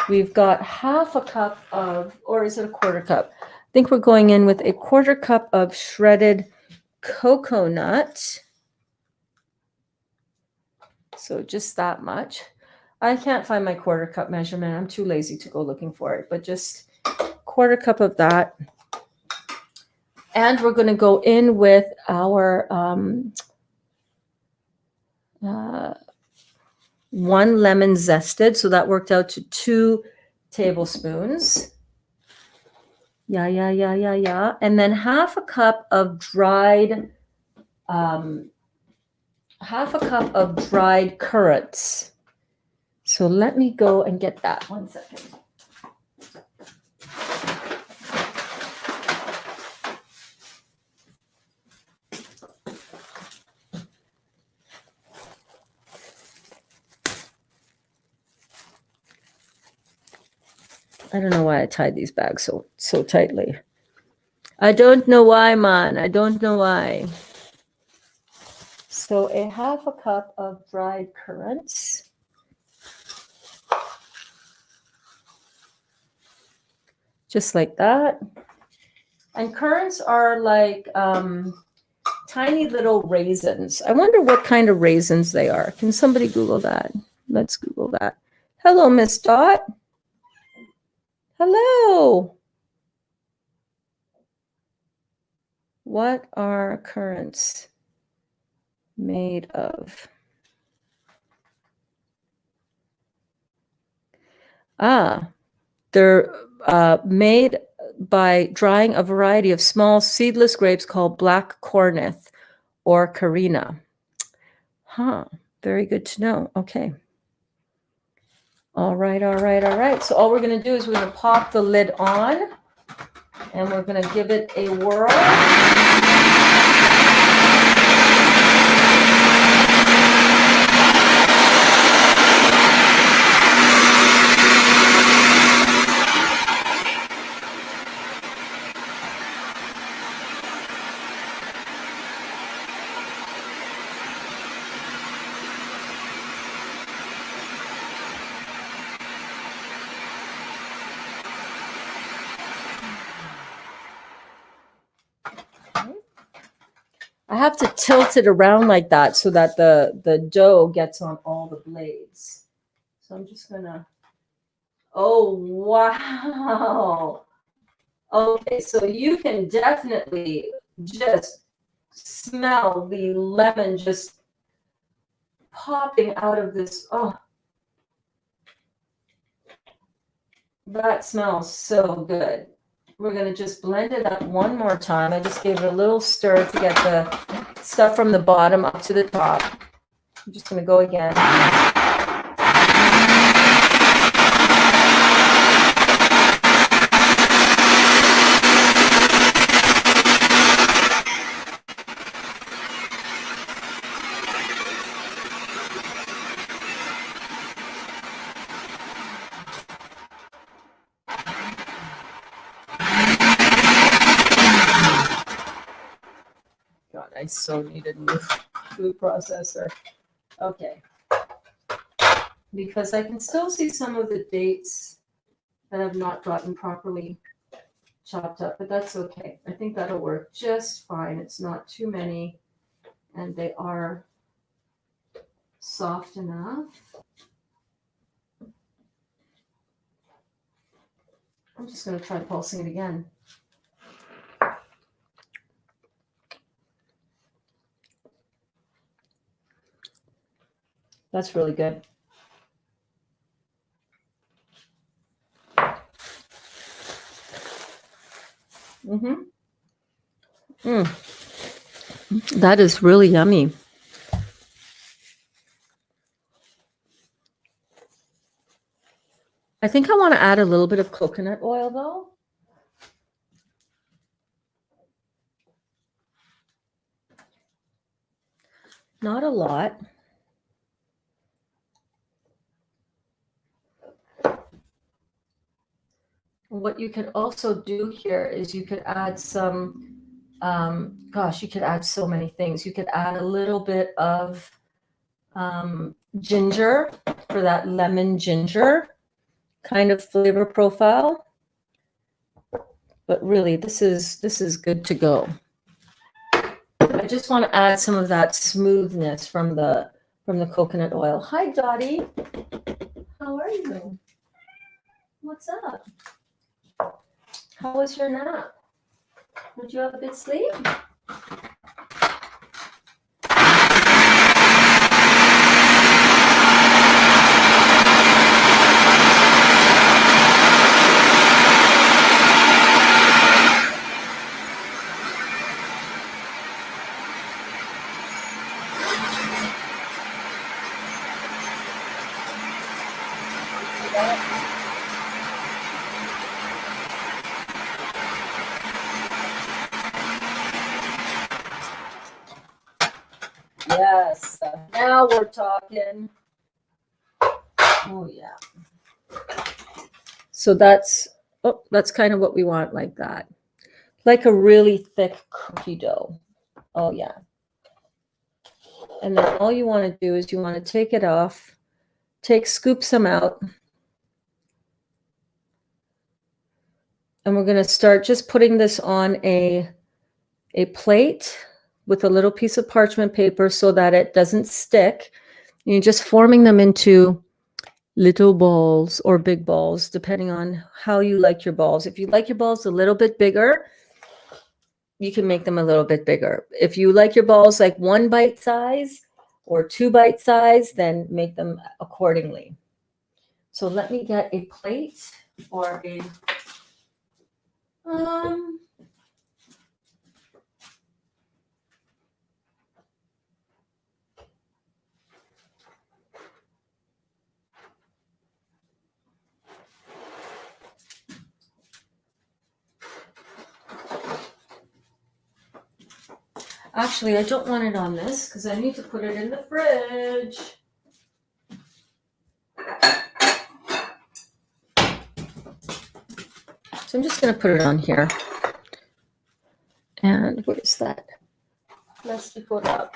We've got half a cup of, or is it a quarter cup? I think we're going in with a quarter cup of shredded coconut. So just that much. I can't find my quarter cup measurement. I'm too lazy to go looking for it, but just quarter cup of that. And we're going to go in with our 1 lemon zested. So that worked out to 2 tablespoons. Yeah. And then half a cup of dried currants. So let me go and get that. 1 second. I don't know why I tied these bags so tightly. I don't know why, man. I don't know why. So a half a cup of dried currants. Just like that. And currants are like tiny little raisins. I wonder what kind of raisins they are. Can somebody Google that? Let's Google that. Hello, Miss Dot. Hello. What are currants made of? They're made by drying a variety of small seedless grapes called black corneth or carina. Very good to know. Okay. All right. So all we're going to do is we're going to pop the lid on and we're going to give it a whirl. I have to tilt it around like that so that the dough gets on all the blades. So I'm just gonna, oh, wow. Okay, so you can definitely just smell the lemon just popping out of this. Oh, that smells so good. We're going to just blend it up one more time. I just gave it a little stir to get the stuff from the bottom up to the top. I'm just going to go again. God, I so need a new food processor. Okay. Because I can still see some of the dates that have not gotten properly chopped up, but that's okay. I think that'll work just fine. It's not too many, and they are soft enough. I'm just going to try pulsing it again. That's really good. That is really yummy. I think I want to add a little bit of coconut oil though. Not a lot. What you could also do here is you could add some, you could add so many things. You could add a little bit of ginger for that lemon ginger kind of flavor profile. But really, this is good to go. I just want to add some of that smoothness from the coconut oil. Hi, Dottie. How are you? What's up? How was your nap? Did you have a good sleep? Yes. Now we're talking. Oh yeah. So that's kind of what we want, like that. Like a really thick cookie dough. Oh yeah. And then all you want to do is you want to take it off, scoop some out. And we're going to start just putting this on a plate with a little piece of parchment paper so that it doesn't stick. And you're just forming them into little balls or big balls, depending on how you like your balls. If you like your balls a little bit bigger, you can make them a little bit bigger. If you like your balls like 1 bite size or 2 bite size, then make them accordingly. So let me get a plate or a actually, I don't want it on this because I need to put it in the fridge. So I'm just going to put it on here. And where's that? Let's put it up.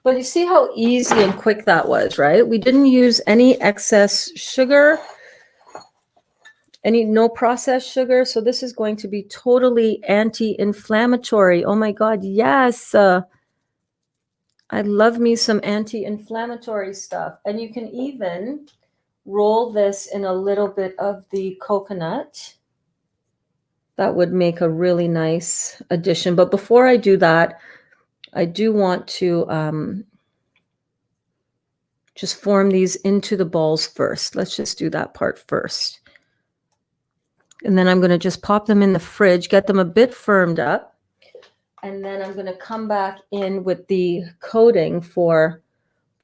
But you see how easy and quick that was, right? We didn't use any excess sugar, no processed sugar. So this is going to be totally anti-inflammatory. Oh my God, yes. I love me some anti-inflammatory stuff. And you can even roll this in a little bit of the coconut. That would make a really nice addition. But before I do that, I do want to just form these into the balls first. Let's just do that part first. And then I'm going to just pop them in the fridge, get them a bit firmed up. And then I'm going to come back in with the coating for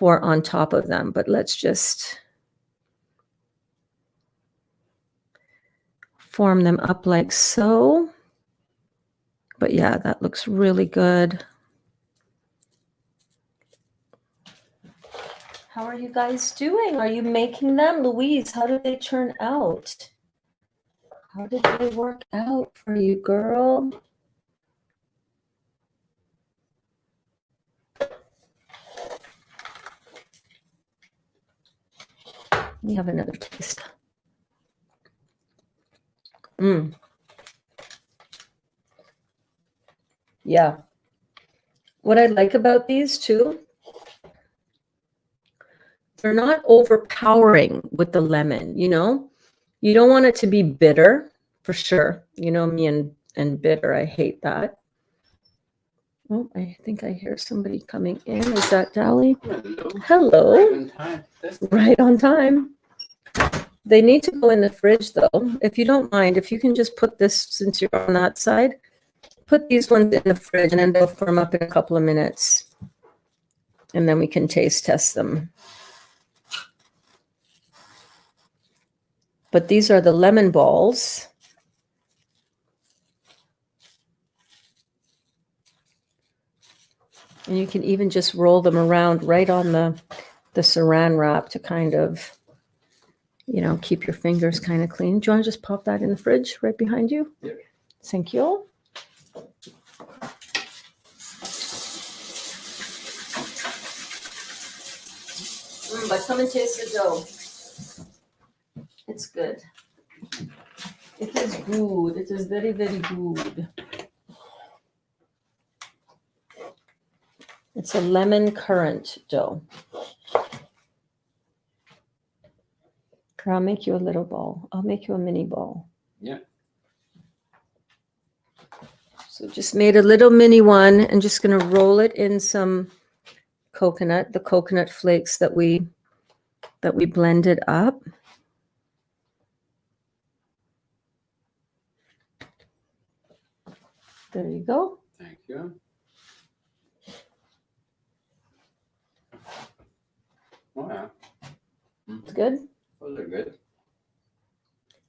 on top of them. But let's just form them up like so. But yeah, that looks really good. How are you guys doing? Are you making them? Louise, how did they turn out? How did they work out for you, girl? Let me have another taste. Yeah. What I like about these too, they're not overpowering with the lemon, you know? You don't want it to be bitter, for sure. You know me and bitter, I hate that. Oh, I think I hear somebody coming in. Is that Dally? Hello. Right on time. Right on time. They need to go in the fridge though. If you don't mind, if you can just put this, since you're on that side, put these ones in the fridge and then they'll firm up in a couple of minutes. And then we can taste test them. But these are the lemon balls. And you can even just roll them around right on the saran wrap to kind of, you know, keep your fingers kind of clean. Do you want to just pop that in the fridge right behind you? Yeah. Thank you. But come and taste the dough. It's good. It is good. It is very, very good. It's a lemon currant dough. I'll make you a little ball. I'll make you a mini ball. Yeah. So just made a little mini one and just going to roll it in some coconut, the coconut flakes that we blended up. There you go. Thank you. Oh yeah. It's good. Those are good.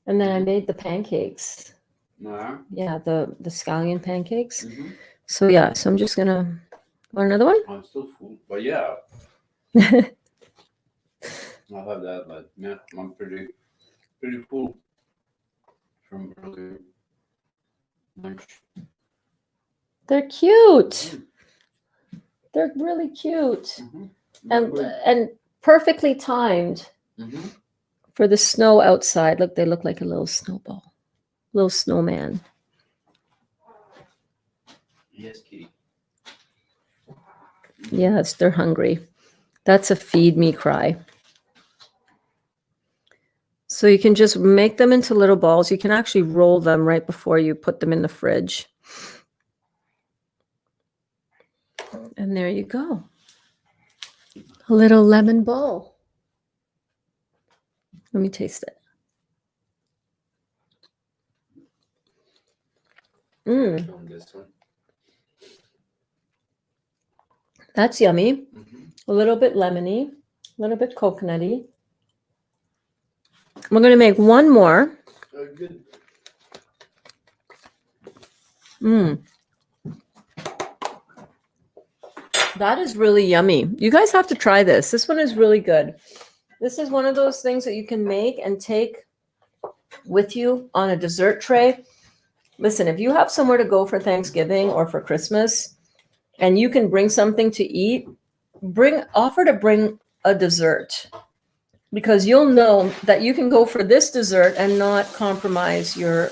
And then I made the pancakes. Yeah. Yeah, the scallion pancakes. Mm-hmm. So yeah, so I'm just gonna want another one. I'm still full, but yeah, I'll have that. But yeah, I'm pretty full from earlier lunch. They're cute. They're really cute Mm-hmm. and perfectly timed Mm-hmm. for the snow outside. Look, they look like a little snowball, little snowman. Yes, kitty. Yes, they're hungry. That's a feed me cry. So you can just make them into little balls. You can actually roll them right before you put them in the fridge. And there you go. A little lemon ball. Let me taste it. On this one. That's yummy. Mm-hmm. A little bit lemony, a little bit coconutty. We're going to make one more. Good. That is really yummy. You guys have to try this. This one is really good. This is one of those things that you can make and take with you on a dessert tray. Listen, if you have somewhere to go for Thanksgiving or for Christmas and you can bring something to eat, offer to bring a dessert, because you'll know that you can go for this dessert and not compromise your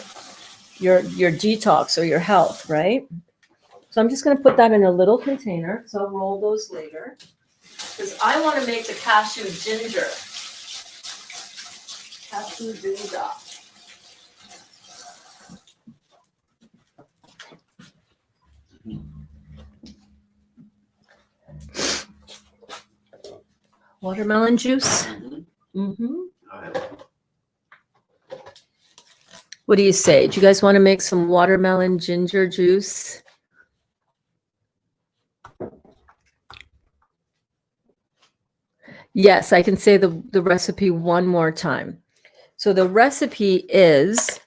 detox or your health, right? So I'm just going to put that in a little container. So I'll roll those later because I want to make the cashew ginger. Cashew ginger. Watermelon juice. Mm-hmm. What do you say? Do you guys want to make some watermelon ginger juice? Yes, I can say the recipe one more time. So the recipe is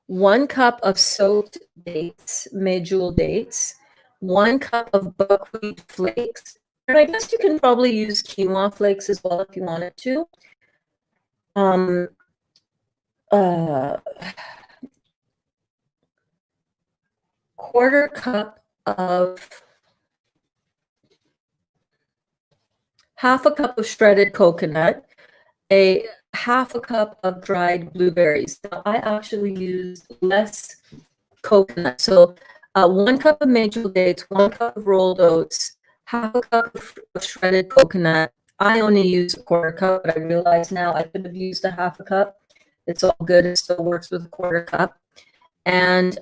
1 cup of soaked dates, medjool dates, 1 cup of buckwheat flakes, and I guess you can probably use quinoa flakes as well if you wanted to. Quarter cup of half a cup of shredded coconut, a half a cup of dried blueberries. Now, I actually use less coconut. So 1 cup of medjool dates, 1 cup of rolled oats, half a cup of shredded coconut. I only use a quarter cup, but I realize now I could have used a half a cup. It's all good. It still works with a quarter cup. And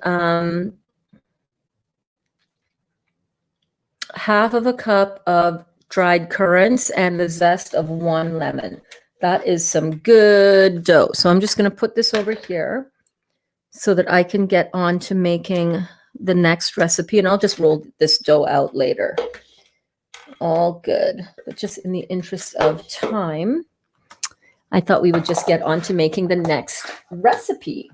half of a cup of dried currants and the zest of 1 lemon. That is some good dough. So I'm just going to put this over here so that I can get on to making the next recipe. And I'll just roll this dough out later. All good. But just in the interest of time, I thought we would just get on to making the next recipe.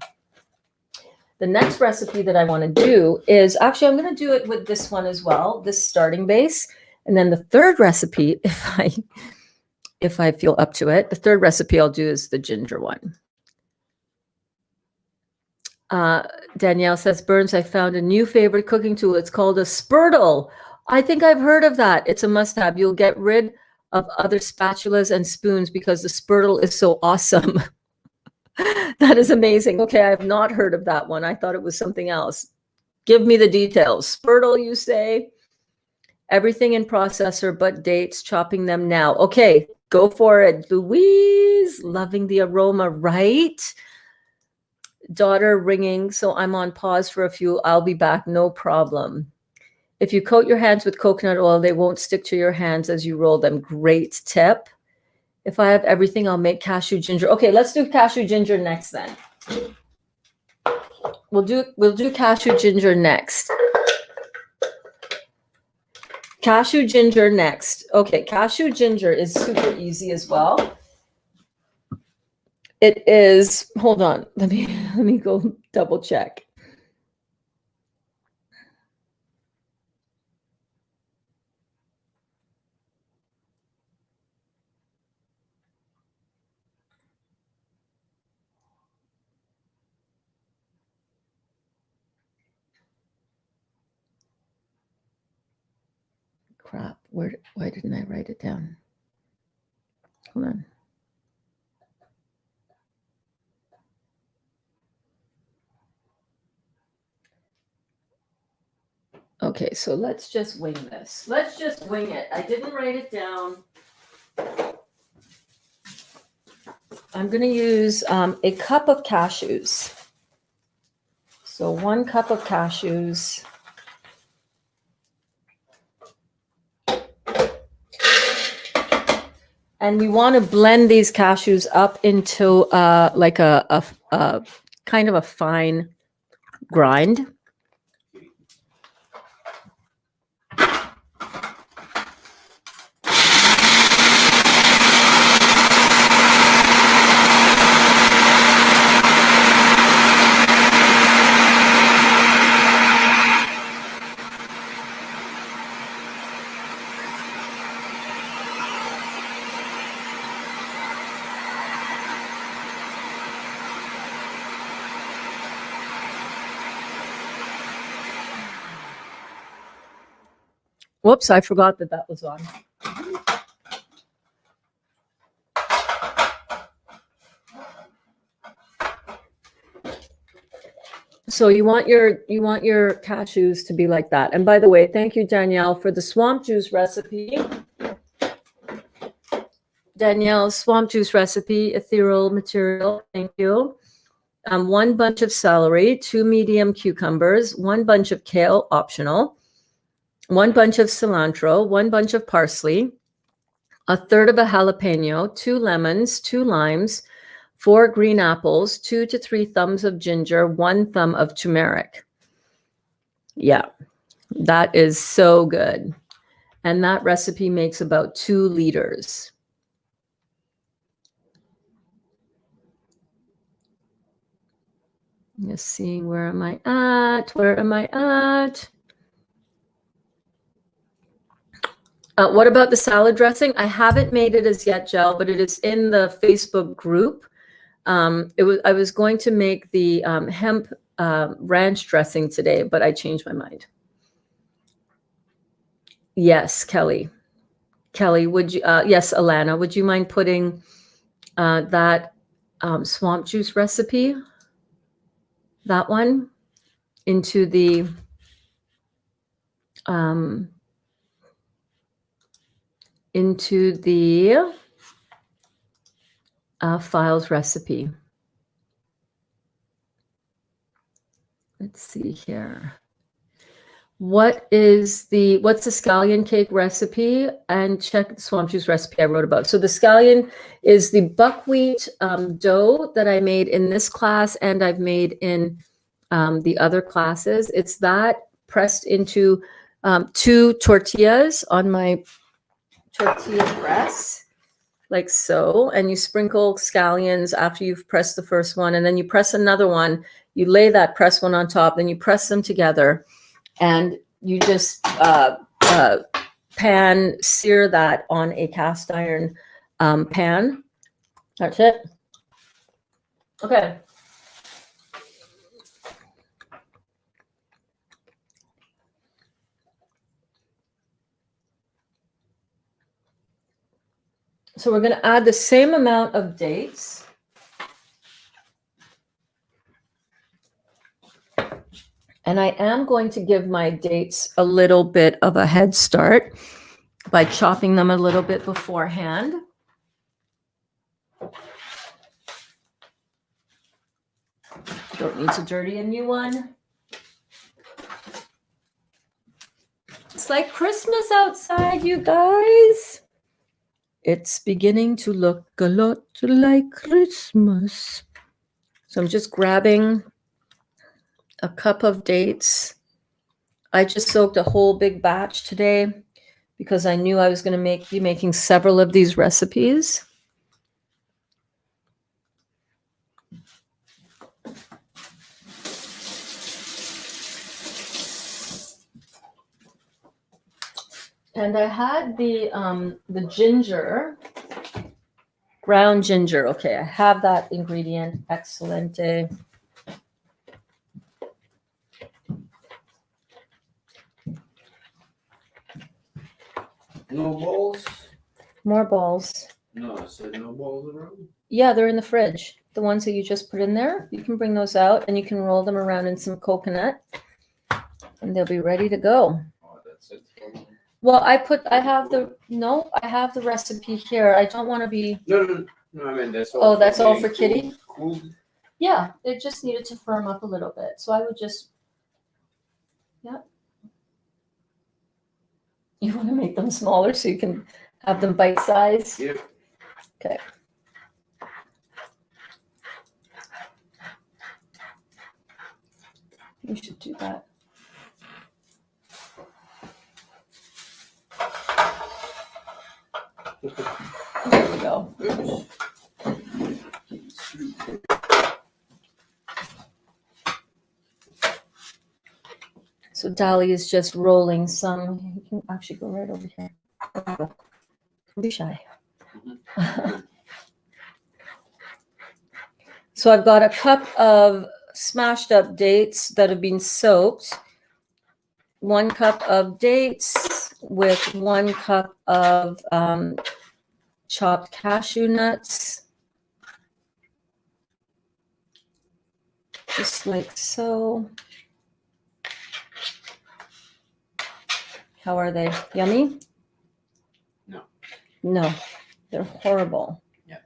The next recipe that I want to do is, actually, I'm going to do it with this one as well, this starting base. And then the third recipe, if I feel up to it, the third recipe I'll do is the ginger one. Danielle says, Burns, I found a new favorite cooking tool. It's called a spurtle. I think I've heard of that. It's a must-have. You'll get rid of other spatulas and spoons because the spurtle is so awesome. That is amazing. Okay, I have not heard of that one. I thought it was something else. Give me the details. Spurtle, you say? Everything in processor but dates, chopping them now. Okay, go for it. Louise, loving the aroma, right? Daughter ringing, so I'm on pause for a few. I'll be back, no problem. If you coat your hands with coconut oil, they won't stick to your hands as you roll them. Great tip. If I have everything, I'll make cashew ginger. Okay, let's do cashew ginger next then. We'll do cashew ginger next. Cashew ginger next. Okay, cashew ginger is super easy as well. It is, hold on, let me go double check. Crap, why didn't I write it down? Hold on. Okay, so let's just wing this. Let's just wing it. I didn't write it down. I'm going to use a cup of cashews. So 1 cup of cashews. And we want to blend these cashews up into like a kind of a fine grind. Whoops, I forgot that was on. So you want your cashews to be like that. And by the way, thank you, Danielle, for the swamp juice recipe. Danielle's swamp juice recipe, ethereal material. Thank you. 1 bunch of celery, 2 medium cucumbers, 1 bunch of kale, optional, 1 bunch of cilantro, 1 bunch of parsley, 1/3 of a jalapeno, 2 lemons, 2 limes, 4 green apples, 2 to 3 thumbs of ginger, 1 thumb of turmeric. Yeah, that is so good. And that recipe makes about 2 liters. Let's see, where am I at? Where am I at? What about the salad dressing? I haven't made it as yet, Jill, but it is in the Facebook group. I was going to make the hemp ranch dressing today, but I changed my mind. Yes, Kelly. Kelly, would you? Yes, Alana, would you mind putting that swamp juice recipe, that one, into the files recipe? Let's see here. What's the scallion cake recipe? And check the swamp juice recipe I wrote about. So the scallion is the buckwheat dough that I made in this class and I've made in the other classes. It's that pressed into 2 tortillas on my tortilla press, like so. And you sprinkle scallions after you've pressed the first one, and then you press another one. You lay that pressed one on top, then you press them together. And you just sear that on a cast iron pan. That's it. Okay. So we're going to add the same amount of dates. And I am going to give my dates a little bit of a head start by chopping them a little bit beforehand. Don't need to dirty a new one. It's like Christmas outside, you guys. It's beginning to look a lot like Christmas. So I'm just grabbing a cup of dates. I just soaked a whole big batch today because I knew I was going to be making several of these recipes. And I had the ginger, ground ginger. Okay, I have that ingredient. Excelente. No balls? More balls. No, I said no balls around. Yeah, they're in the fridge. The ones that you just put in there, you can bring those out and you can roll them around in some coconut and they'll be ready to go. Oh, that's it. For me. Well, I have the recipe here. I don't want to be. No, I mean that's all. Oh, that's all getting for Kitty? Cool. Yeah, it just needed to firm up a little bit. So I would just, yeah. You want to make them smaller so you can have them bite size? Yep. Okay. You should do that. There we go. So Dolly is just rolling some. You can actually go right over here. Don't be shy. So I've got a cup of smashed up dates that have been soaked. 1 cup of dates with 1 cup of chopped cashew nuts. Just like so. How are they? Yummy? No. No, they're horrible. Yeah.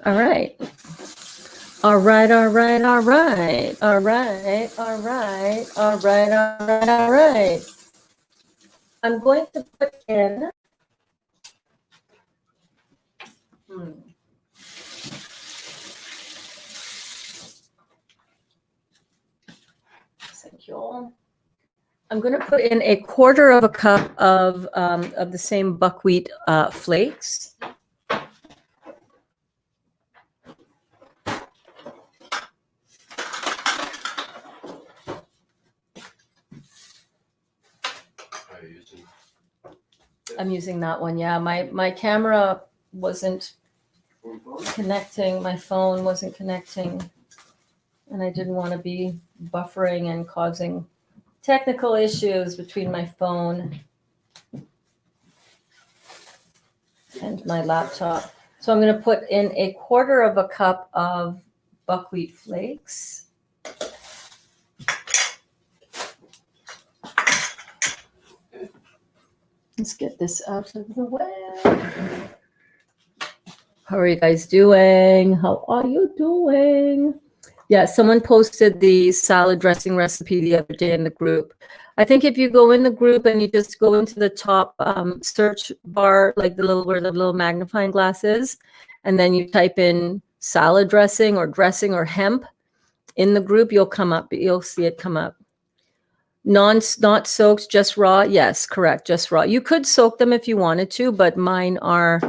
All right. All right, all right, all right, all right, all right, all right, all right, all right. I'm going to put in Thank you all. I'm going to put in 1/4 cup of the same buckwheat flakes. Are you using? I'm using that one. Yeah, my camera wasn't connecting. My phone wasn't connecting, and I didn't want to be buffering and causing technical issues between my phone and my laptop. So I'm going to put in 1/4 cup of buckwheat flakes. Let's get this out of the way. How are you guys doing? How are you doing? Yeah, someone posted the salad dressing recipe the other day in the group. I think if you go in the group and you just go into the top search bar, like where the little magnifying glass is, and then you type in salad dressing or hemp in the group, you'll come up. You'll see it come up. Not soaked, just raw. Yes, correct, just raw. You could soak them if you wanted to, but mine are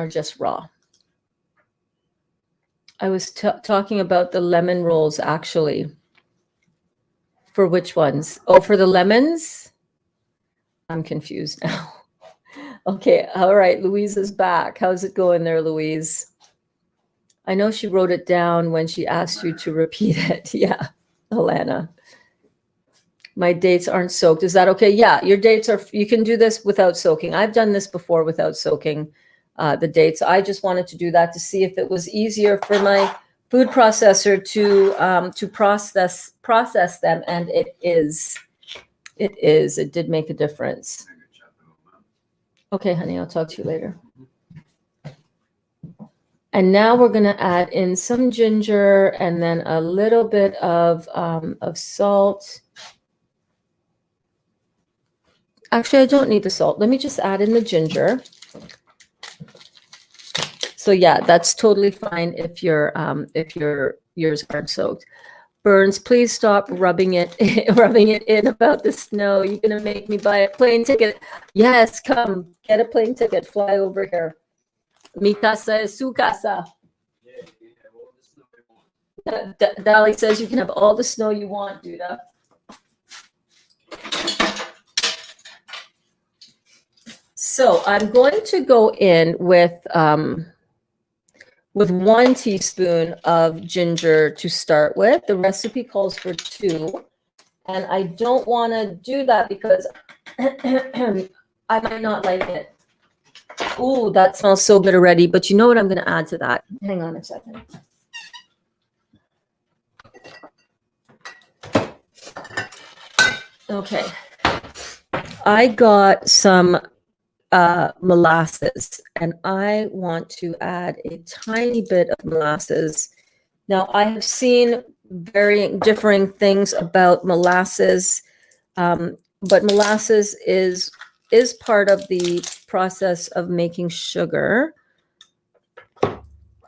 just raw. I was talking about the lemon rolls, actually. For which ones? Oh, for the lemons? I'm confused now. Okay, all right. Louise is back. How's it going there, Louise? I know she wrote it down when she asked you to repeat it. Yeah, Alana. My dates aren't soaked. Is that okay? Yeah, your dates are, you can do this without soaking. I've done this before without soaking the dates. I just wanted to do that to see if it was easier for my food processor to process them, and it is. It is. It did make a difference. Okay, honey, I'll talk to you later. And now we're going to add in some ginger and then a little bit of salt. Actually, I don't need the salt. Let me just add in the ginger. So yeah, that's totally fine if your yours aren't soaked. Burns, please stop rubbing it in about the snow. You're gonna make me buy a plane ticket. Yes, come get a plane ticket. Fly over here. Mi casa es su casa. Dali says you can have all the snow you want, Duda. So I'm going to go in with 1 teaspoon of ginger to start with. The recipe calls for 2. And I don't want to do that because I might not like it. Ooh, that smells so good already. But you know what I'm going to add to that? Hang on a second. Okay. I got some molasses, and I want to add a tiny bit of molasses. Now, I have seen differing things about molasses, but molasses is part of the process of making sugar.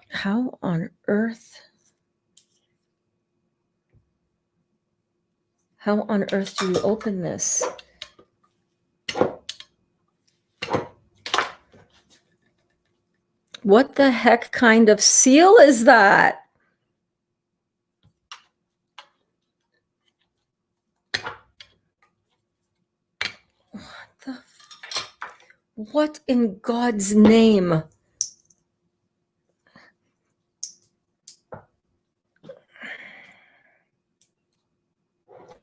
How on earth? How on earth do you open this? What the heck kind of seal is that? What in God's name?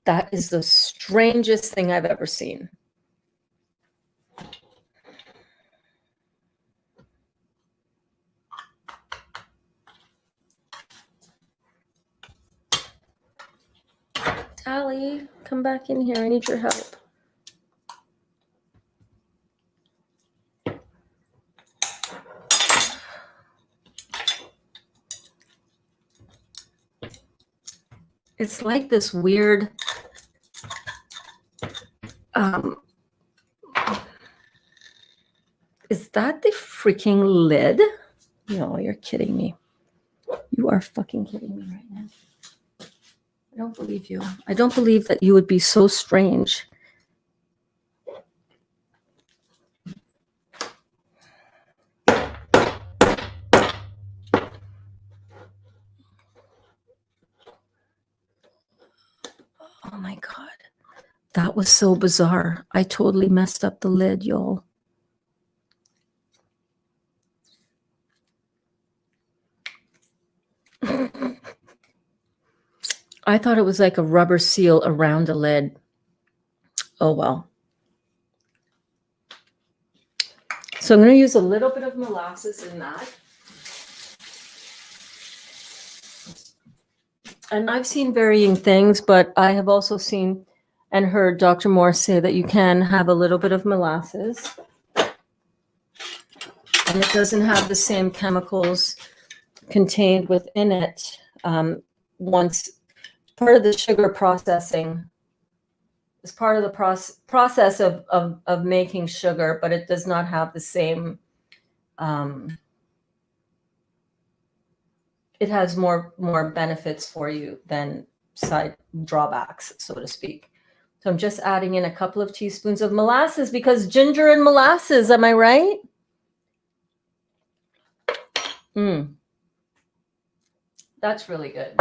That is the strangest thing I've ever seen. Tally, come back in here. I need your help. It's like this weird is that the freaking lid? No, you're kidding me. You are fucking kidding me right now. I don't believe you. I don't believe that you would be so strange. Oh my God. That was so bizarre. I totally messed up the lid, y'all. I thought it was like a rubber seal around a lid. Oh, well. So I'm going to use a little bit of molasses in that. And I've seen varying things, but I have also seen and heard Dr. Moore say that you can have a little bit of molasses. And it doesn't have the same chemicals contained within it. Once part of the sugar processing is part of the process of making sugar, but it does not have the same. It has more benefits for you than side drawbacks, so to speak. So I'm just adding in a couple of teaspoons of molasses because ginger and molasses, am I right? That's really good.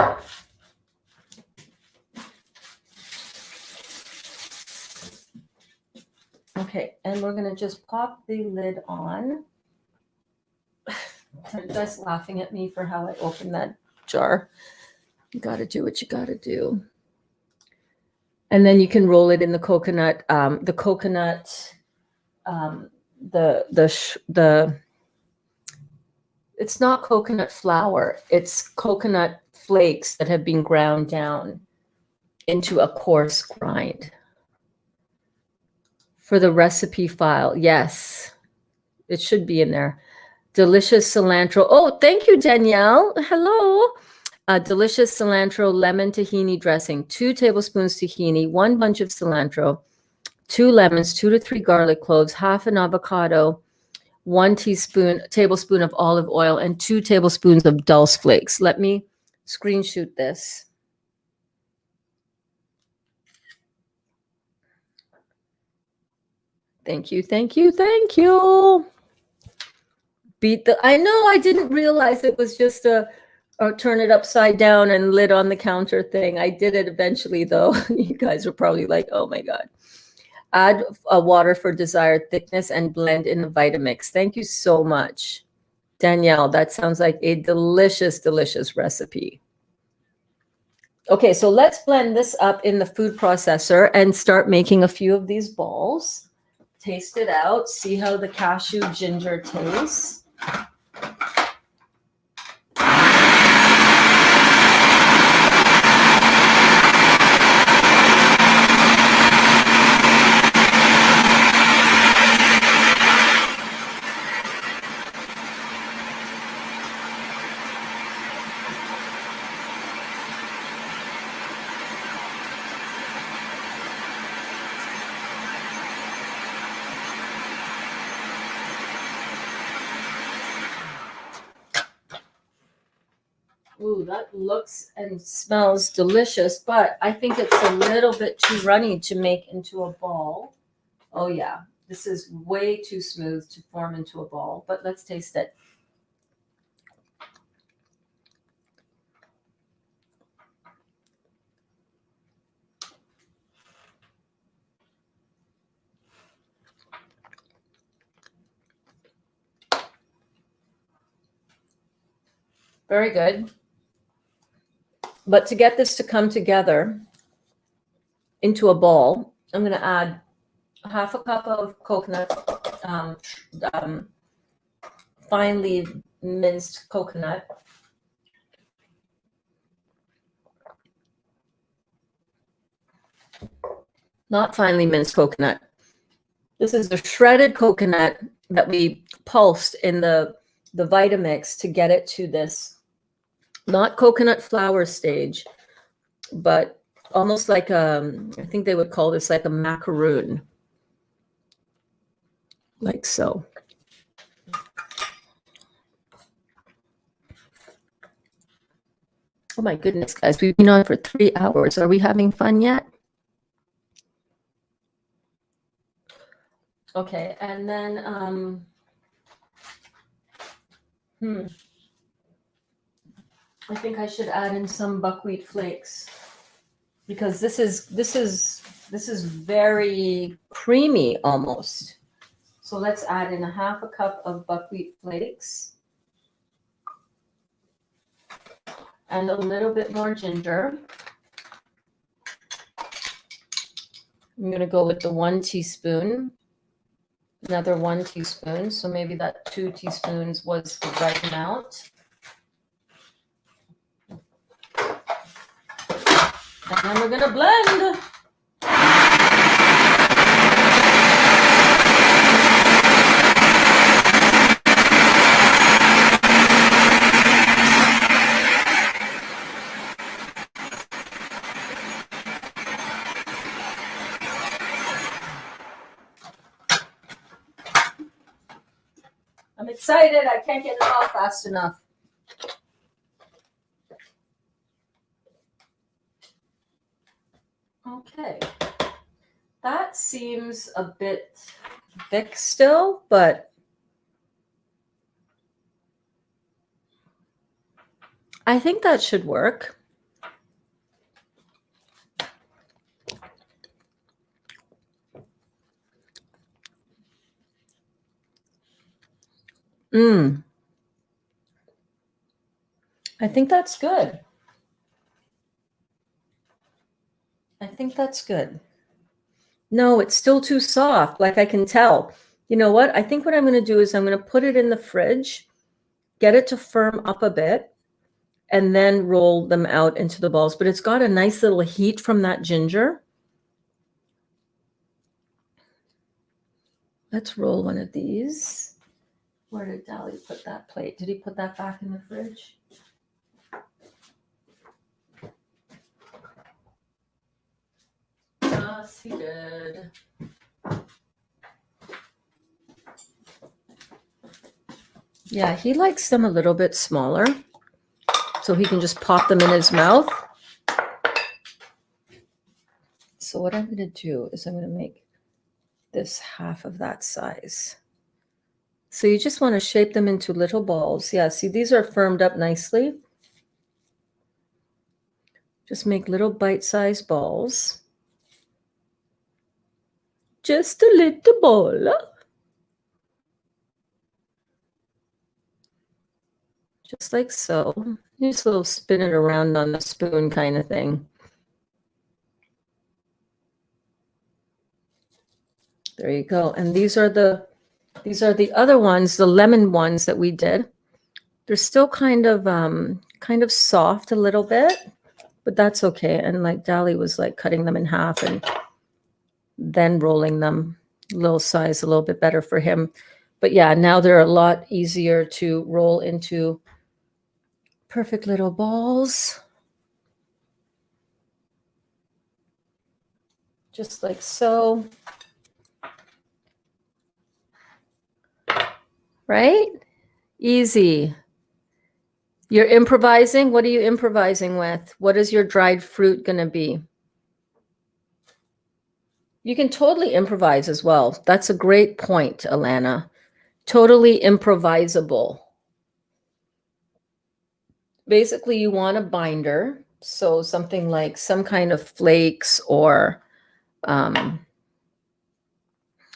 Okay, and we're gonna just pop the lid on. Are you guys laughing at me for how I opened that jar? You gotta do what you gotta do. And then you can roll it in the coconut, it's not coconut flour, it's coconut flakes that have been ground down into a coarse grind. For the recipe file, yes, it should be in there. Delicious cilantro. Oh, thank you, Danielle. Hello. Delicious cilantro lemon tahini dressing. 2 tablespoons tahini, 1 bunch of cilantro, 2 lemons, 2 to 3 garlic cloves, half an avocado, 1 tablespoon of olive oil, and 2 tablespoons of dulse flakes. Let me screenshot this. Thank you, thank you, thank you. I know, I didn't realize it was just a turn it upside down and lid on the counter thing. I did it eventually, though. You guys were probably like, oh my God. Add water for desired thickness and blend in a Vitamix. Thank you so much, Danielle. That sounds like a delicious, delicious recipe. Okay, so let's blend this up in the food processor and start making a few of these balls. Taste it out, see how the cashew ginger tastes. Ooh, that looks and smells delicious, but I think it's a little bit too runny to make into a ball. Oh yeah, this is way too smooth to form into a ball, but let's taste it. Very good. But to get this to come together into a ball, I'm going to add half a cup of coconut, finely minced coconut. Not finely minced coconut. This is the shredded coconut that we pulsed in the Vitamix to get it to this, not coconut flour stage, but almost like I think they would call this like a macaroon, like so. Oh my goodness, guys, we've been on for 3 hours. Are we having fun yet? Okay, and then, I think I should add in some buckwheat flakes because this is very creamy almost. So let's add in a half a cup of buckwheat flakes and a little bit more ginger. I'm going to go with the 1 teaspoon, another 1 teaspoon. So maybe that 2 teaspoons was the right amount. And then we're going to blend. I'm excited. I can't get it off fast enough. Okay. That seems a bit thick still, but I think that should work. Mm. I think that's good. I think that's good. No, it's still too soft. Like I can tell. You know what? I think what I'm going to do is I'm going to put it in the fridge, get it to firm up a bit, and then roll them out into the balls. But it's got a nice little heat from that ginger. Let's roll one of these. Where did Dali put that plate? Did he put that back in the fridge? Yes, he did. Yeah, he likes them a little bit smaller, so he can just pop them in his mouth. So what I'm going to do is I'm going to make this half of that size. So you just want to shape them into little balls. Yeah, see, these are firmed up nicely. Just make little bite-sized balls. Just a little ball. Just like so. Just a little spin it around on the spoon kind of thing. There you go. And these are the other ones, the lemon ones that we did. They're still kind of soft a little bit, but that's okay. And like Dali was like cutting them in half and then rolling them little size, a little bit better for him. But yeah, now they're a lot easier to roll into perfect little balls. Just like so. Right? Easy. You're improvising. What are you improvising with? What is your dried fruit going to be? You can totally improvise as well. That's a great point, Alana. Totally improvisable. Basically, you want a binder. So something like some kind of flakes or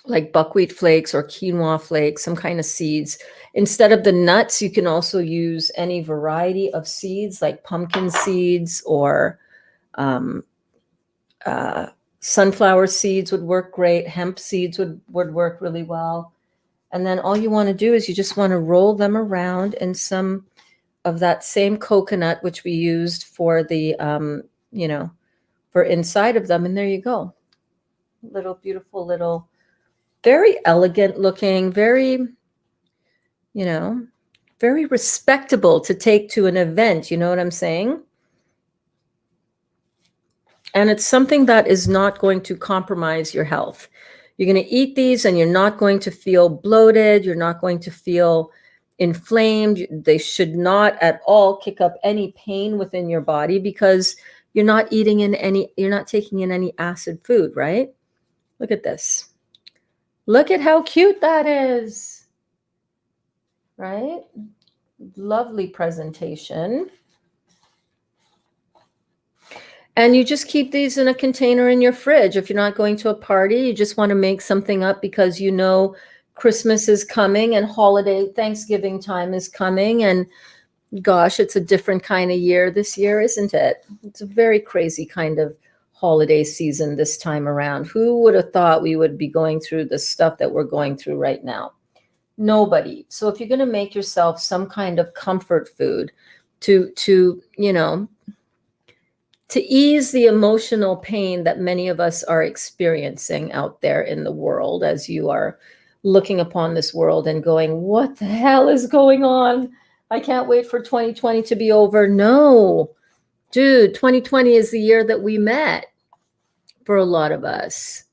like buckwheat flakes or quinoa flakes, some kind of seeds. Instead of the nuts, you can also use any variety of seeds like pumpkin seeds or sunflower seeds would work great. Hemp seeds would work really well. And then all you want to do is you just want to roll them around in some of that same coconut, which we used for the, for inside of them. And there you go. Little beautiful little, very elegant looking, very, very respectable to take to an event. You know what I'm saying? And it's something that is not going to compromise your health. You're going to eat these and you're not going to feel bloated. You're not going to feel inflamed. They should not at all kick up any pain within your body because you're not taking in any acid food, right? Look at this. Look at how cute that is, right? Lovely presentation. And you just keep these in a container in your fridge. If you're not going to a party, you just want to make something up because you know Christmas is coming and Thanksgiving time is coming. And gosh, it's a different kind of year this year, isn't it? It's a very crazy kind of holiday season this time around. Who would have thought we would be going through the stuff that we're going through right now? Nobody. So if you're going to make yourself some kind of comfort food to ease the emotional pain that many of us are experiencing out there in the world as you are looking upon this world and going, what the hell is going on? I can't wait for 2020 to be over. No, dude, 2020 is the year that we met for a lot of us,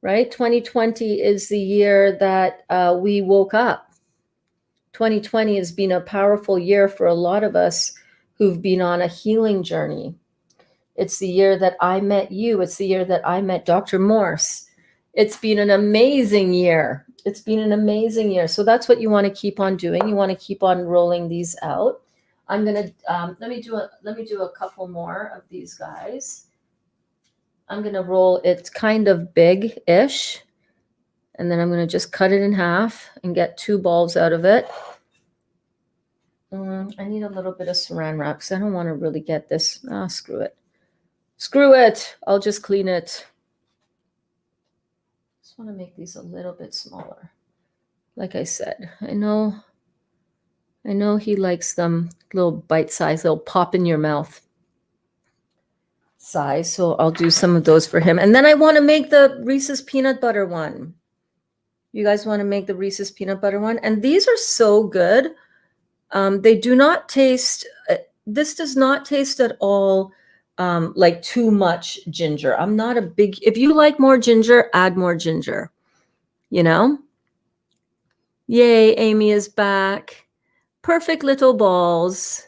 right? 2020 is the year that we woke up. 2020 has been a powerful year for a lot of us who've been on a healing journey. It's the year that I met you. It's the year that I met Dr. Morse. It's been an amazing year. It's been an amazing year. So that's what you want to keep on doing. You want to keep on rolling these out. I'm going to, let me do a couple more of these guys. I'm going to roll, it's kind of big-ish. And then I'm going to just cut it in half and get 2 balls out of it. I need a little bit of saran wrap because I don't want to really get this. Screw it. Screw it. I'll just clean it. Just want to make these a little bit smaller. Like I said, I know he likes them little bite size, they'll pop in your mouth size. So I'll do some of those for him. And then I want to make the Reese's peanut butter one. You guys want to make the Reese's peanut butter one? And these are so good. They do not taste, this does not taste at all like too much ginger. I'm not a big, if you like more ginger, add more ginger, you know? Yay, Amy is back. Perfect little balls.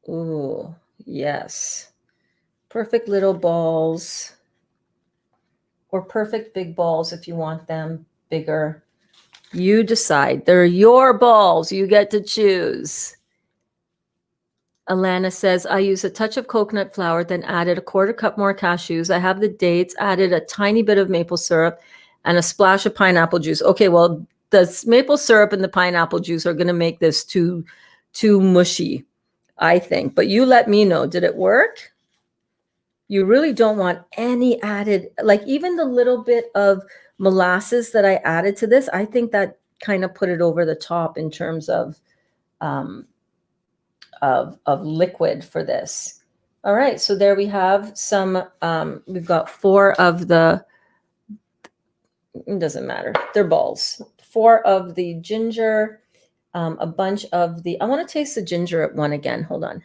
Oh, yes. Perfect little balls. Or perfect big balls if you want them bigger. You decide. They're your balls. You get to choose. Alana says, I use a touch of coconut flour, then added a 1/4 cup more cashews. I have the dates, added a tiny bit of maple syrup, and a splash of pineapple juice. Okay, well, the maple syrup and the pineapple juice are going to make this too mushy, I think. But you let me know. Did it work? You really don't want any added, like even the little bit of molasses that I added to this, I think that kind of put it over the top in terms of liquid for this. All right, so there we have some, we've got 4 of the, it doesn't matter, they're balls. 4 of the ginger, a bunch of the, I want to taste the ginger one again, hold on.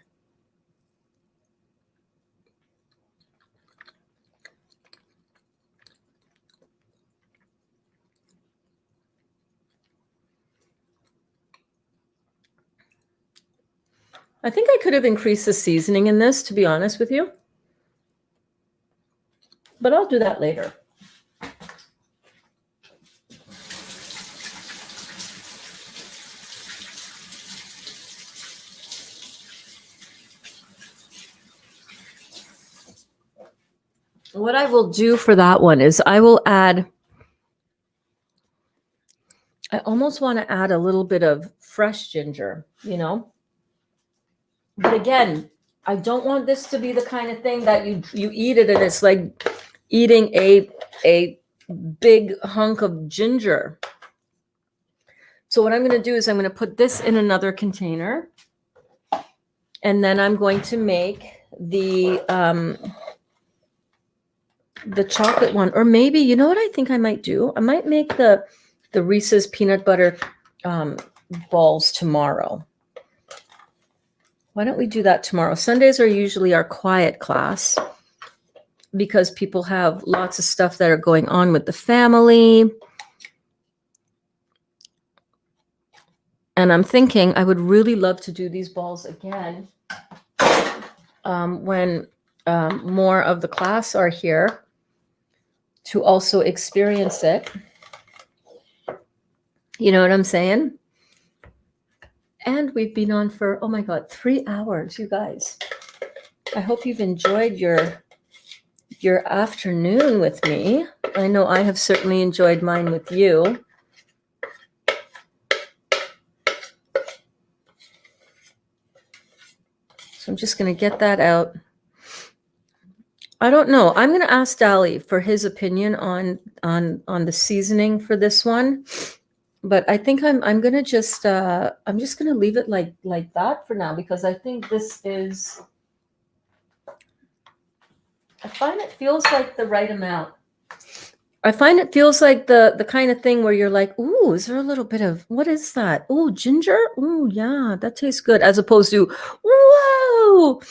I think I could have increased the seasoning in this, to be honest with you. But I'll do that later. What I will do for that one is I will add, I almost want to add a little bit of fresh ginger, you know? But again, I don't want this to be the kind of thing that you eat it and it's like eating a big hunk of ginger. So what I'm going to do is I'm going to put this in another container. And then I'm going to make the chocolate one. Or maybe, you know what I think I might do? I might make the Reese's peanut butter balls tomorrow. Why don't we do that tomorrow? Sundays are usually our quiet class because people have lots of stuff that are going on with the family. And I'm thinking I would really love to do these balls again when more of the class are here to also experience it. You know what I'm saying? And we've been on for, oh my God, 3 hours, you guys. I hope you've enjoyed your afternoon with me. I know I have certainly enjoyed mine with you. So I'm just going to get that out. I don't know. I'm going to ask Dali for his opinion on the seasoning for this one. But I think I'm going to just I'm just going to leave it like that for now because I think this is, I find it feels like the right amount. I find it feels like the kind of thing where you're like, ooh, is there a little bit of, what is that? Ooh, ginger? Ooh, yeah, that tastes good. As opposed to, whoa,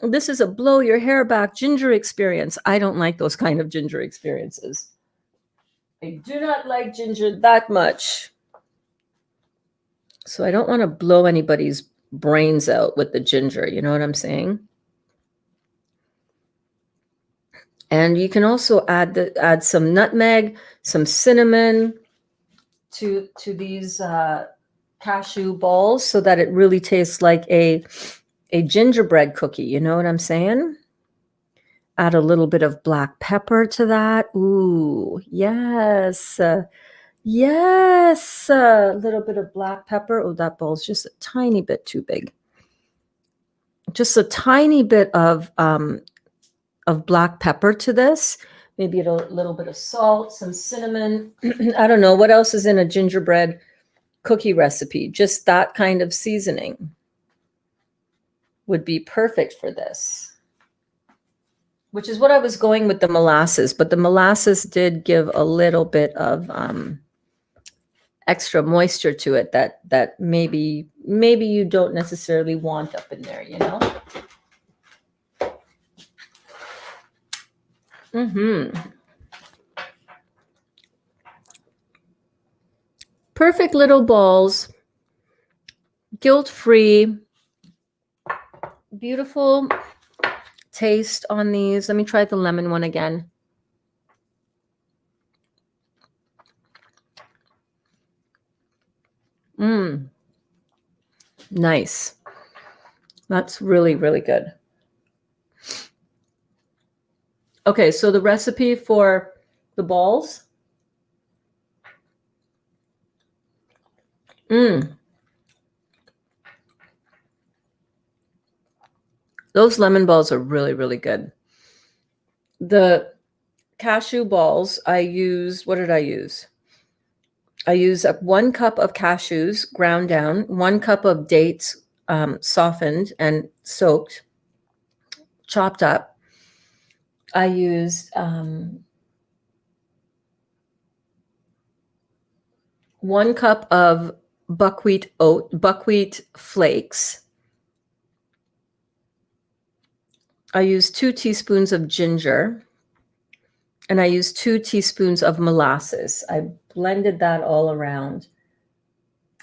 this is a blow your hair back ginger experience. I don't like those kind of ginger experiences. I do not like ginger that much. So I don't want to blow anybody's brains out with the ginger. You know what I'm saying? And you can also add some nutmeg, some cinnamon to these cashew balls so that it really tastes like a gingerbread cookie. You know what I'm saying? add a little bit of black pepper to that. Ooh, yes. Yes. A little bit of black pepper. Oh, that bowl's just a tiny bit too big. Just a tiny bit of black pepper to this. Maybe a little bit of salt, some cinnamon. I don't know. What else is in a gingerbread cookie recipe? Just that kind of seasoning would be perfect for this. Which is what I was going with the molasses, but the molasses did give a little bit of extra moisture to it that maybe you don't necessarily want up in there, you know? Perfect little balls, guilt-free, beautiful taste on these. Let me try the lemon one again. Nice. That's really, really good. Okay, so the recipe for the balls. Those lemon balls are really, really good. The cashew balls, I used, what did I use? I used 1 cup of cashews ground down, 1 cup of dates softened and soaked, chopped up. I used 1 cup of buckwheat flakes. I used 2 teaspoons of ginger, and I used 2 teaspoons of molasses. I blended that all around.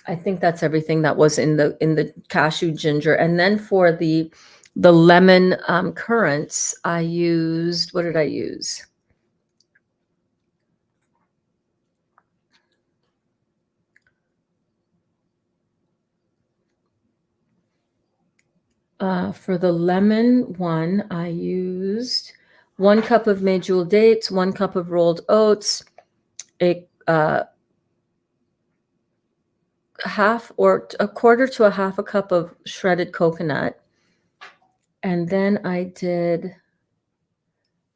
I think that's everything that was in the cashew ginger. And then for the lemon currants, I used, what did I use? For the lemon one, I used 1 cup of medjool dates, 1 cup of rolled oats, a half or a quarter to a half a cup of shredded coconut. And then I did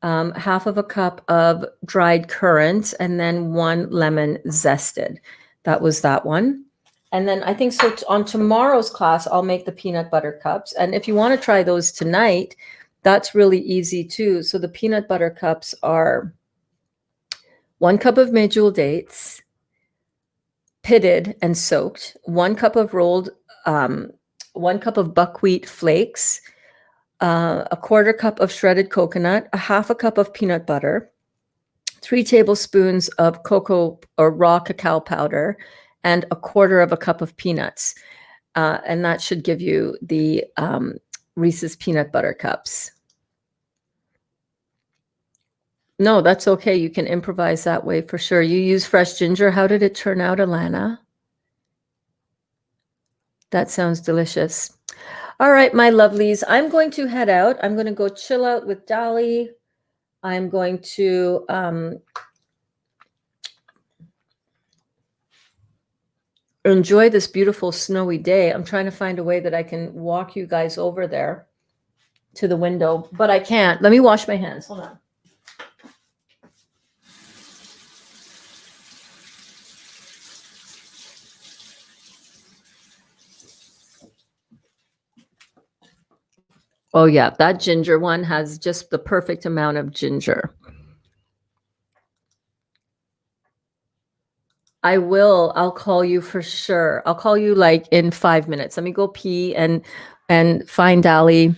half of a cup of dried currants and then 1 lemon zested. That was that one. And then I think so on tomorrow's class, I'll make the peanut butter cups. And if you want to try those tonight, that's really easy too. So the peanut butter cups are 1 cup of medjool dates, pitted and soaked, 1 cup of 1 cup of buckwheat flakes, a quarter cup of shredded coconut, a half a cup of peanut butter, 3 tablespoons of cocoa or raw cacao powder, and a quarter of a cup of peanuts. And that should give you the Reese's peanut butter cups. No, that's okay. You can improvise that way for sure. You use fresh ginger. How did it turn out, Alana? That sounds delicious. All right, my lovelies, I'm going to head out. I'm going to go chill out with Dolly. I'm going to enjoy this beautiful snowy day. I'm trying to find a way that I can walk you guys over there to the window, but I can't. Let me wash my hands. Hold on. Oh yeah, that ginger one has just the perfect amount of ginger. I will. I'll call you for sure. I'll call you like in 5 minutes. Let me go pee and find Dolly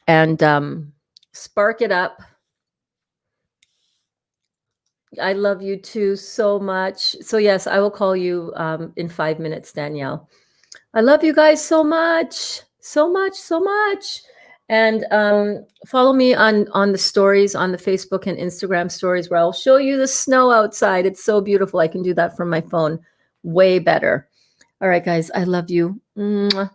and spark it up. I love you too so much. So yes, I will call you in 5 minutes, Danielle. I love you guys so much, so much, so much. And follow me on the stories, on the Facebook and Instagram stories, where I'll show you the snow outside. It's so beautiful. I can do that from my phone way better. All right, guys, I love you. Mwah.